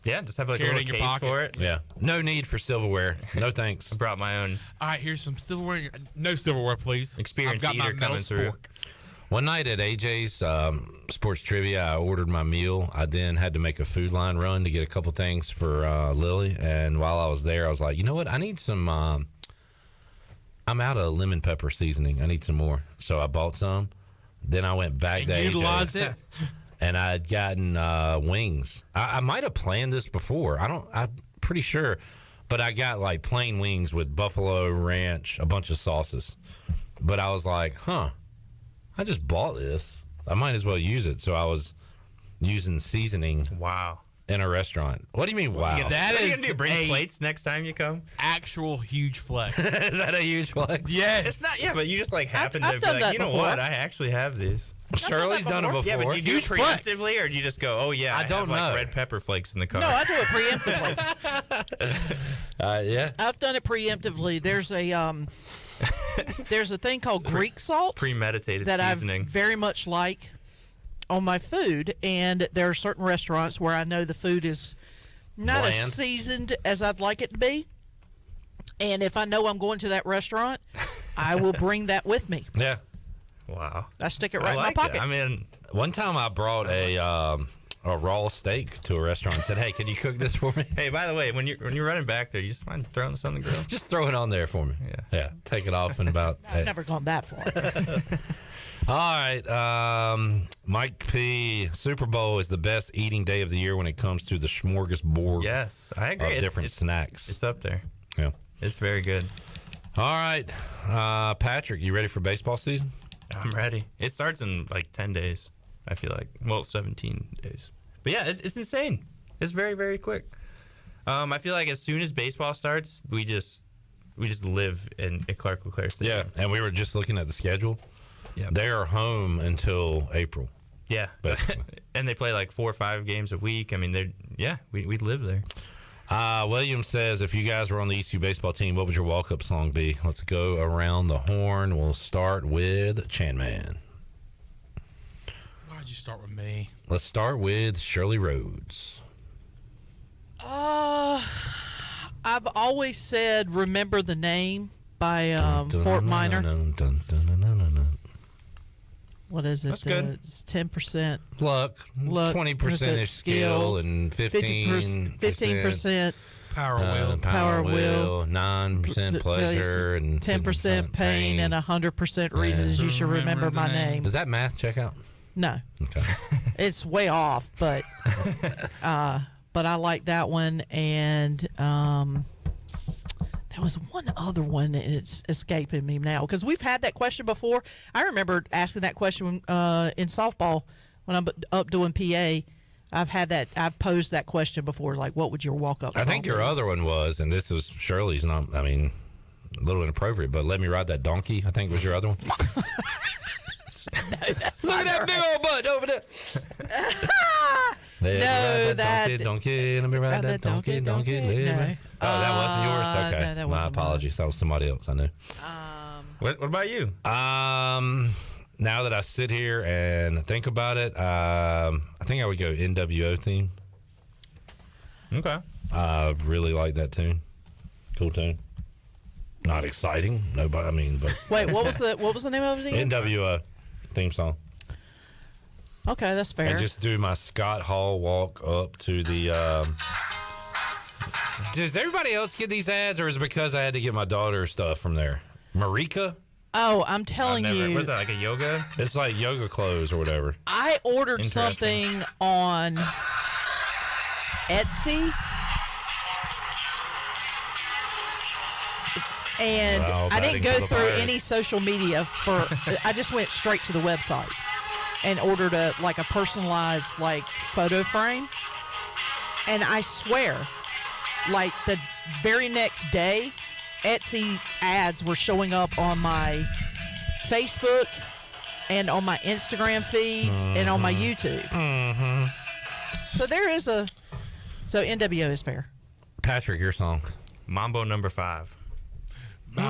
Yeah, just have like Carry a it little in your case pocket. for it. Yeah, no need for silverware. No thanks. I brought my own. All right, here's some silverware. No silverware, please. Experienced I've got eater my metal coming through. spork. One night at AJ's Sports Trivia, I ordered my meal. I then had to make a Food Line run to get a couple things for Lily. And while I was there, I was like, you know what? I need some. I'm out of lemon pepper seasoning. I need some more. So I bought some. Then I went back to Utilized AJ's. it. And I had gotten wings. I might have planned this before. I pretty sure. But I got like plain wings with buffalo ranch, a bunch of sauces. But I was like, I just bought this. I might as well use it. So I was using seasoning. Wow. In a restaurant. What do you mean, wow? That is gonna bring plates next time you come. Actual huge flex. Is that a huge flex? Yes. It's not. Yeah, but you just like happen I've to be done like, you that know before. what? I actually have these. Shirley's done it before. Yeah, but you do it Huge flex. preemptively, or do you just go, oh yeah, I don't have like know. red pepper flakes in the car? No, I do it preemptively. Yeah. I've done it preemptively. There's a thing called Greek salt Premeditated that seasoning. I very much like on my food, and there are certain restaurants where I know the food is not Bland. as seasoned as I'd like it to be. And if I know I'm going to that restaurant, I will bring that with me. Yeah. Wow. I stick it I right like in my pocket. it. I mean, One time I brought a raw steak to a restaurant and said, hey, can you cook this for me? hey, by the way, when you're running back there, you just mind throwing this on the grill? Just throw it on there for me. Yeah. Take it off in about... I've never gone that far. All right. Mike P. Super Bowl is the best eating day of the year when it comes to the smorgasbord. Yes, I agree. Of different snacks. It's up there. Yeah. It's very good. All right. Patrick, you ready for baseball season? I'm ready. It starts in like 10 days, I feel like. Well, 17 days. But yeah, it's insane. It's very, very quick. I feel like as soon as baseball starts, we just live in Clark LeClaire Stadium. Yeah, and we were just looking at the schedule. Yeah. They are home until April. Yeah. And they play like 4 or 5 games a week. I mean, we live there. William says, if you guys were on the ECU baseball team, what would your walk-up song be? Let's go around the horn. We'll start with Chan Man. Why'd you start with me? Let's start with Shirley Rhodes. I've always said "Remember the Name" by Fort Minor. What is it? That's good. It's 10% luck, 20% is skill, and 15% power will, power will, 9% pleasure, and 10% pain, and 100% reasons you should remember my name. Does that math check out? No. Okay. It's way off, but I like that one, and there was one other one, and it's escaping me now because we've had that question before. I remember asking that question in softball when I'm up doing PA. I've posed that question before, like, what would your walk-up? I think song your be? other one was, and this was Shirley's. Not, I mean, a little inappropriate, but "Let Me Ride That Donkey," I think was your other one. Look at that big old butt over there. No, that donkey. Let me ride that donkey. Donkey. No. Oh, that wasn't yours. Okay, no, that my wasn't apologies. That was somebody else. I knew. What about you? Now that I sit here and think about it, I think I would go NWO theme. Okay. I really like that tune. Cool tune. Not exciting. Nobody. I mean, but Wait, what was the name of it again? NWO theme song. Okay, that's fair. And just do my Scott Hall walk up to the. Does everybody else get these ads, or is it because I had to get my daughter stuff from there? Marika? Oh, I'm telling you. Was that like a yoga? It's like yoga clothes or whatever. I ordered something on Etsy, and I didn't go through any social media for. I just went straight to the website and ordered a personalized photo frame, and I swear, the very next day, Etsy ads were showing up on my Facebook and on my Instagram feeds and on my YouTube. Mm-hmm. So there is so NWO is fair. Patrick, your song. Mambo number 5. A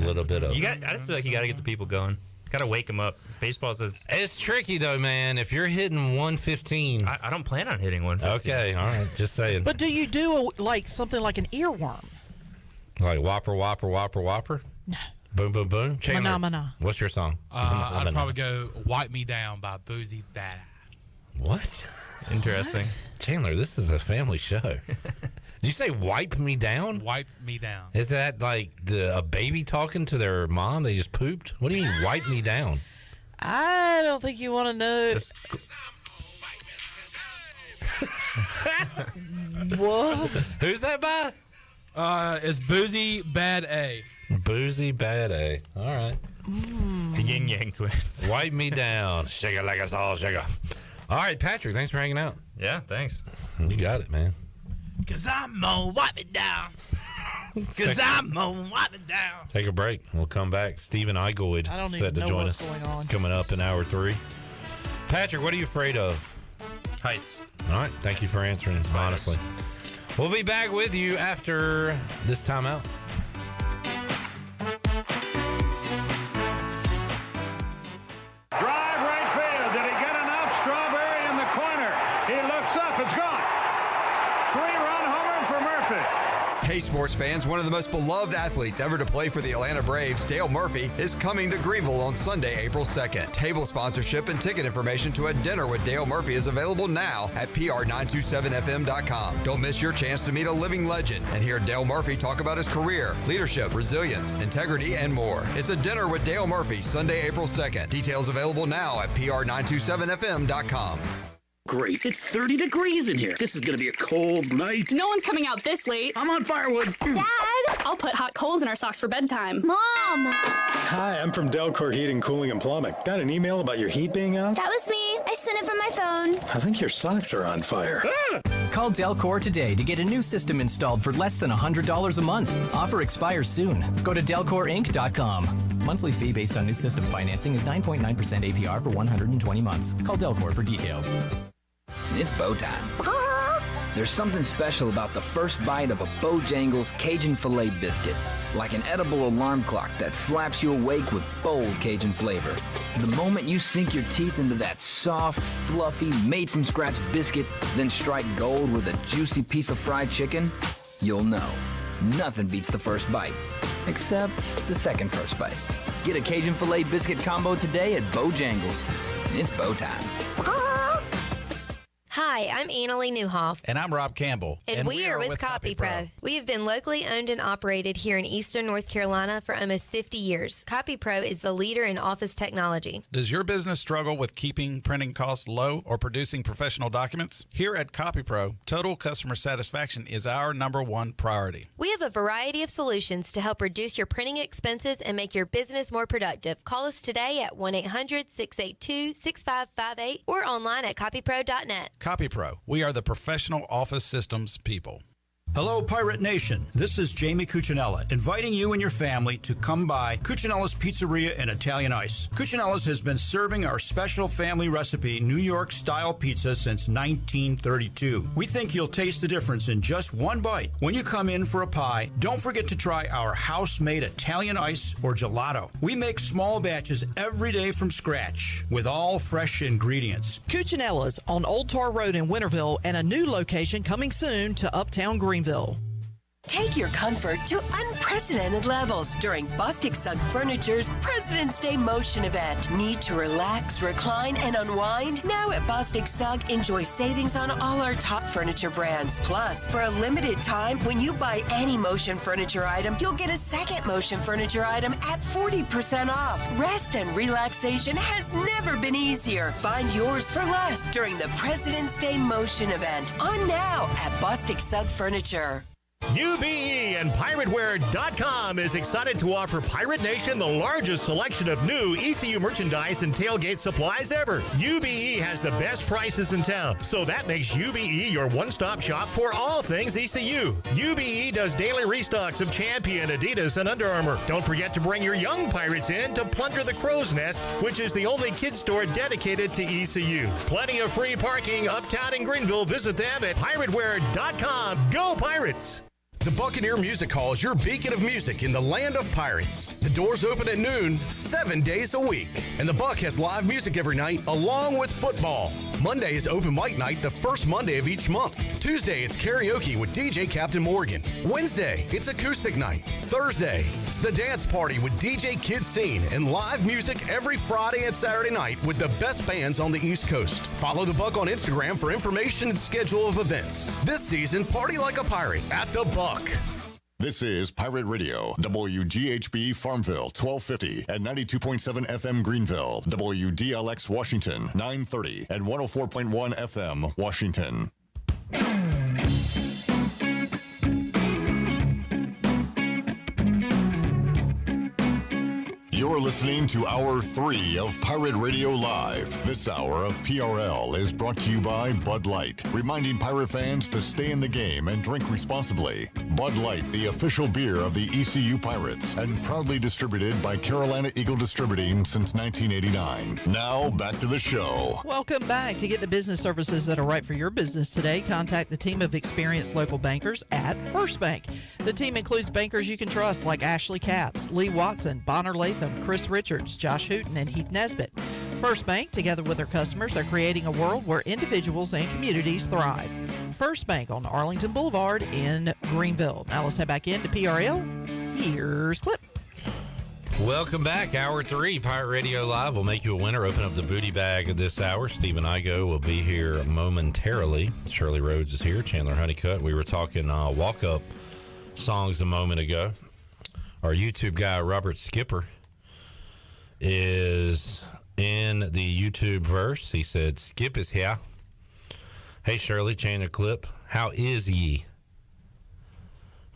little bit of. I just feel like you got to get the people going. Got to wake them up. Baseball's it's tricky though, man. If you're hitting 115, I don't plan on hitting 115. Okay, all right, just saying. But do you do something like an earworm? Like whopper, whopper, whopper, whopper? No. Boom, boom, boom. Chandler, Mana. what's your song? I'd probably go "Wipe Me Down" by Boozy Badass. What? Interesting. Chandler, this is a family show. Did you say "wipe me down"? Wipe me down. Is that like a baby talking to their mom? They just pooped. What do you mean, "wipe me down"? I don't think you want to know. What? Who's that by? It's Boozy Bad A. Boozy Bad A. All right. The Yin Yang Twins. Wipe me down. Shake it like a salt shaker. All right, Patrick, thanks for hanging out. Yeah, thanks. You got it, man. Cause I'm gonna wipe it down. Cause I'm gonna wipe it down. Take a break. We'll come back. Stephen Igoe I don't set even to know join what's us going on. coming up in hour 3. Patrick, what are you afraid of? Heights. All right. Thank you for answering, honestly. We'll be back with you after this timeout. Drive right field. Did he get enough? Strawberry in the corner. He looks up. It's gone. 3-run homer for Murphy. Hey, sports fans, one of the most beloved athletes ever to play for the Atlanta Braves, Dale Murphy, is coming to Greenville on Sunday, April 2nd. Table sponsorship and ticket information to a dinner with Dale Murphy is available now at pr927fm.com. Don't miss your chance to meet a living legend and hear Dale Murphy talk about his career, leadership, resilience, integrity, and more. It's a dinner with Dale Murphy, Sunday, April 2nd. Details available now at pr927fm.com. Great. It's 30 degrees in here. This is going to be a cold night. No one's coming out this late. I'm on firewood. Dad! I'll put hot coals in our socks for bedtime. Mom! Hi, I'm from Delcor Heating, Cooling, and Plumbing. Got an email about your heat being out? That was me. I sent it from my phone. I think your socks are on fire. Call Delcor today to get a new system installed for less than $100 a month. Offer expires soon. Go to delcorinc.com. Monthly fee based on new system financing is 9.9% APR for 120 months. Call Delcor for details. It's bow time. There's something special about the first bite of a Bojangles Cajun Filet biscuit. Like an edible alarm clock that slaps you awake with bold Cajun flavor. The moment you sink your teeth into that soft, fluffy, made-from-scratch biscuit, then strike gold with a juicy piece of fried chicken, you'll know. Nothing beats the first bite. Except the second first bite. Get a Cajun Filet biscuit combo today at Bojangles. It's bow time. Hi, I'm Annalie Newhoff. And I'm Rob Campbell. And we are with CopyPro. We have been locally owned and operated here in Eastern North Carolina for almost 50 years. CopyPro is the leader in office technology. Does your business struggle with keeping printing costs low or producing professional documents? Here at CopyPro, total customer satisfaction is our #1 priority. We have a variety of solutions to help reduce your printing expenses and make your business more productive. Call us today at 1-800-682-6558 or online at copypro.net. CopyPro, we are the professional office systems people. Hello, Pirate Nation. This is Jamie Cuccinella, inviting you and your family to come by Cuccinella's Pizzeria and Italian Ice. Cuccinella's has been serving our special family recipe New York-style pizza since 1932. We think you'll taste the difference in just one bite. When you come in for a pie, don't forget to try our house-made Italian ice or gelato. We make small batches every day from scratch with all fresh ingredients. Cuccinella's on Old Tar Road in Winterville and a new location coming soon to Uptown Greenville. Take your comfort to unprecedented levels during Bostic Sugg Furniture's President's Day Motion event. Need to relax, recline, and unwind? Now at Bostic Sugg, enjoy savings on all our top furniture brands. Plus, for a limited time, when you buy any Motion furniture item, you'll get a second Motion furniture item at 40% off. Rest and relaxation has never been easier. Find yours for less during the President's Day Motion event. On now at Bostic Sugg Furniture. UBE and PirateWear.com is excited to offer Pirate Nation the largest selection of new ECU merchandise and tailgate supplies ever. UBE has the best prices in town, so that makes UBE your one-stop shop for all things ECU. UBE does daily restocks of Champion, Adidas, and Under Armour. Don't forget to bring your young pirates in to plunder the Crow's Nest, which is the only kids store dedicated to ECU. Plenty of free parking uptown in Greenville. Visit them at PirateWear.com. Go Pirates! The Buccaneer Music Hall is your beacon of music in the land of pirates. The doors open at noon, 7 days a week. And the Buck has live music every night, along with football. Monday is open mic night, the first Monday of each month. Tuesday, it's karaoke with DJ Captain Morgan. Wednesday, it's acoustic night. Thursday, it's the dance party with DJ Kid Scene and live music every Friday and Saturday night with the best bands on the East Coast. Follow the Buck on Instagram for information and schedule of events. This season, party like a pirate at the Buck. This is Pirate Radio, WGHB Farmville, 1250 at 92.7 FM Greenville, WDLX Washington, 930 and 104.1 FM Washington. You're listening to Hour 3 of Pirate Radio Live. This hour of PRL is brought to you by Bud Light, reminding Pirate fans to stay in the game and drink responsibly. Bud Light, the official beer of the ECU Pirates, and proudly distributed by Carolina Eagle Distributing since 1989. Now, back to the show. Welcome back. To get the business services that are right for your business today, contact the team of experienced local bankers at First Bank. The team includes bankers you can trust like Ashley Capps, Lee Watson, Bonner Latham, Chris Richards, Josh Hooten, and Heath Nesbitt. First Bank, together with their customers, are creating a world where individuals and communities thrive. First Bank on Arlington Boulevard in Greenville. Now let's head back into PRL. Here's Clip. Welcome back. Hour 3, Pirate Radio Live. We'll make you a winner. Open up the booty bag of this hour. Stephen Igoe will be here momentarily. Shirley Rhodes is here. Chandler Honeycutt. We were talking walk-up songs a moment ago. Our YouTube guy, Robert Skipper, is in the YouTube verse. He said, Skip is here. Hey, Shirley, Chandler Clip. How is ye?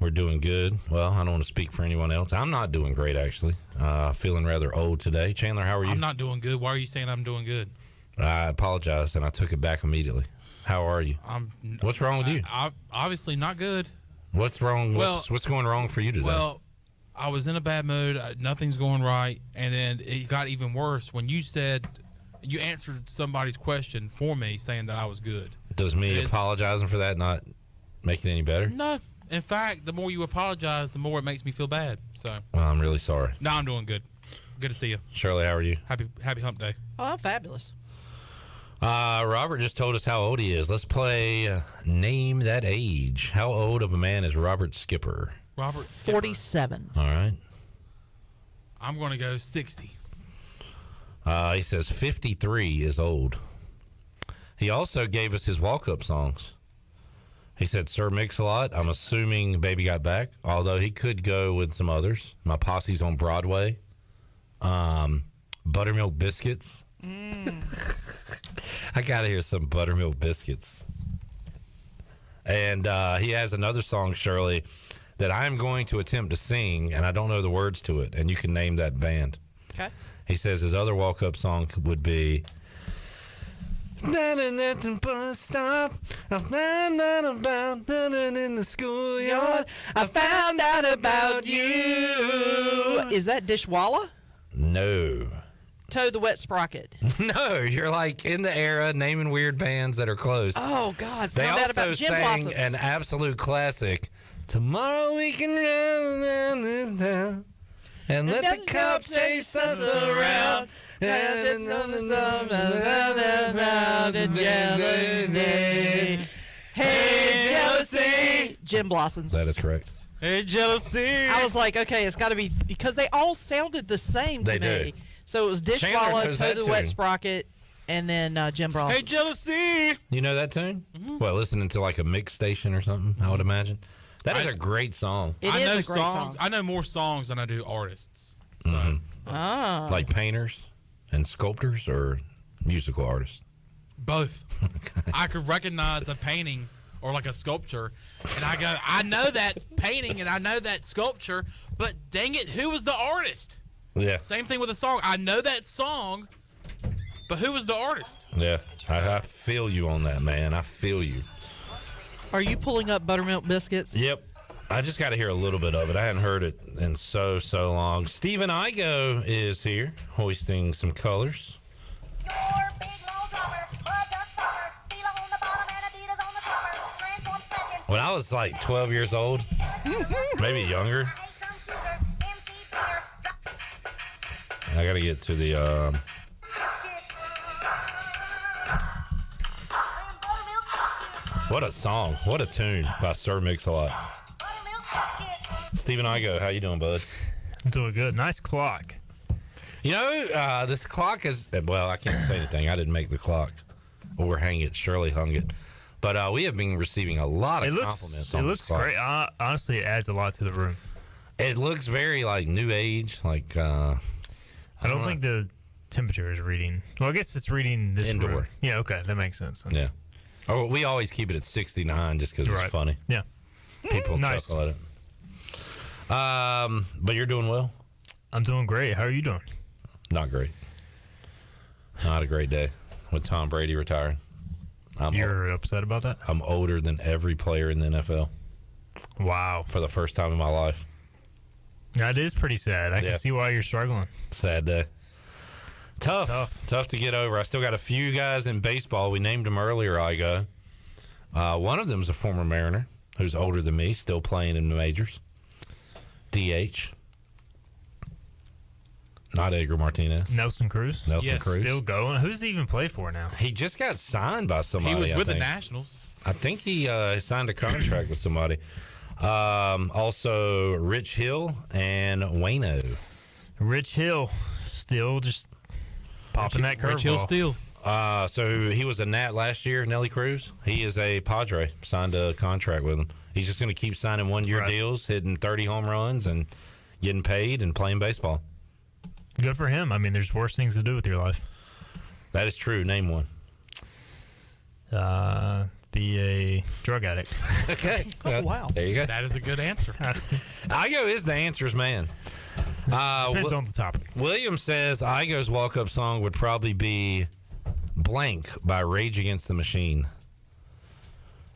We're doing good. Well, I don't want to speak for anyone else. I'm not doing great, actually. Feeling rather old today. Chandler, how are you? I'm not doing good. Why are you saying I'm doing good? I apologize, and I took it back immediately. How are you? What's wrong with you? Obviously not good. What's wrong? Well, what's going wrong for you today? Well, I was in a bad mood. Nothing's going right. And then it got even worse when you said you answered somebody's question for me saying that I was good. Does me apologizing for that not make it any better? No. In fact, the more you apologize, the more it makes me feel bad. So. Well, I'm really sorry. No, I'm doing good. Good to see you. Shirley, how are you? Happy hump day. Oh, I'm fabulous. Robert just told us how old he is. Let's play Name That Age. How old of a man is Robert Skipper? Robert Skipper. 47. All right. I'm going to go 60. He says 53 is old. He also gave us his walk-up songs. He said Sir Mix-a-Lot. I'm assuming Baby Got Back, although he could go with some others. My Posse's on Broadway. Buttermilk Biscuits. I got to hear some Buttermilk Biscuits. And he has another song, Shirley, that I'm going to attempt to sing, and I don't know the words to it, and you can name that band. Okay. He says his other walk-up song would be... At the bus stop, I found out about in the schoolyard. I found out about you. Is that Dishwalla? No. Toad the Wet Sprocket. No, you're like in the era naming weird bands that are close. Oh, God. They Found out also about Jim sang Blossoms. an absolute classic. Tomorrow we can run around this town and let the cops chase us around. And it's on the Hey, jealousy. Jim Blossoms. That is correct. Hey, jealousy. I was like, okay, it's got to be, because they all sounded the same to They me. do. So it was Chandler Dishwalla, knows that Toad the Wet tune. Sprocket, and then Jim Blossoms. Hey, jealousy. You know that tune? Well, listening to like a mix station or something, I would imagine. That is a great song. I know songs. I know more songs than I do artists. So. Like painters and sculptors or musical artists? Both. I could recognize a painting or like a sculpture, and I go, I know that painting and I know that sculpture, but dang it, who was the artist? Yeah. Same thing with a song. I know that song, but who was the artist? Yeah. I feel you on that, man. I feel you. Are you pulling up Buttermilk Biscuits? Yep. I just got to hear a little bit of it. I hadn't heard it in so long. Stephen Igoe is here, hoisting some colors. When I was like 12 years old, maybe younger, I got to get to the... What a song. What a tune by Sir Mix-a-Lot. Stephen Igoe, how you doing, bud? I'm doing good. Nice clock. You know, this clock is... Well, I can't say anything. I didn't make the clock or hang it. Shirley hung it. But we have been receiving a lot of compliments on this clock. It looks great. Honestly, it adds a lot to the room. It looks very, like, new age. Like, I don't think the temperature is reading. Well, I guess it's reading this Indoor. room. Yeah, okay. That makes sense. Yeah. Oh, we always keep it at 69 just because it's funny. Yeah. People Nice. chuckle at it. But you're doing well? I'm doing great. How are you doing? Not great. Not a great day with Tom Brady retiring. You're upset about that? I'm older than every player in the NFL. Wow. For the first time in my life. That is pretty sad. I Yeah. can see why you're struggling. Sad day. Tough to get over. I still got a few guys in baseball. We named them earlier, Igoe. One of them is a former Mariner who's older than me, still playing in the majors. DH. Not Edgar Martinez. Nelson Cruz? Nelson Cruz. Still going. Who's he even play for now? He just got signed by somebody. He was with the think. Nationals. I think he signed a contract with somebody. Also, Rich Hill and Wayno. Rich Hill still just popping that curveball. Rich Hill still. So he was a Nat last year, Nelly Cruz. He is a Padre, signed a contract with him. He's just going to keep signing one-year deals, hitting 30 home runs and getting paid and playing baseball. Good for him. I mean, there's worse things to do with your life. That is true. Name one. Be a drug addict. Okay. Oh, wow. There you go. That is a good answer. Igoe is the answers man. Depends on the topic. William says Igoe's walk-up song would probably be Blank by Rage Against the Machine.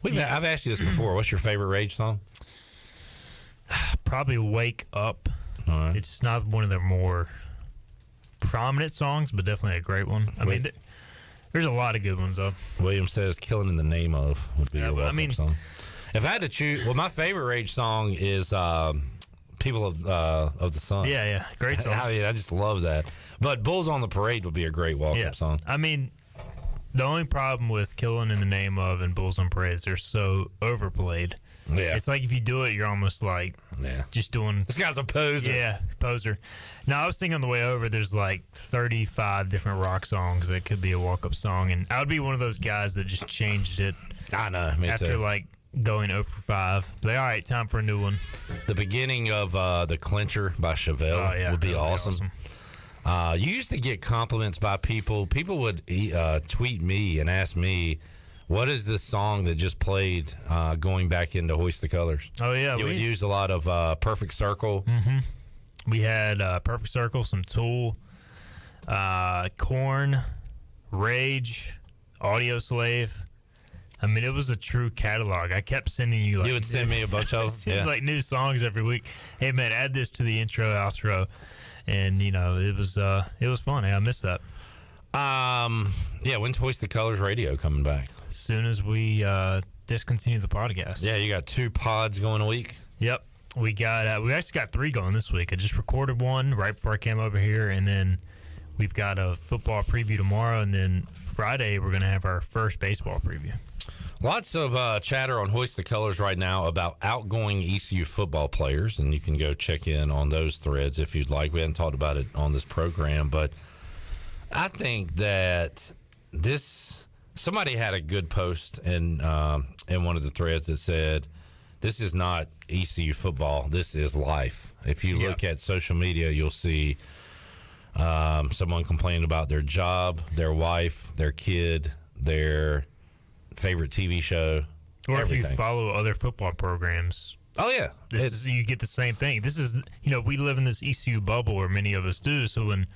I've asked you this before. What's your favorite Rage song? Probably Wake Up. All right. It's not one of their more prominent songs, but definitely a great one. I mean, there's a lot of good ones, though. William says Killing in the Name Of would be your walk-up song. If I had to choose, my favorite Rage song is People of the Sun. Yeah. Great song. I just love that. But Bulls on the Parade would be a great walk-up song. I mean, the only problem with Killing in the Name Of and Bulls on Parade is they're so overplayed. Yeah. It's like if you do it, you're almost like just doing... This guy's a poser. Yeah, poser. Now, I was thinking on the way over, there's like 35 different rock songs that could be a walk-up song, and I would be one of those guys that just changed it. I know, me after too. like going 0 for 5. But all right, time for a new one. The beginning of The Clincher by Chevelle would be awesome. You used to get compliments by people. People would tweet me and ask me, what is this song that just played going back into Hoist the Colors? Oh, yeah. You would use a lot of Perfect Circle. Mm-hmm. We had Perfect Circle, some Tool, Korn, Rage, Audio Slave. I mean, it was a true catalog. I kept sending you like... You would send me a bunch of them? like new songs every week. Hey, man, add this to the intro, outro. And, it was fun. Hey, I missed that. When's Hoist the Colors Radio coming back? As soon as we discontinue the podcast. Yeah, you got 2 pods going a week? Yep. We actually got 3 going this week. I just recorded one right before I came over here, and then we've got a football preview tomorrow, and then Friday we're going to have our first baseball preview. Lots of chatter on Hoist the Colors right now about outgoing ECU football players, and you can go check in on those threads if you'd like. We haven't talked about it on this program, but I think that somebody had a good post in one of the threads that said, this is not ECU football, this is life. If you look at social media, you'll see someone complaining about their job, their wife, their kid, their favorite TV show, or everything. If you follow other football programs. Oh, yeah. You get the same thing. This is, we live in this ECU bubble, or many of us do, so when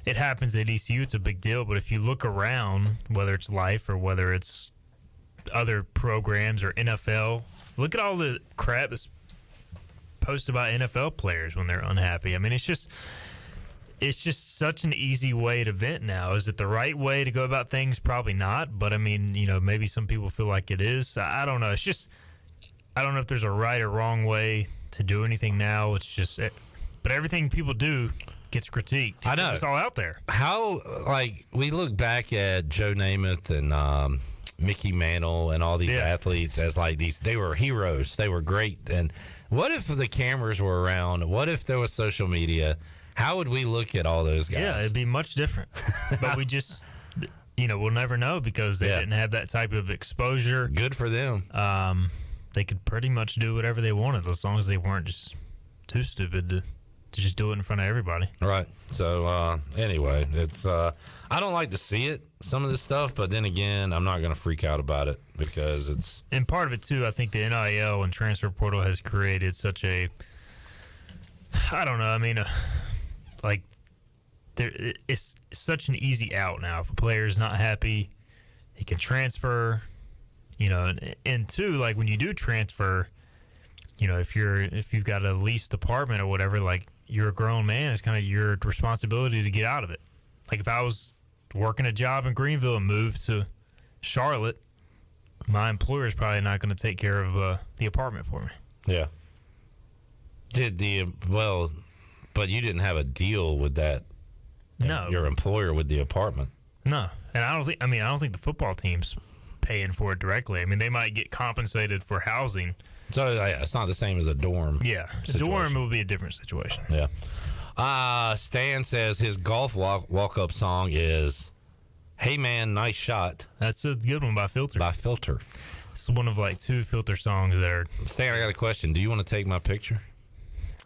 it happens at ECU, it's a big deal. But if you look around, whether it's life or whether it's other programs or NFL, look at all the crap that's posted about NFL players when they're unhappy. I mean, it's just such an easy way to vent now. Is it the right way to go about things? Probably not. But I mean, maybe some people feel like it is. I don't know. It's just, I don't know if there's a right or wrong way to do anything now. It's just, but everything people do gets critiqued. I know. It's all out there. How, we look back at Joe Namath and Mickey Mantle and all these athletes as they were heroes. They were great. And what if the cameras were around? What if there was social media? How would we look at all those guys? Yeah, it'd be much different. But we just, we'll never know because they didn't have that type of exposure. Good for them. They could pretty much do whatever they wanted as long as they weren't just too stupid to just do it in front of everybody. Right. So, anyway, it's I don't like to see it, some of this stuff, but then again, I'm not going to freak out about it because it's... And part of it, too, I think the NIL and transfer portal has created such a... I don't know, like it's such an easy out now. If a player is not happy, he can transfer. You know, and two, like when you do transfer, you know, if you've got a leased apartment or whatever, like you're a grown man, it's kind of your responsibility to get out of it. Like if I was working a job in Greenville and moved to Charlotte, my employer is probably not going to take care of the apartment for me. Yeah. But you didn't have a deal with that. No. Your employer with the apartment. No, and I don't think the football team's paying for it directly. I mean, they might get compensated for housing. So it's not the same as a dorm. Yeah, a dorm will be a different situation. Yeah. Stan says his golf walk-up song is "Hey Man, Nice Shot." That's a good one by Filter. It's one of like 2 Filter songs that are. Stan, I got a question. Do you want to take my picture?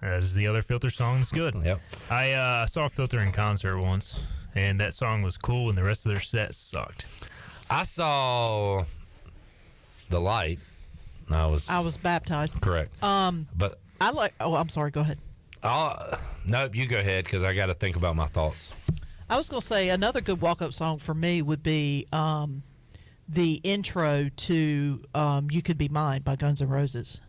As the other Filter song is good. Yep. I saw Filter in concert once, and that song was cool, and the rest of their set sucked. I saw The Light. I was baptized. Correct. But I like. Oh, I'm sorry. Go ahead. Nope. You go ahead because I got to think about my thoughts. I was going to say another good walk-up song for me would be the intro to "You Could Be Mine" by Guns N' Roses.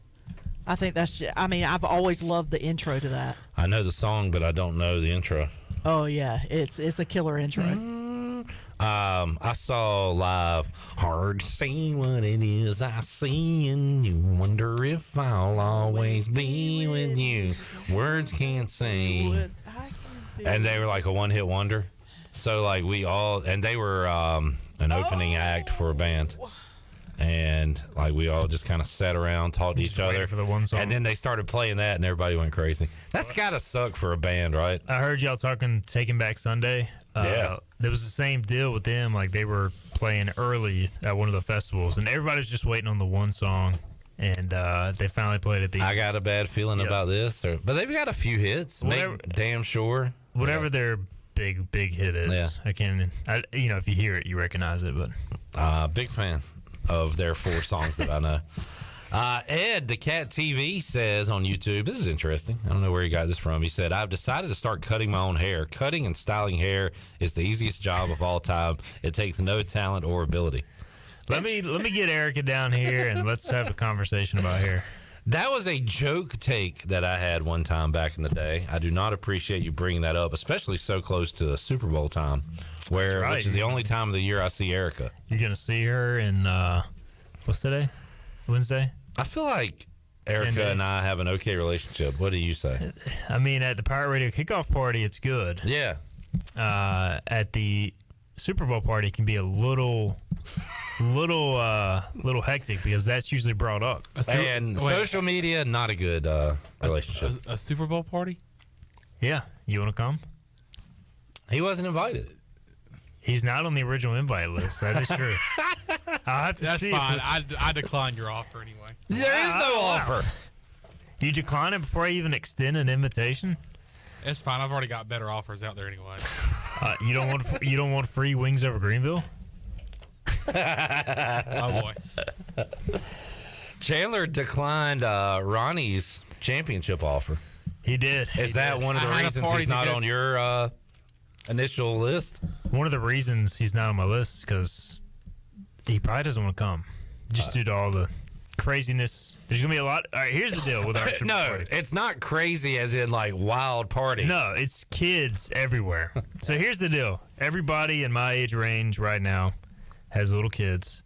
I think that's. I mean, I've always loved the intro to that. I know the song, but I don't know the intro. Oh yeah, it's a killer intro. I saw live. Hard to see what it is I see in you. Wonder if I'll always be with you. Words can't say. And they were like a one-hit wonder. So like and they were an opening act for a band. And like we all just kind of sat around, talked to each other for the one song. And then they started playing that, and everybody went crazy. That's gotta suck for a band, right? I heard y'all talking Taking Back Sunday. Yeah. There was the same deal with them. Like they were playing early at one of the festivals, and everybody was just waiting on the one song. And they finally played it. I got a bad feeling about this, but they've got a few hits. Damn sure. Whatever their big hit is. Yeah. If you hear it, you recognize it. But big fan of their 4 songs that I know. Ed, the Cat TV, says on YouTube, this is interesting. I don't know where he got this from. He said, I've decided to start cutting my own hair. Cutting and styling hair is the easiest job of all time. It takes no talent or ability. Let me get Erica down here and let's have a conversation about hair. That was a joke take that I had one time back in the day. I do not appreciate you bringing that up, especially so close to Super Bowl time, which is the only time of the year I see Erica. You're going to see her in, what's today? Wednesday? I feel like Erica and I have an okay relationship. What do you say? I mean, at the Pirate Radio kickoff party, it's good. Yeah. At the Super Bowl party, it can be a little hectic because that's usually brought up. Social media, not a good relationship. A Super Bowl party? Yeah. You want to come? He wasn't invited. He's not on the original invite list. That is true. That's fine. I declined your offer anyway. There is no offer. You decline it before I even extend an invitation? It's fine. I've already got better offers out there anyway. You don't want free wings over Greenville? Oh boy. Chandler declined Ronnie's championship offer. He did. Is that one of the reasons he's not on your initial list? One of the reasons he's not on my list is because he probably doesn't want to come. Just due to all the craziness. There's going to be a lot. All right, here's the deal with our Super Bowl party. It's not crazy as in like wild party. No, it's kids everywhere. So here's the deal. Everybody in my age range right now has little kids.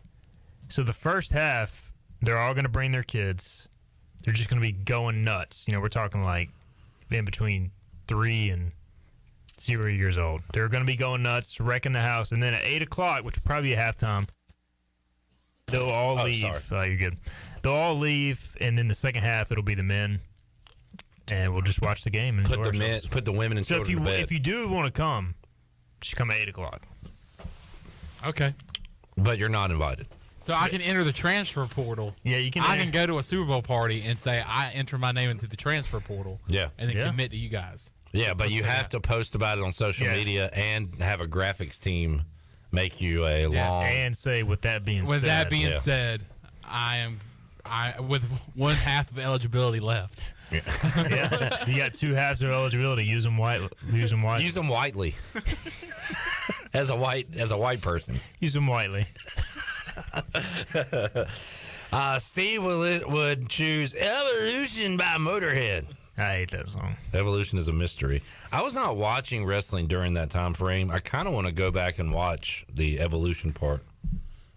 So the first half, they're all going to bring their kids. They're just going to be going nuts. We're talking like in between 3 and 0 years old. They're going to be going nuts, wrecking the house. And then at 8 o'clock, which will probably be halftime, they'll all leave. You're good. They'll all leave, and then the second half, it'll be the men. And we'll just watch the game and enjoy ourselves. Put the women and children to bed. If you do want to come, just come at 8 o'clock. Okay. But you're not invited. So I can enter the transfer portal. Yeah, you can. I can go to a Super Bowl party and say I enter my name into the transfer portal. Yeah. And then commit to you guys. Yeah, but you have to post about it on social media and have a graphics team make you a long. And say, with that being said. With that being said, I with one half of eligibility left. Yeah, you got 2 halves of eligibility. Use them wisely. Use them whitely. as a white person. Use them whitely. Steve would choose Evolution by Motorhead. I hate that song. Evolution is a mystery. I was not watching wrestling during that time frame. I kind of want to go back and watch the Evolution part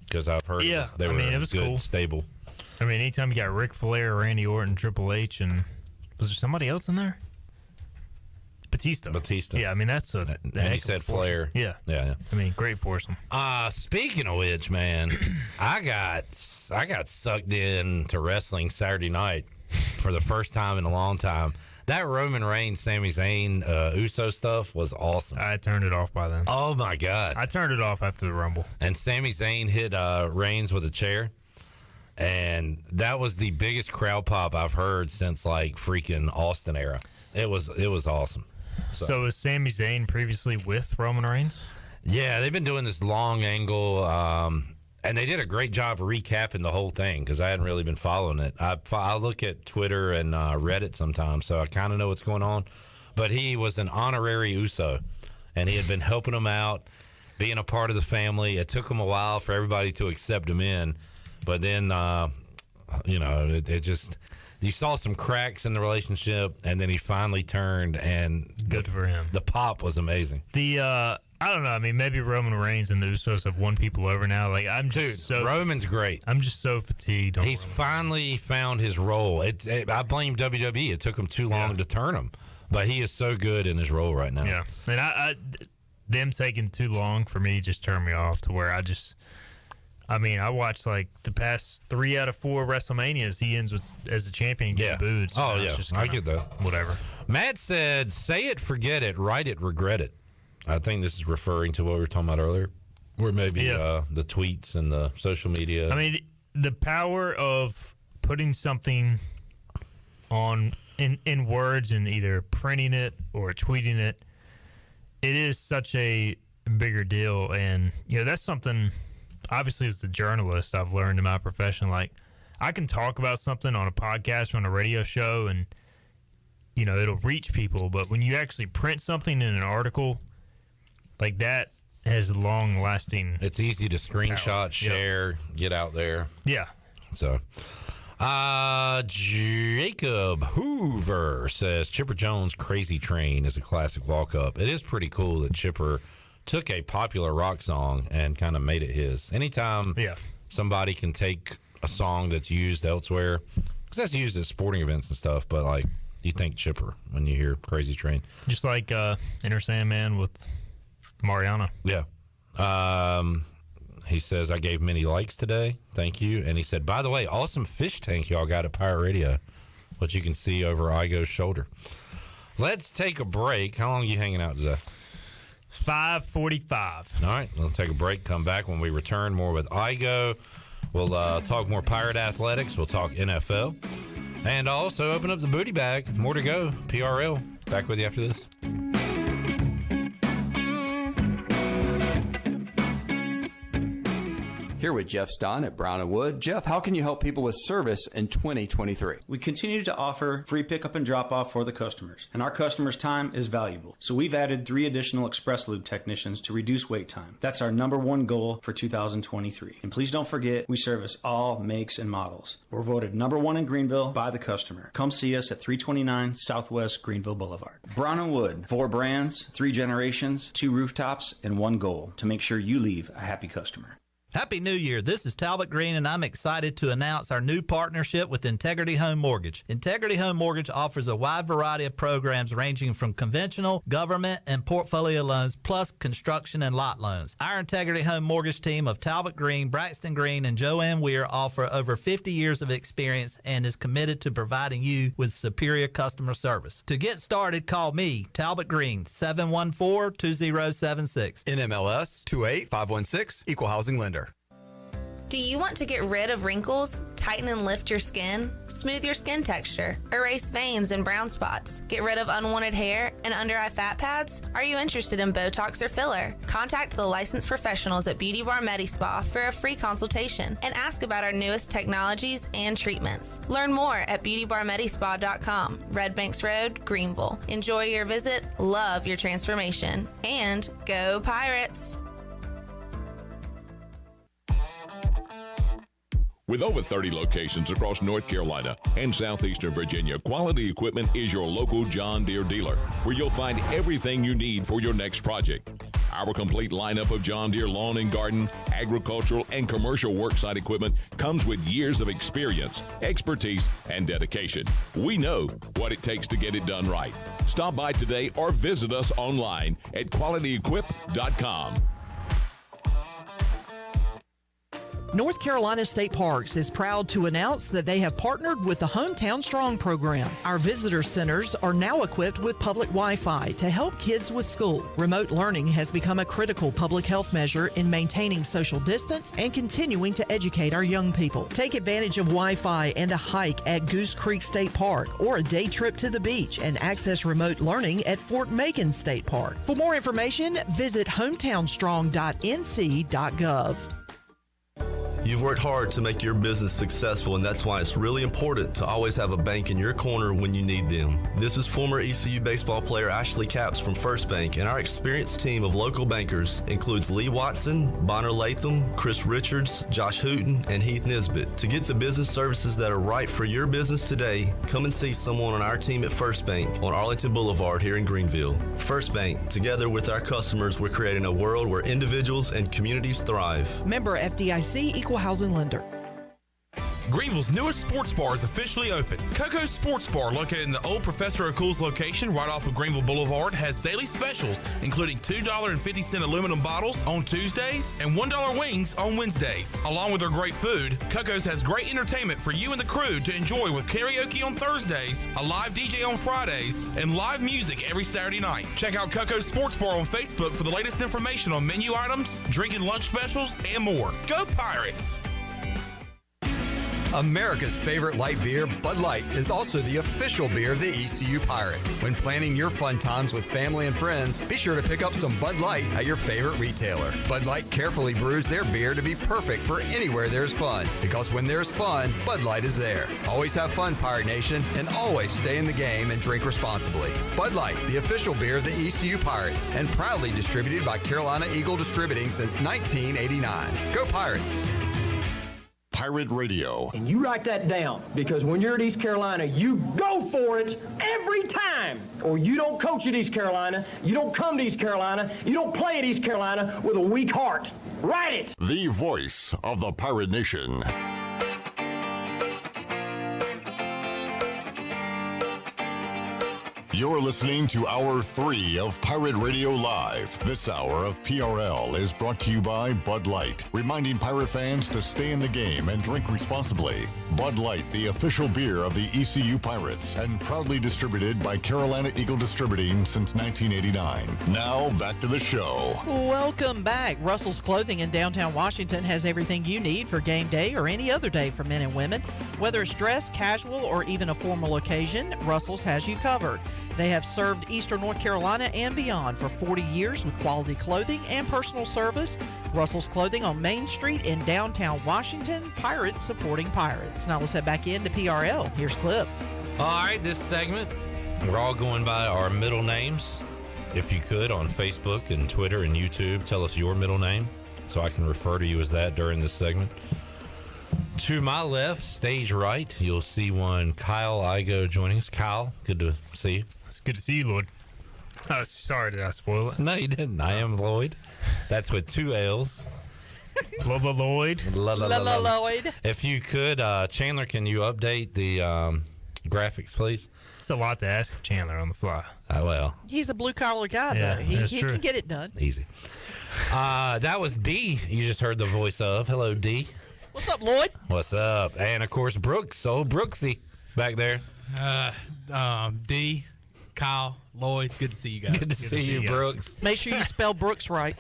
because I've heard it was good, cool. Stable. I mean, anytime you got Ric Flair, Randy Orton, Triple H, and was there somebody else in there? Batista. Yeah, I mean, that's a... And you said Flair. Yeah. Yeah. I mean, great foursome. Speaking of which, man, I got sucked into wrestling Saturday night for the first time in a long time. That Roman Reigns, Sami Zayn, Uso stuff was awesome. I turned it off by then. Oh, my God. I turned it off after the Rumble. And Sami Zayn hit Reigns with a chair. And that was the biggest crowd pop I've heard since, like, freaking Austin era. It was awesome. So was Sami Zayn previously with Roman Reigns? Yeah, they've been doing this long angle, and they did a great job recapping the whole thing because I hadn't really been following it. I look at Twitter and Reddit sometimes, so I kind of know what's going on. But he was an honorary Uso, and he had been helping them out, being a part of the family. It took him a while for everybody to accept him in, but then, it just... You saw some cracks in the relationship, and then he finally turned, and good for him. The pop was amazing. I don't know. I mean, maybe Roman Reigns and the Usos have won people over now. Like, Roman's great. I'm just so fatigued. He's finally found his role. I blame WWE. It took him too long to turn him, but he is so good in his role right now. Yeah, and them taking too long for me just turned me off to where I watched like the past 3 out of 4 WrestleManias. He ends as the champion and getting booed. So I get that. Whatever. Matt said, "Say it, forget it, write it, regret it." I think this is referring to what we were talking about earlier, where maybe the tweets and the social media. I mean, the power of putting something on in words and either printing it or tweeting it, it is such a bigger deal. And, that's something, obviously, as a journalist, I've learned in my profession. Like, I can talk about something on a podcast or on a radio show and, it'll reach people. But when you actually print something in an article, like that has long-lasting. It's easy to screenshot, share, get out there. Yeah. So, Jacob Hoover says Chipper Jones' "Crazy Train" is a classic walk-up. It is pretty cool that Chipper took a popular rock song and kind of made it his. Anytime somebody can take a song that's used elsewhere, because that's used at sporting events and stuff, but like you think Chipper when you hear "Crazy Train." Just like Enter Sandman with Mariana. Yeah. He says, "I gave many likes today. Thank you." And he said, "By the way, awesome fish tank y'all got at Pirate Radio, which you can see over Igoe's shoulder." Let's take a break. How long are you hanging out today? 5:45. All right. We'll take a break. Come back when we return. More with Igoe. We'll talk more Pirate athletics. We'll talk NFL. And also open up the booty bag. More to go. PRL. Back with you after this. Here with Jeff Stein at Brown & Wood. Jeff, how can you help people with service in 2023? We continue to offer free pickup and drop off for the customers, and our customers' time is valuable. So we've added 3 additional Express Lube technicians to reduce wait time. That's our #1 goal for 2023. And please don't forget, we service all makes and models. We're voted #1 in Greenville by the customer. Come see us at 329 Southwest Greenville Boulevard. Brown & Wood, 4 brands, 3 generations, 2 rooftops, and 1 goal to make sure you leave a happy customer. Happy New Year. This is Talbot Green, and I'm excited to announce our new partnership with Integrity Home Mortgage. Integrity Home Mortgage offers a wide variety of programs ranging from conventional, government, and portfolio loans, plus construction and lot loans. Our Integrity Home Mortgage team of Talbot Green, Braxton Green, and Joanne Weir offer over 50 years of experience and is committed to providing you with superior customer service. To get started, call me, Talbot Green, 714-2076. NMLS 28516, Equal Housing Lender. Do you want to get rid of wrinkles, tighten and lift your skin, smooth your skin texture, erase veins and brown spots, get rid of unwanted hair and under-eye fat pads? Are you interested in Botox or filler? Contact the licensed professionals at Beauty Bar Medi Spa for a free consultation and ask about our newest technologies and treatments. Learn more at beautybarmedispa.com, Red Banks Road, Greenville. Enjoy your visit, love your transformation, and go Pirates! With over 30 locations across North Carolina and southeastern Virginia, Quality Equipment is your local John Deere dealer, where you'll find everything you need for your next project. Our complete lineup of John Deere lawn and garden, agricultural, and commercial worksite equipment comes with years of experience, expertise, and dedication. We know what it takes to get it done right. Stop by today or visit us online at qualityequip.com. North Carolina State Parks is proud to announce that they have partnered with the Hometown Strong program. Our visitor centers are now equipped with public Wi-Fi to help kids with school. Remote learning has become a critical public health measure in maintaining social distance and continuing to educate our young people. Take advantage of Wi-Fi and a hike at Goose Creek State Park or a day trip to the beach and access remote learning at Fort Macon State Park. For more information, visit hometownstrong.nc.gov. You've worked hard to make your business successful, and that's why it's really important to always have a bank in your corner when you need them. This is former ECU baseball player Ashley Capps from First Bank, and our experienced team of local bankers includes Lee Watson, Bonner Latham, Chris Richards, Josh Hooten, and Heath Nisbet. To get the business services that are right for your business today, come and see someone on our team at First Bank on Arlington Boulevard here in Greenville. First Bank, together with our customers, we're creating a world where individuals and communities thrive. Member FDIC, Equal Housing Lender. Greenville's newest sports bar is officially open. Coco's Sports Bar, located in the old Professor O'Cool's location right off of Greenville Boulevard, has daily specials, including $2.50 aluminum bottles on Tuesdays and $1 wings on Wednesdays. Along with their great food, Coco's has great entertainment for you and the crew to enjoy with karaoke on Thursdays, a live DJ on Fridays, and live music every Saturday night. Check out Coco's Sports Bar on Facebook for the latest information on menu items, drinking lunch specials, and more. Go Pirates! America's favorite light beer, Bud Light, is also the official beer of the ECU Pirates. When planning your fun times with family and friends, be sure to pick up some Bud Light at your favorite retailer. Bud Light carefully brews their beer to be perfect for anywhere there's fun, because when there's fun, Bud Light is there. Always have fun, Pirate Nation, and always stay in the game and drink responsibly. Bud Light, the official beer of the ECU Pirates, and proudly distributed by Carolina Eagle Distributing since 1989. Go Pirates! Pirate Radio. And you write that down, because when you're at East Carolina, you go for it every time. Or you don't coach at East Carolina, you don't come to East Carolina, you don't play at East Carolina with a weak heart. Write it! The voice of the Pirate Nation. You're listening to Hour 3 of Pirate Radio Live. This hour of PRL is brought to you by Bud Light, reminding Pirate fans to stay in the game and drink responsibly. Bud Light, the official beer of the ECU Pirates, and proudly distributed by Carolina Eagle Distributing since 1989. Now, back to the show. Welcome back. Russell's Clothing in downtown Washington has everything you need for game day or any other day for men and women. Whether it's dress, casual, or even a formal occasion, Russell's has you covered. They have served Eastern North Carolina and beyond for 40 years with quality clothing and personal service. Russell's Clothing on Main Street in downtown Washington. Pirates supporting Pirates. Now let's head back into PRL. Here's Clip. All right, this segment, we're all going by our middle names. If you could, on Facebook and Twitter and YouTube, tell us your middle name so I can refer to you as that during this segment. To my left, stage right, you'll see one Kyle Igoe joining us. Kyle, good to see you. It's good to see you, Lloyd. Oh, sorry, did I spoil it? No, you didn't. I am Lloyd. That's with two L's. Lloyd. Lloyd. If you could, Chandler, can you update the graphics, please? It's a lot to ask of Chandler on the fly. Well. He's a blue-collar guy, Yeah, though. He that's can true. get it done. Easy. That was D you just heard the voice of. Hello, D. What's up, Lloyd? What's up? And, of course, Brooks. Oh, Brooksy back there. D, Kyle, Lloyd, good to see you guys. Good to see you, Brooks. Make sure you spell Brooks right.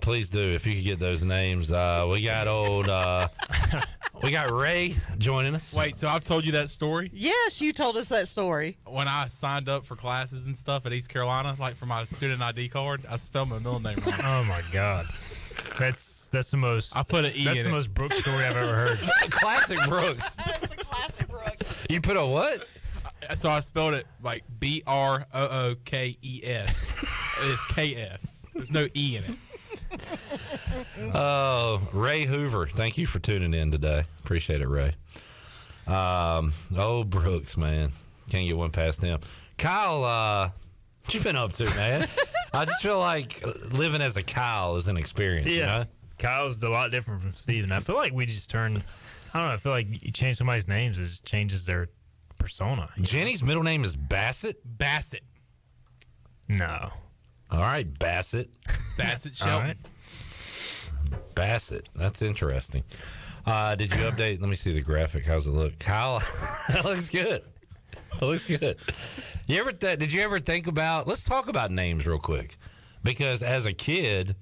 Please do if you could get those names. We got we got Ray joining us. Wait, so I've told you that story? Yes, you told us that story. When I signed up for classes and stuff at East Carolina, like for my student ID card, I spelled my middle name wrong. Oh my God, that's the most. I put an E. That's in the it. most Brooks story I've ever heard. Classic Brooks. That's a classic Brooks. You put a what? So I spelled it like Brookes. It's KS. There's no E in it. Oh, Ray Hoover. Thank you for tuning in today. Appreciate it, Ray. Brooks, man. Can't get one past him. Kyle, what you been up to, man? I just feel like living as a Kyle is an experience. Yeah. You know? Kyle's a lot different from Steven. I feel like we just turned. I don't know. I feel like you change somebody's names, it changes their persona. Jenny's middle name is Bassett. Bassett. No. All right, Bassett. Bassett Shelton. All right. Bassett. That's interesting. Did you update? Let me see the graphic. How's it look? Kyle, that looks good. It looks good. Did you ever think about, let's talk about names real quick. Because as a kid,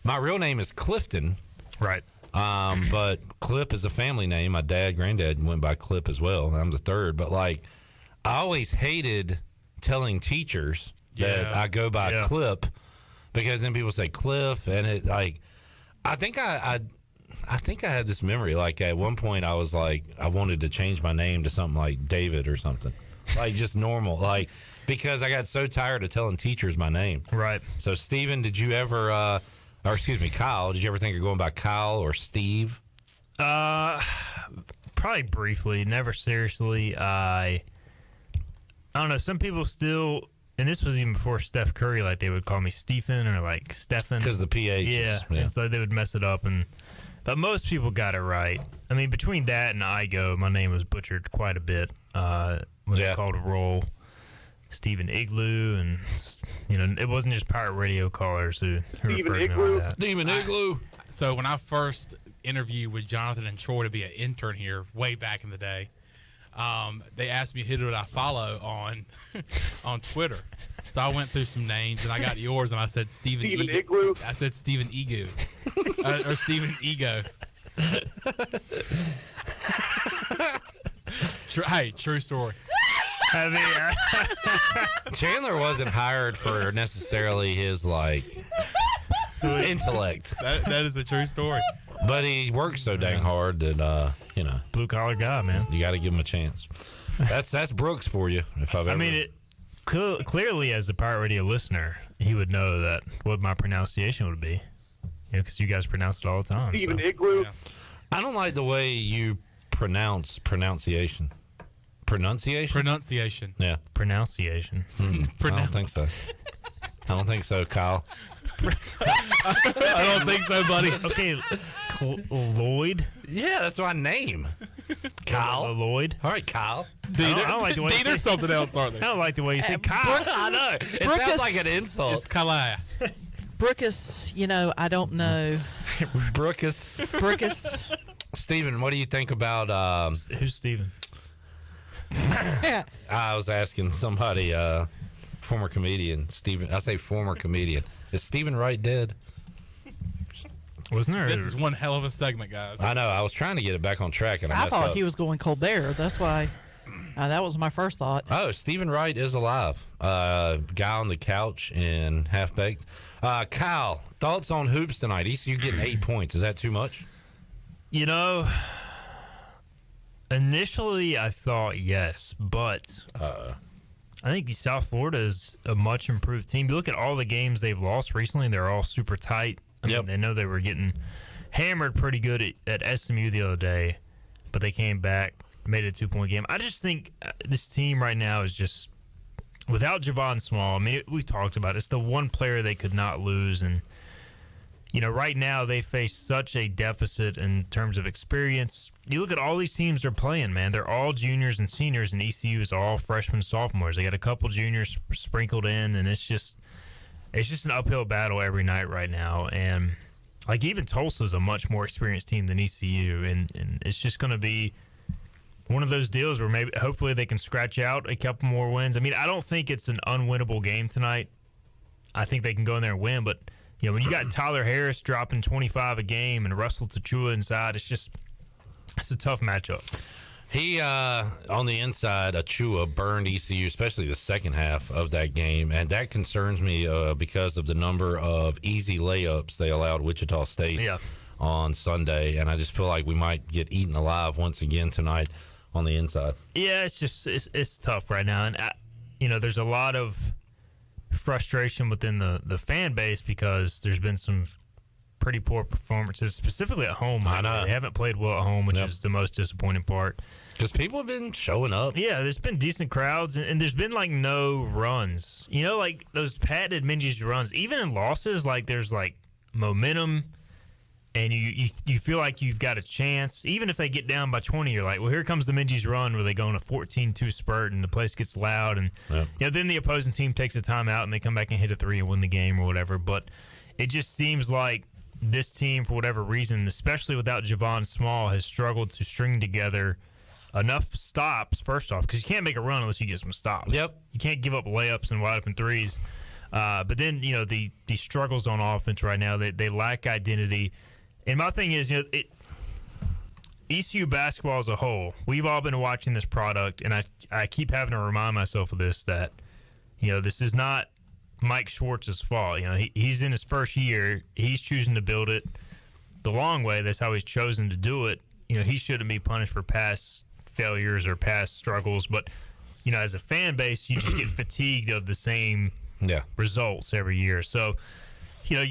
my real name is Clifton. Right. But Clip is a family name. My granddad went by Clip as well. I'm the third. But, like, I always hated telling teachers that I go by Clip, because then people say Cliff, and it, like, I think I had this memory. Like, at one point, I was like, I wanted to change my name to something like David or something, like just normal, like, because I got so tired of telling teachers my name. Right. So, Steven, did you ever, Kyle, did you ever think of going by Kyle or Steve? Probably briefly, never seriously. I don't know. Some people still. And this was even before Steph Curry, like they would call me Stephen or like Stephen. Because the PH. Yeah. And so they would mess it up. But most people got it right. I mean, between that and Igoe, my name was butchered quite a bit when they called a roll. Stephen Igloo, and, you know, it wasn't just pirate radio callers who referred to me like that. Stephen Igloo. So when I first interviewed with Jonathan and Troy to be an intern here way back in the day, they asked me who did I follow on Twitter. So I went through some names and I got yours, and I said Stephen Igloo. I said Stephen Igoe or Stephen Ego. Hey, true story. Chandler wasn't hired for necessarily his like intellect. That is a true story. But he works so dang hard that you know, blue collar guy, man. You got to give him a chance. That's Brooks for you. If I've ever. I mean, clearly as a pirate radio listener, he would know that what my pronunciation would be. You know, because you guys pronounce it all the time. Stephen Igloo. Yeah. I don't like the way you pronounce pronunciation. Pronunciation? Yeah. Pronunciation. I don't think so. I don't think so, Kyle. I don't think so, buddy. Okay, Lloyd. Yeah, that's my name. Kyle. Lloyd. All right, Kyle. I don't like the way you There's say, something else, aren't there? I don't like the way you say Kyle. I know. It sounds like an insult. It's Kyle. Brookus, you know, I don't know. Brookus. Steven, what do you think about... Who's Steven? I was asking somebody, former comedian, Steven. I say former comedian. Is Steven Wright dead? Wasn't there? This is one hell of a segment, guys. I know. I was trying to get it back on track, and I messed thought up. he was going Colbert. That's why. That was my first thought. Oh, Steven Wright is alive. Guy on the couch in Half Baked. Kyle, thoughts on hoops tonight? ECU getting 8 points. Is that too much? You know, initially I thought yes, but I think South Florida is a much improved team. You look at all the games they've lost recently; they're all super tight. I mean, they know they were getting hammered pretty good at SMU the other day, but they came back, made it a 2-point game. I just think this team right now is just without Javon Small. I mean, we talked about it. It's the one player they could not lose, and you know, right now they face such a deficit in terms of experience. You look at all these teams they're playing, man. They're all juniors and seniors, and ECU is all freshmen, sophomores. They got a couple juniors sprinkled in, and it's just an uphill battle every night right now. And like even Tulsa's a much more experienced team than ECU, and it's just going to be one of those deals where maybe hopefully they can scratch out a couple more wins. I mean, I don't think it's an unwinnable game tonight. I think they can go in there and win, but You know, when you got Tyler Harris dropping 25 a game and Russell Tachua inside, it's a tough matchup. He, on the inside, Achua burned ECU, especially the second half of that game, and that concerns me because of the number of easy layups they allowed Wichita State on Sunday, and I just feel like we might get eaten alive once again tonight on the inside. Yeah, it's tough right now, and there's a lot of frustration within the fan base because there's been some pretty poor performances, specifically at home. I know. They haven't played well at home, which is the most disappointing part. Because people have been showing up. Yeah, there's been decent crowds, and there's been, like, no runs. You know, like, those patented Minji's runs, even in losses, like, there's, like, momentum, and you feel like you've got a chance. Even if they get down by 20, you're like, well, here comes the Minji's run where they go on a 14-2 spurt, and the place gets loud, and then the opposing team takes a timeout, and they come back and hit a three and win the game or whatever. But it just seems like this team, for whatever reason, especially without Javon Small, has struggled to string together enough stops, first off, because you can't make a run unless you get some stops. Yep. You can't give up layups and wide open threes. But then, the struggles on offense right now, they lack identity. And my thing is, ECU basketball as a whole, we've all been watching this product, and I keep having to remind myself of this, that, this is not Mike Schwartz's fault. He's in his first year. He's choosing to build it the long way. That's how he's chosen to do it. He shouldn't be punished for past failures or past struggles. But, as a fan base, you just get fatigued of the same results every year. So, you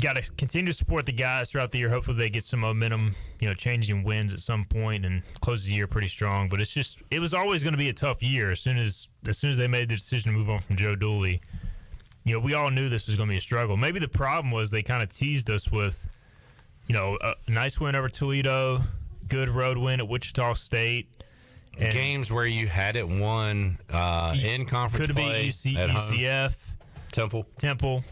got to continue to support the guys throughout the year. Hopefully they get some momentum, changing wins at some point and close the year pretty strong. But it was always going to be a tough year as soon as they made the decision to move on from Joe Dooley. We all knew this was going to be a struggle. Maybe the problem was they kind of teased us with, a nice win over Toledo, good road win at Wichita State. And games where you had it won in conference play at UCF, home. Temple.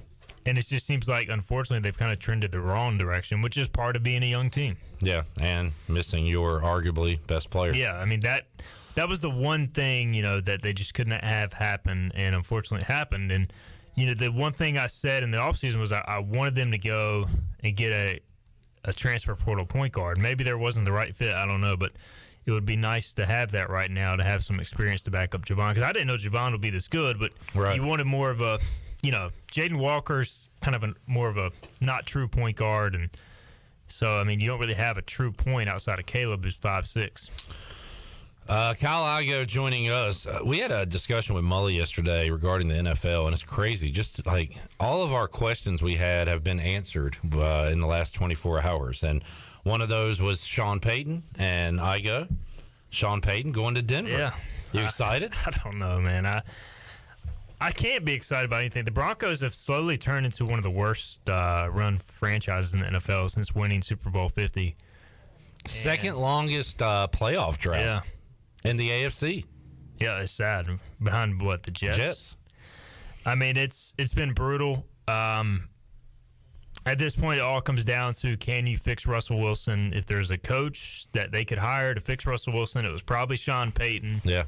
And it just seems like, unfortunately, they've kind of trended the wrong direction, which is part of being a young team. Yeah, and missing your arguably best player. Yeah, I mean, that was the one thing, that they just couldn't have happen, and unfortunately it happened. And, the one thing I said in the offseason was I wanted them to go and get a transfer portal point guard. Maybe there wasn't the right fit, I don't know, but it would be nice to have that right now, to have some experience to back up Javon. Because I didn't know Javon would be this good, but you wanted more of a, Jaden Walker's kind of more of a not true point guard. And so, I mean, you don't really have a true point outside of Caleb, who's 5'6". Kyle Igoe joining us. We had a discussion with Mully yesterday regarding the NFL, and it's crazy. Just like all of our questions we had have been answered in the last 24 hours. And one of those was Sean Payton and Igoe. Sean Payton going to Denver. Yeah. You excited? I don't know, man. I can't be excited about anything. The Broncos have slowly turned into one of the worst run franchises in the NFL since winning Super Bowl 50. Second longest playoff drought in the AFC. Yeah, it's sad. Behind what, the Jets? I mean, it's been brutal. At this point, it all comes down to, can you fix Russell Wilson? If there's a coach that they could hire to fix Russell Wilson, it was probably Sean Payton. Yeah.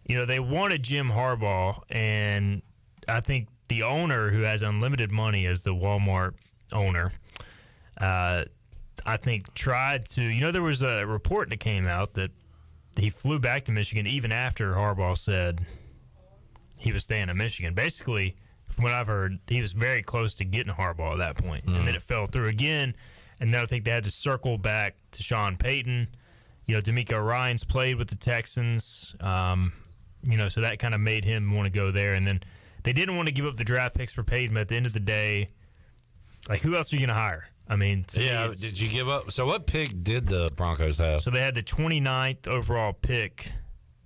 They wanted Jim Harbaugh, and I think the owner, who has unlimited money as the Walmart owner, I think tried to, there was a report that came out that he flew back to Michigan even after Harbaugh said he was staying in Michigan. Basically, from what I've heard, he was very close to getting Harbaugh at that point, and then it fell through again, and then I think they had to circle back to Sean Payton. D'Amico Ryans played with the Texans, so that kind of made him want to go there. And then they didn't want to give up the draft picks for Payton, but at the end of the day, like, who else are you going to hire? I mean, did you give up? So what pick did the Broncos have? So they had the 29th overall pick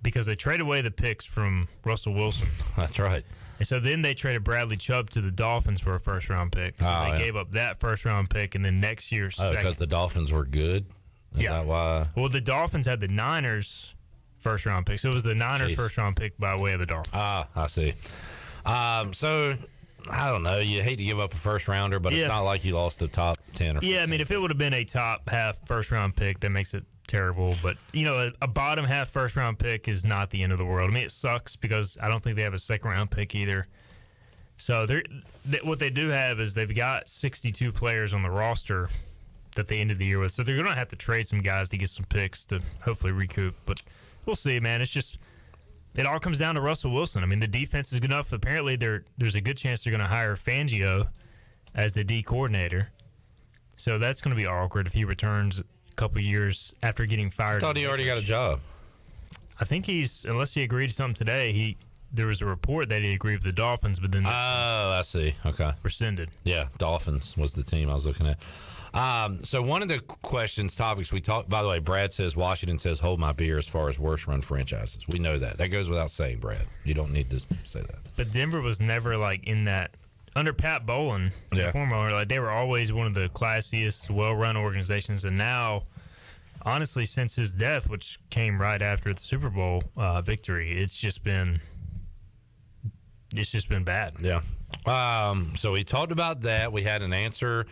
because they traded away the picks from Russell Wilson. That's right. And so then they traded Bradley Chubb to the Dolphins for a first-round pick. So they gave up that first-round pick, and then next year's second. Because the Dolphins were good? Is that why? Well, the Dolphins had the Niners' first-round pick. So it was the Niners' first-round pick by way of the Dolphins. I see. So, I don't know. You hate to give up a first-rounder, but it's not like you lost the top 10 or 15. Yeah, I mean, if it would have been a top-half first-round pick, that makes it terrible. But, a bottom-half first-round pick is not the end of the world. I mean, it sucks because I don't think they have a second-round pick either. So what they do have is they've got 62 players on the roster that they ended the year with. So they're going to have to trade some guys to get some picks to hopefully recoup. But we'll see, man. It's just it all comes down to Russell Wilson. I mean, the defense is good enough. Apparently, there's a good chance they're going to hire Fangio as the D coordinator. So that's going to be awkward if he returns a couple years after getting fired. I thought he already got a job. I think unless he agreed to something today, there was a report that he agreed with the Dolphins, but then I see. Okay. Rescinded. Yeah, Dolphins was the team I was looking at. So one of the topics we talked, by the way, Brad says Washington says hold my beer as far as worst run franchises. We know that. That goes without saying, Brad. You don't need to say that. But Denver was never like in that. Under Pat Bowlen, the former owner, like they were always one of the classiest, well-run organizations. And now, honestly, since his death, which came right after the Super Bowl victory, it's just been bad. Yeah. So we talked about that. We had an answer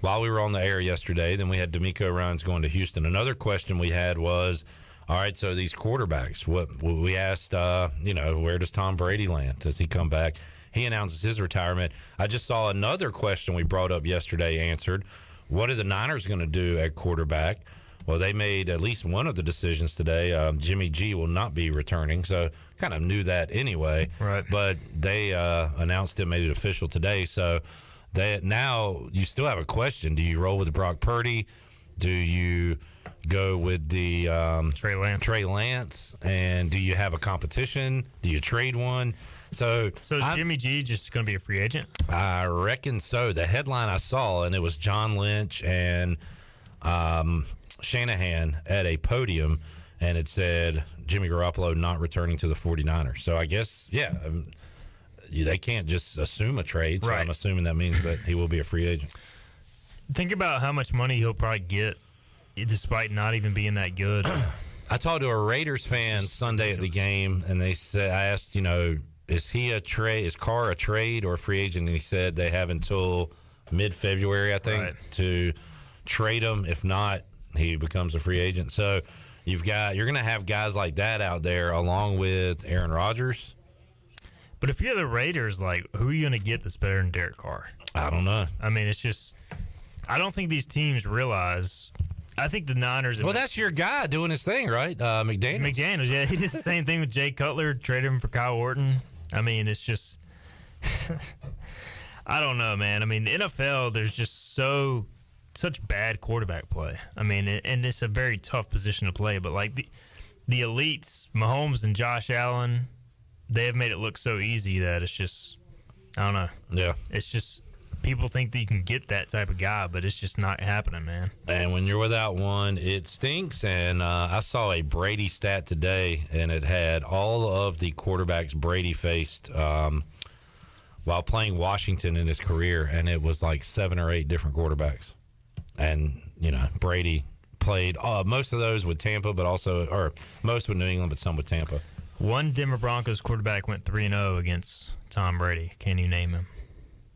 while we were on the air yesterday. Then we had D'Amico Ryans going to Houston. Another question we had was, all right, so these quarterbacks, what we asked, where does Tom Brady land? Does he come back? He announces his retirement. I just saw another question we brought up yesterday answered. What are the Niners going to do at quarterback? Well, they made at least one of the decisions today. Jimmy G will not be returning, so kind of knew that anyway. Right. But they announced it, made it official today. So now you still have a question. Do you roll with Brock Purdy? Do you go with the Trey Lance? And do you have a competition? Do you trade one? So is Jimmy G just going to be a free agent? I reckon so. The headline I saw, and it was John Lynch and Shanahan at a podium, and it said Jimmy Garoppolo not returning to the 49ers. So I guess, they can't just assume a trade. So Right. I'm assuming that means that he will be a free agent. Think about how much money he'll probably get despite not even being that good. I talked to a Raiders fan Sunday at the game, and I asked, is he a trade? Is Carr a trade or a free agent? And he said they have until mid-February, I think, to trade him. If not, he becomes a free agent. So you're going to have guys like that out there along with Aaron Rodgers. But if you're the Raiders, like, who are you going to get that's better than Derek Carr? I don't know. I mean, it's just I don't think these teams realize. I think the Niners. Well, that's your guy doing his thing, right? McDaniels. Yeah, he did the same thing with Jay Cutler, traded him for Kyle Orton. I mean, it's just, I don't know, man. I mean, the NFL, there's just such bad quarterback play. I mean, and it's a very tough position to play. But like the elites, Mahomes and Josh Allen, they have made it look so easy that it's just, I don't know. Yeah, it's just. People think that you can get that type of guy, but it's just not happening, man. And when you're without one, it stinks. And I saw a Brady stat today, and it had all of the quarterbacks Brady faced while playing Washington in his career, and it was like 7 or 8 different quarterbacks. And, Brady played most of those with Tampa, or most with New England, but some with Tampa. One Denver Broncos quarterback went 3-0 against Tom Brady. Can you name him?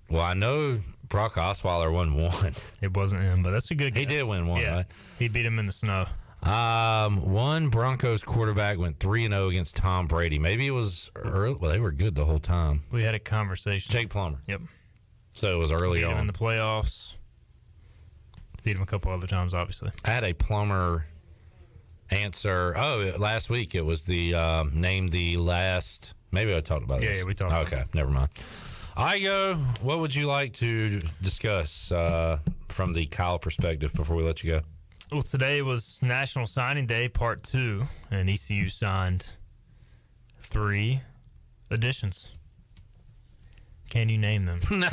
Well, I know Brock Osweiler won one. It wasn't him, but that's a good guess. He did win one, right? He beat him in the snow. One Broncos quarterback went 3-0 against Tom Brady. Maybe it was early. Well, they were good the whole time. We had a conversation. Jake Plummer. Yep. So it was early beat on. Him in the playoffs. Beat him a couple other times, obviously. I had a Plummer answer. Oh, last week it was the name the last. Maybe I talked about this. Yeah, we talked about it. Okay, never mind. Igoe, what would you like to discuss from the Kyle perspective before we let you go? Well, today was National Signing Day, Part 2, and ECU signed 3 additions. Can you name them? No.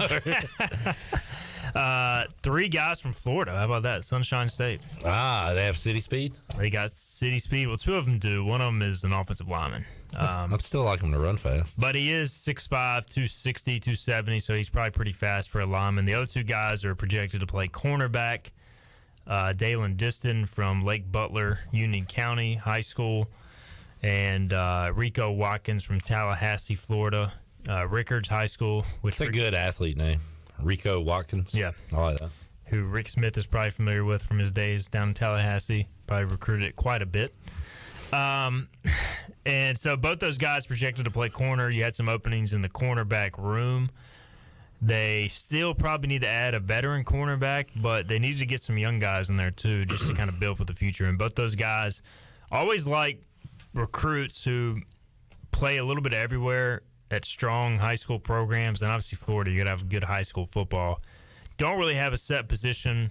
3 guys from Florida. How about that? Sunshine State. They have city speed? They got city speed. Well, 2 of them do. One of them is an offensive lineman. I'd still like him to run fast. But he is 6'5", 260, 270, so he's probably pretty fast for a lineman. The other 2 guys are projected to play cornerback. Dalen Diston from Lake Butler, Union County High School, and Rico Watkins from Tallahassee, Florida, Rickards High School. It's a good athlete name. Rico Watkins. Yeah. I like that. Who Rick Smith is probably familiar with from his days down in Tallahassee. Probably recruited it quite a bit. And so both those guys projected to play corner. You had some openings in the cornerback room. They still probably need to add a veteran cornerback, but they need to get some young guys in there too, just to kind of build for the future. And both those guys always like recruits who play a little bit everywhere at strong high school programs. And obviously Florida, you got to have good high school football. Don't really have a set position,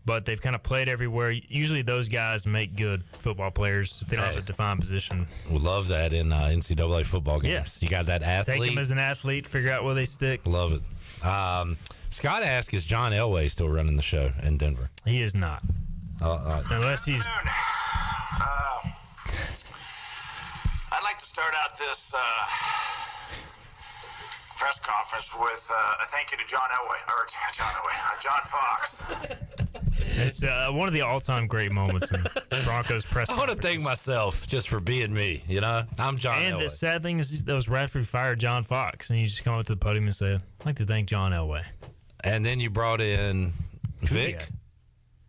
but they've kind of played everywhere. Usually those guys make good football players if they don't have a defined position. We love that in NCAA football games. Yeah. You got that athlete. Take them as an athlete, figure out where they stick. Love it. Scott asked, is John Elway still running the show in Denver? He is not. Unless he's... I'd like to start out this press conference with a thank you to John Fox. It's one of the all-time great moments in Broncos press I want to thank myself just for being me, you know? I'm John And Elway. the sad thing is that was right after we fired John Fox, and you just come up to the podium and say, I'd like to thank John Elway. And then you brought in Vic.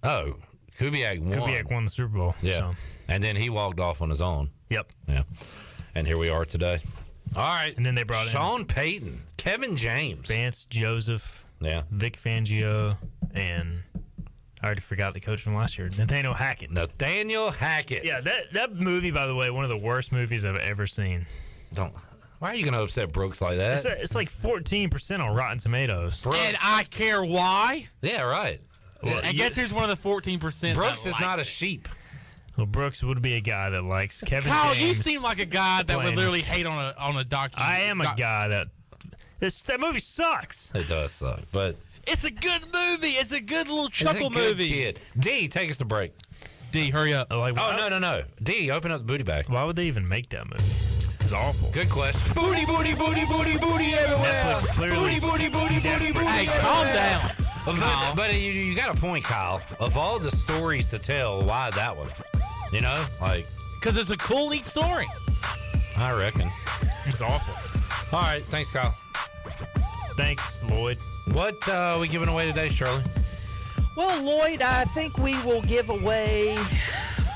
Oh, Kubiak won. Kubiak won the Super Bowl. Yeah. So. And then he walked off on his own. Yep. Yeah. And here we are today. All right. And then they brought Sean Payton, Kevin James, Vance Joseph, Vic Fangio, and I already forgot the coach from last year, Nathaniel Hackett. Yeah, that movie, by the way, one of the worst movies I've ever seen. Why are you going to upset Brooks like that? It's like 14% on Rotten Tomatoes. And I care why. Yeah, right. Well, I guess here's one of the 14%. Brooks is not a sheep. Well, Brooks would be a guy that likes Kevin Kyle, James. you seem like a guy that would literally hate on a documentary. I am a guy that that movie sucks. It does suck, but it's a good movie. It's a good little chuckle movie. Kid. D, take us to break. D, hurry up. No. D, open up the booty bag. Why would they even make that movie? It's awful. Good question. Booty everywhere. Clearly Booty. Hey, calm down. But you got a point, Kyle. Of all the stories to tell, why that one? You know, like, because it's a cool, neat story. I reckon. It's awful. All right, thanks, Kyle. Thanks, Lloyd. What are we giving away today, Shirley? Well, Lloyd, I think we will give away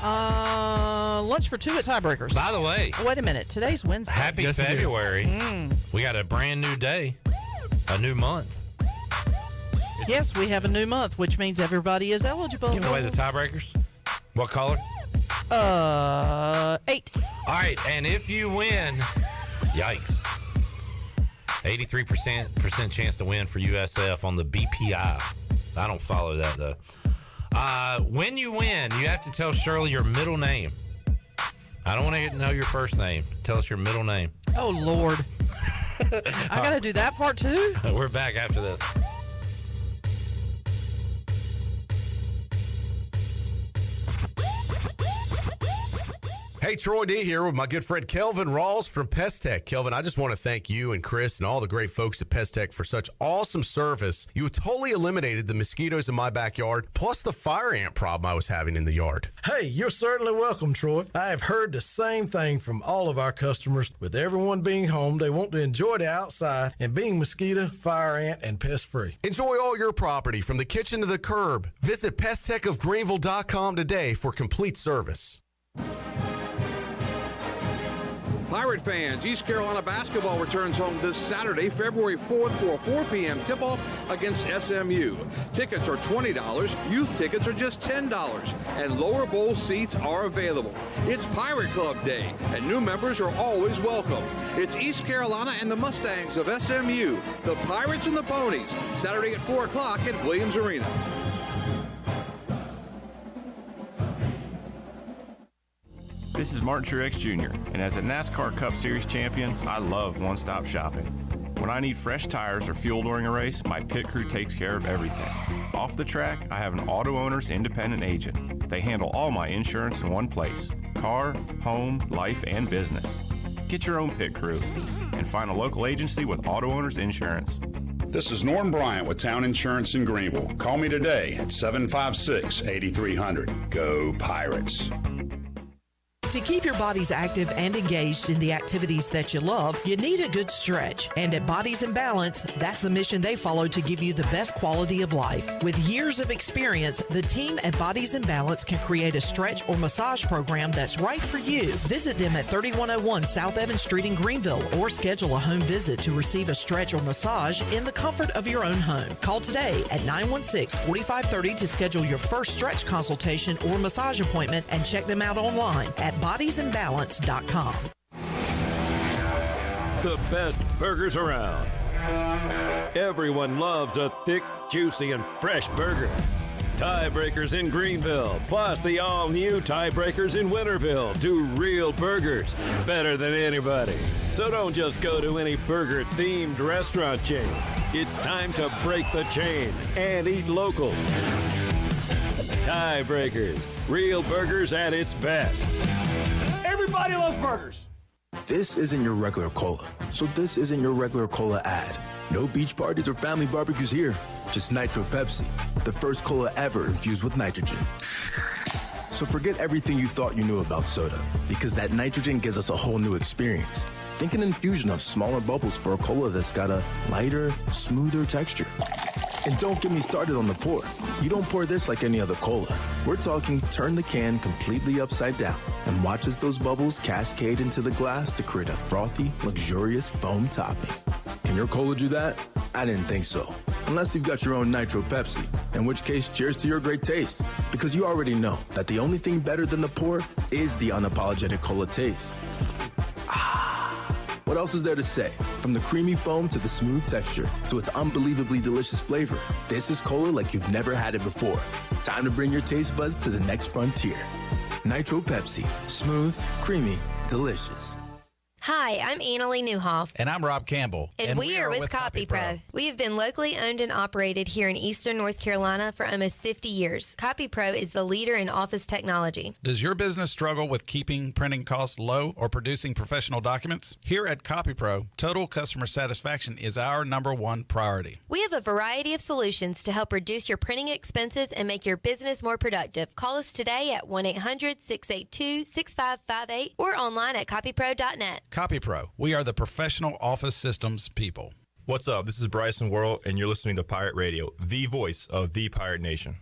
lunch for two at Tiebreakers. By the way. Wait a minute. Today's Wednesday. Happy February. We got a brand new day, a new month. Yes, we have a new month, which means everybody is eligible. Giving away the Tiebreakers. What color? 8. All right, and if you win, yikes. 83% chance to win for USF on the BPI. I don't follow that, though. When you win, you have to tell Shirley your middle name. I don't want to know your first name. Tell us your middle name. Oh, Lord. I got to do that part, too? We're back after this. Hey, Troy D here with my good friend Kelvin Rawls from Pest Tech. Kelvin, I just want to thank you and Chris and all the great folks at Pest Tech for such awesome service. You totally eliminated the mosquitoes in my backyard, plus the fire ant problem I was having in the yard. Hey, you're certainly welcome, Troy. I have heard the same thing from all of our customers. With everyone being home, they want to enjoy the outside and being mosquito, fire ant, and pest free. Enjoy all your property from the kitchen to the curb. Visit pesttechofgreenville.com today for complete service. Pirate fans, East Carolina basketball returns home this Saturday, February 4th for a 4 p.m. tip-off against SMU. Tickets are $20, youth tickets are just $10, and lower bowl seats are available. It's Pirate Club Day, and new members are always welcome. It's East Carolina and the Mustangs of SMU, the Pirates and the Ponies, Saturday at 4 o'clock at Williams Arena. This is Martin Truex Jr., and as a NASCAR Cup Series champion, I love one-stop shopping. When I need fresh tires or fuel during a race, my pit crew takes care of everything. Off the track, I have an Auto Owners independent agent. They handle all my insurance in one place: car, home, life, and business. Get your own pit crew and find a local agency with Auto Owners Insurance. This is Norm Bryant with Town Insurance in Greenville. Call me today at 756-8300. Go Pirates. To keep your bodies active and engaged in the activities that you love, you need a good stretch. And at Bodies in Balance, that's the mission they follow to give you the best quality of life. With years of experience, the team at Bodies in Balance can create a stretch or massage program that's right for you. Visit them at 3101 South Evans Street in Greenville or schedule a home visit to receive a stretch or massage in the comfort of your own home. Call today at 916-4530 to schedule your first stretch consultation or massage appointment and check them out online at bodiesinbalance.com. The best burgers around. Everyone loves a thick, juicy, and fresh burger. Tiebreakers in Greenville, plus the all-new Tiebreakers in Winterville do real burgers better than anybody. So don't just go to any burger-themed restaurant chain. It's time to break the chain and eat local. Tiebreakers, real burgers at its best. Everybody loves burgers. This isn't your regular cola, so this isn't your regular cola ad. No beach parties or family barbecues here, just Nitro Pepsi, the first cola ever infused with nitrogen. So forget everything you thought you knew about soda, because that nitrogen gives us a whole new experience. Think an infusion of smaller bubbles for a cola that's got a lighter, smoother texture. And don't get me started on the pour. You don't pour this like any other cola. We're talking turn the can completely upside down and watch as those bubbles cascade into the glass to create a frothy, luxurious foam topping. Can your cola do that? I didn't think so. Unless you've got your own Nitro Pepsi, in which case, cheers to your great taste. Because you already know that the only thing better than the pour is the unapologetic cola taste. What else is there to say? From the creamy foam to the smooth texture to its unbelievably delicious flavor, this is cola like you've never had it before. Time to bring your taste buds to the next frontier. Nitro Pepsi. Smooth, creamy, delicious. Hi, I'm Annalie Newhoff. And I'm Rob Campbell. And we are with CopyPro. We have been locally owned and operated here in Eastern North Carolina for almost 50 years. CopyPro is the leader in office technology. Does your business struggle with keeping printing costs low or producing professional documents? Here at CopyPro, total customer satisfaction is our #1 priority. We have a variety of solutions to help reduce your printing expenses and make your business more productive. Call us today at 1-800-682-6558 or online at copypro.net. CopyPro, we are the professional office systems people. What's up? This is Bryson Worrell, and you're listening to Pirate Radio, the voice of the Pirate Nation.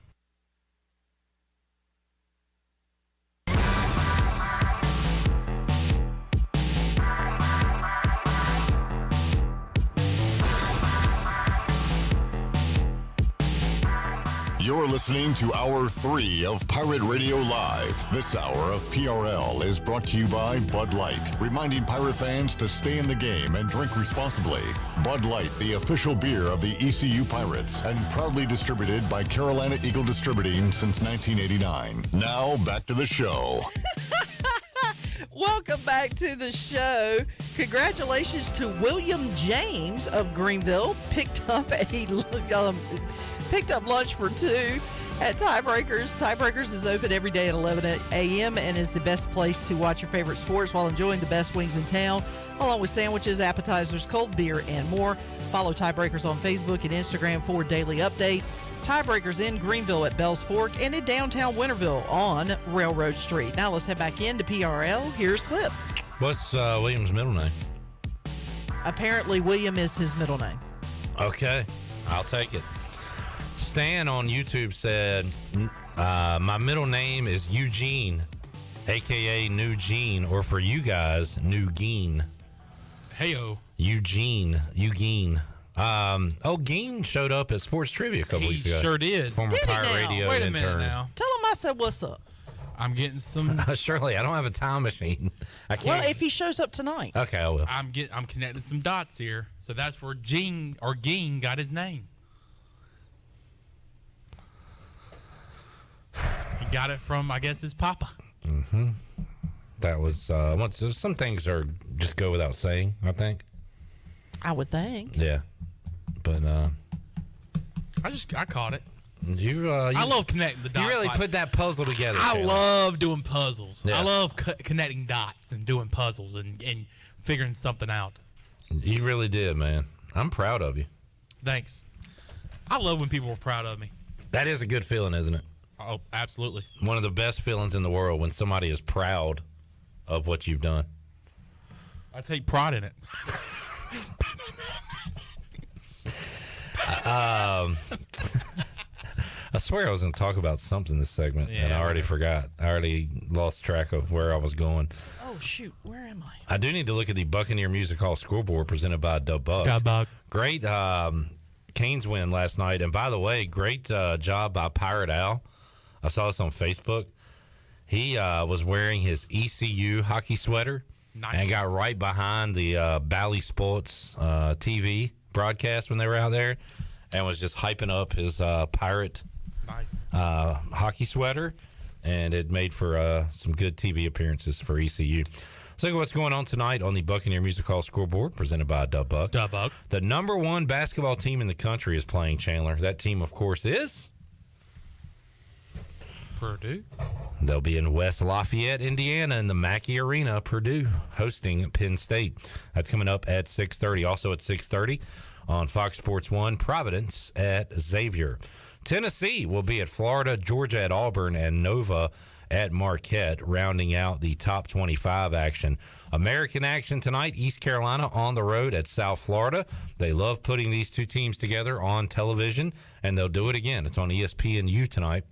You're listening to Hour 3 of Pirate Radio Live. This hour of PRL is brought to you by Bud Light, reminding pirate fans to stay in the game and drink responsibly. Bud Light, the official beer of the ECU Pirates, and proudly distributed by Carolina Eagle Distributing since 1989. Now, back to the show. Welcome back to the show. Congratulations to William James of Greenville. Picked up lunch for two at Tiebreakers. Tiebreakers is open every day at 11 a.m. and is the best place to watch your favorite sports while enjoying the best wings in town, along with sandwiches, appetizers, cold beer, and more. Follow Tiebreakers on Facebook and Instagram for daily updates. Tiebreakers in Greenville at Bells Fork and in downtown Winterville on Railroad Street. Now let's head back into PRL. Here's Clip. What's William's middle name? Apparently, William is his middle name. Okay, I'll take it. Stan on YouTube said, my middle name is Eugene, a.k.a. New Gene, or for you guys, New Geen. Heyo. Eugene. Geen showed up at Sports Trivia a couple weeks ago. He sure did. Former Pirate Radio Wait a intern. minute now. Tell him I said what's up. I'm getting some. Shirley, I don't have a time machine. I can't. Well, if he shows up tonight. Okay, I will. I'm connecting some dots here. So that's where Geen got his name. He got it from, I guess, his papa. Mm-hmm. That was some things are just go without saying, I think. I would think. Yeah, but I caught it. I love connecting the dots. You really put that puzzle together. I love doing puzzles. Yeah. I love connecting dots and doing puzzles and figuring something out. You really did, man. I'm proud of you. Thanks. I love when people are proud of me. That is a good feeling, isn't it? Oh, absolutely. One of the best feelings in the world when somebody is proud of what you've done. I take pride in it. I swear I was going to talk about something this segment, and I already forgot. I already lost track of where I was going. Oh, shoot. Where am I? I do need to look at the Buccaneer Music Hall scoreboard presented by Dub Buck. Great Canes win last night. And by the way, great job by Pirate Al. I saw this on Facebook. He was wearing his ECU hockey sweater and got right behind the Bally Sports TV broadcast when they were out there and was just hyping up his Pirate hockey sweater. And it made for some good TV appearances for ECU. Let's look at what's going on tonight on the Buccaneer Music Hall scoreboard presented by Dub Buck. The number one basketball team in the country is playing, Chandler. That team, of course, is Purdue. They'll be in West Lafayette, Indiana, in the Mackey Arena. Purdue hosting Penn State. That's coming up at 6:30. Also at 6:30 on Fox Sports 1, Providence at Xavier. Tennessee will be at Florida, Georgia at Auburn, and Nova at Marquette, rounding out the top 25 action. American action tonight, East Carolina on the road at South Florida. They love putting these two teams together on television, and they'll do it again. It's on ESPNU tonight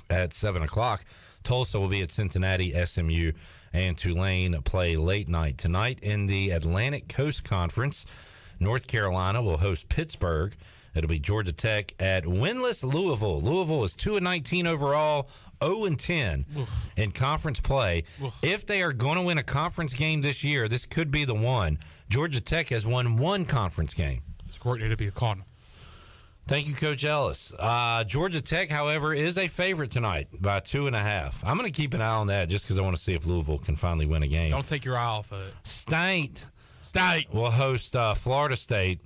at 7 o'clock. Tulsa will be at Cincinnati, SMU, and Tulane play late night. Tonight in the Atlantic Coast Conference, North Carolina will host Pittsburgh. It'll be Georgia Tech at winless Louisville. Louisville is 2-19 overall, 0-10 in conference play. If they are going to win a conference game this year, this could be the one. Georgia Tech has won one conference game. It's great to be a Cardinal. Thank you, Coach Ellis. Georgia Tech, however, is a favorite tonight by 2.5. I'm going to keep an eye on that just because I want to see if Louisville can finally win a game. Don't take your eye off of it. State will host Florida State.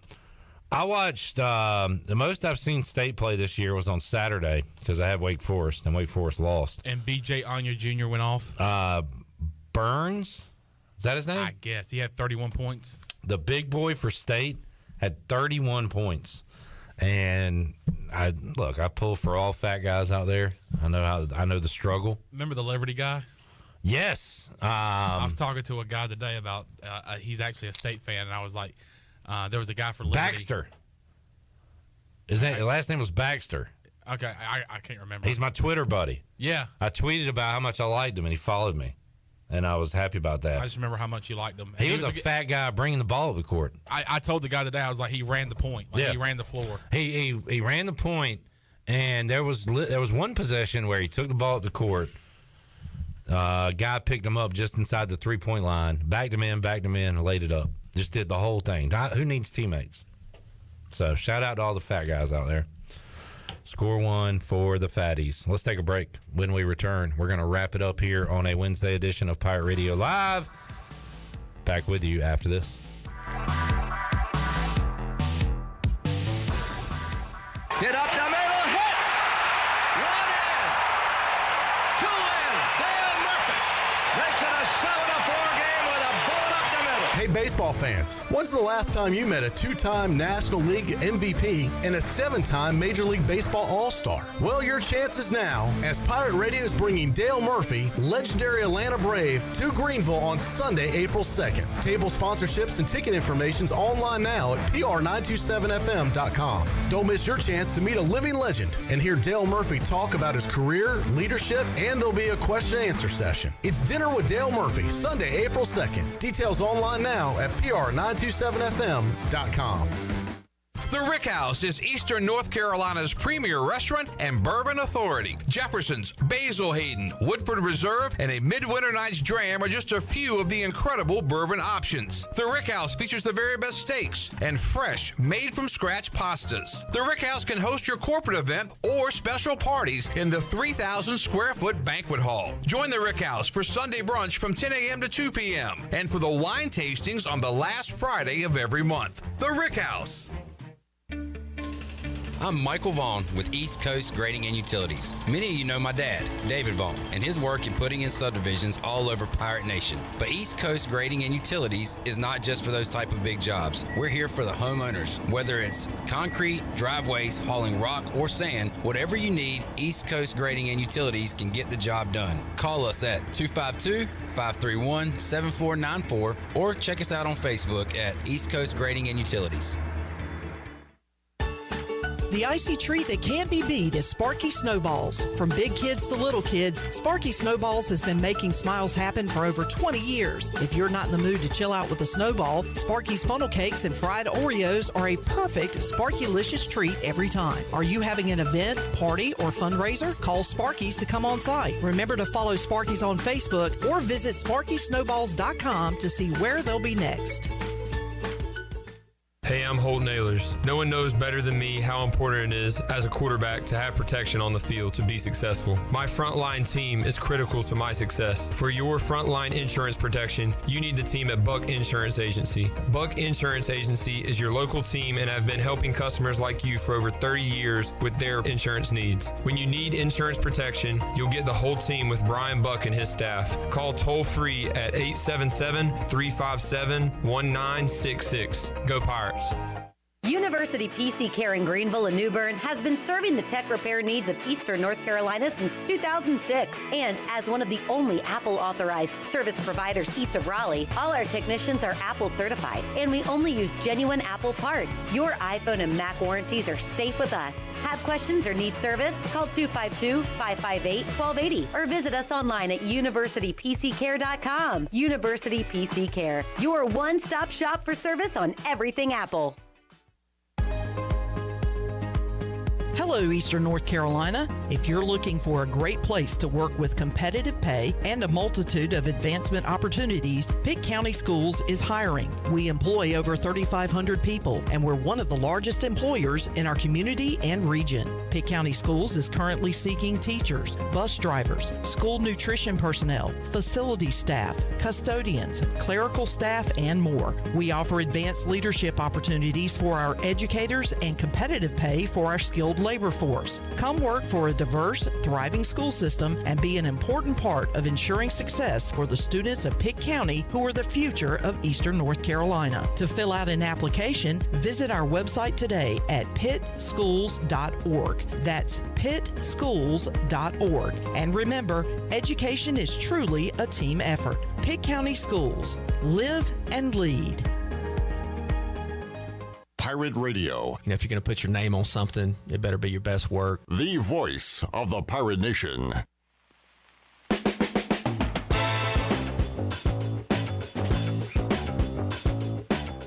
I watched the most I've seen State play this year was on Saturday because I had Wake Forest, and Wake Forest lost. And B.J. Anya Jr. went off. Burns, is that his name? I guess. He had 31 points. The big boy for State had 31 points. And I pull for all fat guys out there. I know the struggle. Remember the Liberty guy? Yes. I was talking to a guy today about he's actually a State fan, and I was like, there was a guy for Liberty. Baxter. His last name was Baxter. Okay, I can't remember. He's my Twitter buddy. Yeah. I tweeted about how much I liked him, and he followed me. And I was happy about that. I just remember how much you liked him. He was a fat guy bringing the ball up the court. I told the guy today, I was like, he ran the point. He ran the floor. He ran the point, and there was one possession where he took the ball up the court. Guy picked him up just inside the three-point line, backed him in, laid it up. Just did the whole thing. Who needs teammates? So shout out to all the fat guys out there. Score one for the fatties. Let's take a break. When we return, we're going to wrap it up here on a Wednesday edition of Pirate Radio Live. Back with you after this. Get up the middle, hit! One in! Two in! Dale Murphy makes it a 7-4 game with a bullet up the middle. Hey, baseball fans, when's the last time you met a 2-time National League MVP and a 7-time Major League Baseball All-Star? Well, your chance is now, as Pirate Radio is bringing Dale Murphy, legendary Atlanta Brave, to Greenville on Sunday, April 2nd. Table sponsorships and ticket information's online now at pr927fm.com. Don't miss your chance to meet a living legend and hear Dale Murphy talk about his career, leadership, and there'll be a question and answer session. It's Dinner with Dale Murphy, Sunday, April 2nd. Details online now at pr927fm.com. The Rick House is Eastern North Carolina's premier restaurant and bourbon authority. Jefferson's, Basil Hayden, Woodford Reserve, and a Midwinter Night's Dram are just a few of the incredible bourbon options. The Rick House features the very best steaks and fresh, made-from-scratch pastas. The Rick House can host your corporate event or special parties in the 3,000-square-foot banquet hall. Join the Rick House for Sunday brunch from 10 a.m. to 2 p.m. and for the wine tastings on the last Friday of every month. The Rick House. I'm Michael Vaughn with East Coast Grading and Utilities. Many of you know my dad, David Vaughn, and his work in putting in subdivisions all over Pirate Nation. But East Coast Grading and Utilities is not just for those type of big jobs. We're here for the homeowners. Whether it's concrete, driveways, hauling rock, or sand, whatever you need, East Coast Grading and Utilities can get the job done. Call us at 531-7494 or check us out on Facebook at East Coast Grading and Utilities. The icy treat that can't be beat is Sparky Snowballs. From big kids to little kids, Sparky Snowballs has been making smiles happen for over 20 years. If you're not in the mood to chill out with a snowball, Sparky's funnel cakes and fried Oreos are a perfect Sparky-licious treat every time. Are you having an event, party, or fundraiser? Call Sparky's to come on site. Remember to follow Sparky's on Facebook or visit SparkySnowballs.com to see where they'll be next. Hey, I'm Holt Nailers. No one knows better than me how important it is as a quarterback to have protection on the field to be successful. My frontline team is critical to my success. For your frontline insurance protection, you need the team at Buck Insurance Agency. Buck Insurance Agency is your local team, and I've been helping customers like you for over 30 years with their insurance needs. When you need insurance protection, you'll get the whole team with Brian Buck and his staff. Call toll-free at 877-357-1966. Go Pirates. University PC Care in Greenville and New Bern has been serving the tech repair needs of Eastern North Carolina since 2006. And as one of the only Apple-authorized service providers east of Raleigh, all our technicians are Apple certified, and we only use genuine Apple parts. Your iPhone and Mac warranties are safe with us. Have questions or need service? Call 252-558-1280 or visit us online at universitypccare.com. University PC Care, your one-stop shop for service on everything Apple. Hello, Eastern North Carolina. If you're looking for a great place to work with competitive pay and a multitude of advancement opportunities, Pitt County Schools is hiring. We employ over 3,500 people, and we're one of the largest employers in our community and region. Pitt County Schools is currently seeking teachers, bus drivers, school nutrition personnel, facility staff, custodians, clerical staff, and more. We offer advanced leadership opportunities for our educators and competitive pay for our skilled labor force. Come work for a diverse, thriving school system and be an important part of ensuring success for the students of Pitt County who are the future of Eastern North Carolina. To fill out an application, visit our website today at pittschools.org. That's pittschools.org. And remember, education is truly a team effort. Pitt County Schools. Live and lead. Pirate Radio. If you're going to put your name on something, it better be your best work. The voice of the Pirate Nation.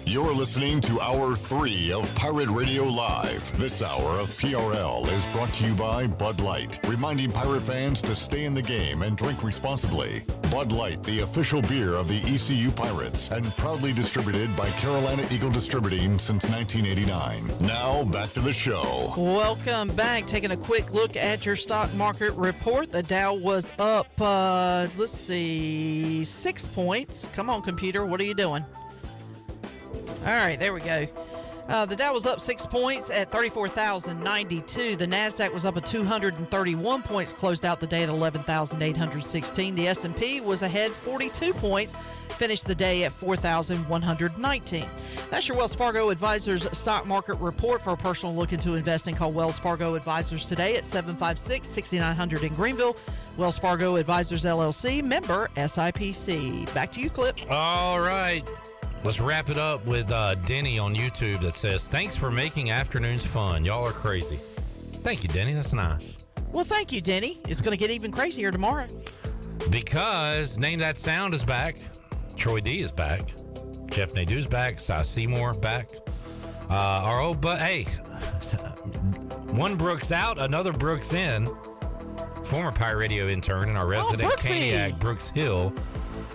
You're listening to Hour 3 of Pirate Radio Live. This hour of PRL is brought to you by Bud Light, reminding Pirate fans to stay in the game and drink responsibly. Bud Light, the official beer of the ECU Pirates, and proudly distributed by Carolina Eagle Distributing since 1989. Now, back to the show. Welcome back. Taking a quick look at your stock market report. The Dow was up, 6 points. Come on, computer. What are you doing? All right, there we go. The Dow was up 6 points at 34,092. The NASDAQ was up at 231 points, closed out the day at 11,816. The S&P was ahead 42 points, finished the day at 4,119. That's your Wells Fargo Advisors stock market report. For a personal look into investing, call Wells Fargo Advisors today at 756-6900 in Greenville. Wells Fargo Advisors, LLC, member SIPC. Back to you, Clip. All right. Let's wrap it up with Denny on YouTube that says, thanks for making afternoons fun. Y'all are crazy. Thank you, Denny. That's nice. Well, thank you, Denny. It's going to get even crazier tomorrow. Because Name That Sound is back. Troy D is back. Jeff Nadeau's back. Cy Seymour back. Our old hey, one Brooks out, another Brooks in. Former Pirate Radio intern and our resident Caniac, Brooks Hill,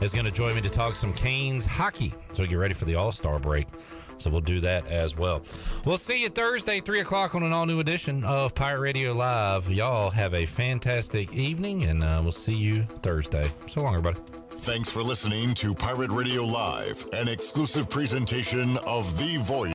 is going to join me to talk some Canes hockey. So get ready for the All-Star break. So we'll do that as well. We'll see you Thursday, 3 o'clock on an all-new edition of Pirate Radio Live. Y'all have a fantastic evening, and we'll see you Thursday. So long, everybody. Thanks for listening to Pirate Radio Live, an exclusive presentation of The Voice